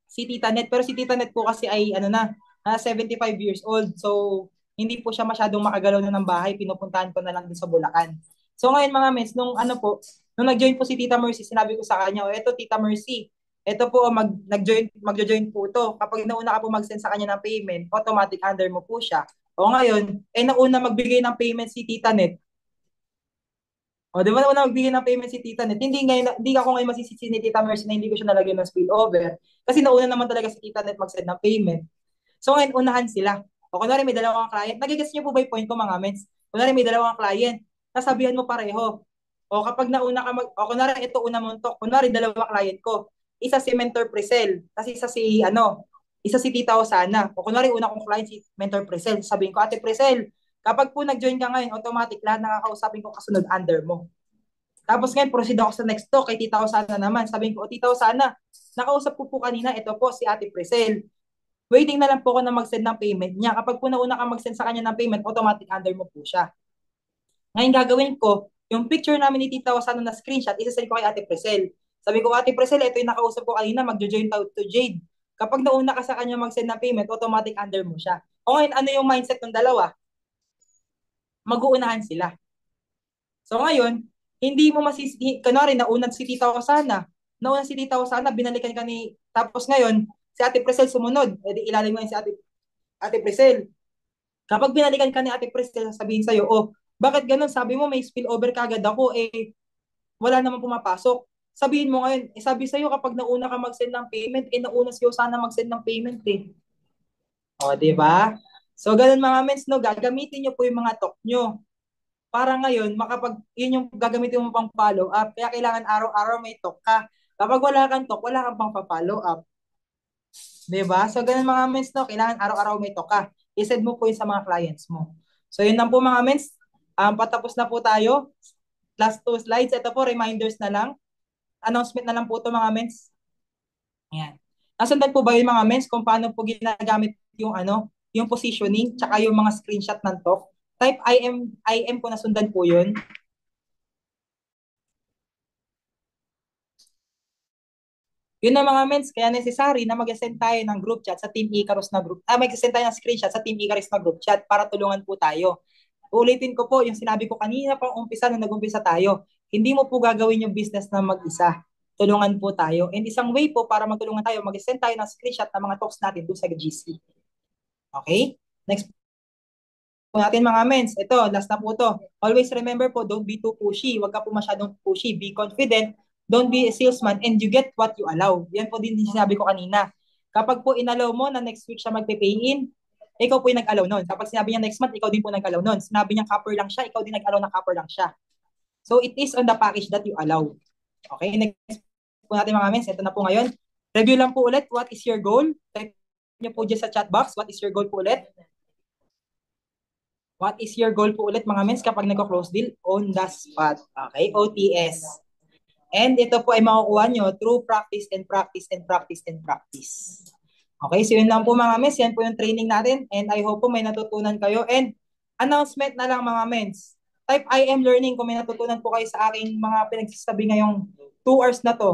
Speaker 1: Si Tita Net, pero si Tita Net po kasi ay 75 years old. So, hindi po siya masyadong makagalaw na ng bahay, pinupuntahan ko na lang din sa Bulacan. So ngayon mga mens, nung nag-join po si Tita Mercy, sinabi ko sa kanya, eto Tita Mercy, eto po, magjo-join po to. Kapag nauna ka po mag-send sa kanya ng payment, automatic under mo po siya. O ngayon, nauna magbigay ng payment si Tita Net. O, di ba nauna magbigay ng payment si Tita Net? Hindi ako ngayon masisisi ni Tita Mercy na hindi ko siya nalagyan ng spillover. Kasi nauna naman talaga si Tita Net mag-send ng payment. So ngayon, unahan sila. O kunwari may dalawang client, nagigets niyo po ba yung point ko mga mens? Kunwari may dalawang client, sasabihan mo pareho. O kapag nauna ka o kunwari ito una mong talk, kunwari dalawa client ko. Isa si Mentor Presel, kasi isa si Tita Osana. O kunwari una kong client si Mentor Presel. Sabihin ko, Ate Presel, kapag po nag-join ka ngayon, automatic lahat nakakausapin ko kasunod under mo. Tapos ngayon, proceed ako sa next talk kay Tita Osana naman. Sabihin ko, Tita Osana, nakausap ko po kanina, ito po si Ate Presel. Waiting na lang po ako na mag-send ng payment niya. Kapag po nauna ka mag-send sa kanya ng payment, automatic under mo po siya. Ngayon gagawin ko, yung picture namin ni Tita Osana na screenshot, isasend ko kay Ate Presel. Sabi ko, Ate Presel, ito yung nakausap ko kanina, mag-join to Jade. Kapag nauna ka sa kanya mag-send ng payment, automatic under mo siya. O ngayon, ano yung mindset ng dalawa? Mag-uunahan sila. So ngayon, hindi mo kunwari, naunad si Tita Osana. Naunad si Tita Osana, binalikan ka tapos ngayon, si Ate Presel sumunod. E di ilalim mo yun si Ate Presel. Kapag binalikan ka ni Ate Presel, sabihin sa'yo, oh, bakit ganun? Sabi mo may spillover kagad ako, wala naman pumapasok. Sabihin mo ngayon, sabi sa'yo kapag nauna ka mag-send ng payment, nauna si Osana mag-send ng payment O, di ba? So, ganun mga mens, no, gagamitin nyo po yung mga talk nyo. Para ngayon, yun yung gagamitin mo pang follow up. Kaya kailangan araw-araw may talk ka. Kapag wala kang talk, wala kang pang follow up. Diba? So, ganun mga mens, no? Kailangan araw-araw may talk ka. I-send mo po yun sa mga clients mo. So, yun lang po mga mens. Patapos na po tayo. Last 2 slides. Ito po, reminders na lang. Announcement na lang po ito mga mens. Ayan. Nasundan po ba yun mga mens kung paano po ginagamit yung positioning tsaka yung mga screenshot ng talk? Type IM po nasundan po yun. Yun na mga mens, kaya necessary na mag-send tayo ng group chat sa Team Icarus na group. Mag-send tayo ng screenshot sa Team Icarus na group chat para tulungan po tayo. Ulitin ko po yung sinabi ko kanina pang umpisa nung nag-umpisa tayo. Hindi mo po gagawin yung business na mag-isa. Tulungan po tayo. And isang way po para magtulungan tayo, mag-send tayo ng screenshot ng mga talks natin doon sa GC. Okay? Next po natin mga mens. Ito, last na po to. Always remember po, don't be too pushy. Huwag ka po masyadong pushy. Be confident. Don't be a salesman and you get what you allow. Yan po din sinabi ko kanina. Kapag po inallow mo na next week siya magpe-pay in, ikaw po yung nag-allow nun. Kapag sinabi niya next month, ikaw din po nag-allow nun. Sinabi niya copper lang siya, ikaw din nag-allow na copper lang siya. So it is on the package that you allow. Okay, next po natin mga mens. Ito na po ngayon. Review lang po ulit. What is your goal? Type niyo po dyan sa chat box. What is your goal po ulit? What is your goal po ulit mga mens kapag nagko-close deal? On the spot. Okay, OTS. And ito po ay makukuha nyo through practice and practice and practice and practice. Okay, so yun lang po mga mens. Yan po yung training natin. And I hope po may natutunan kayo. And announcement na lang mga mens. Type I am learning kung may natutunan po kayo sa aking mga pinagsasabi ngayong 2 hours na to.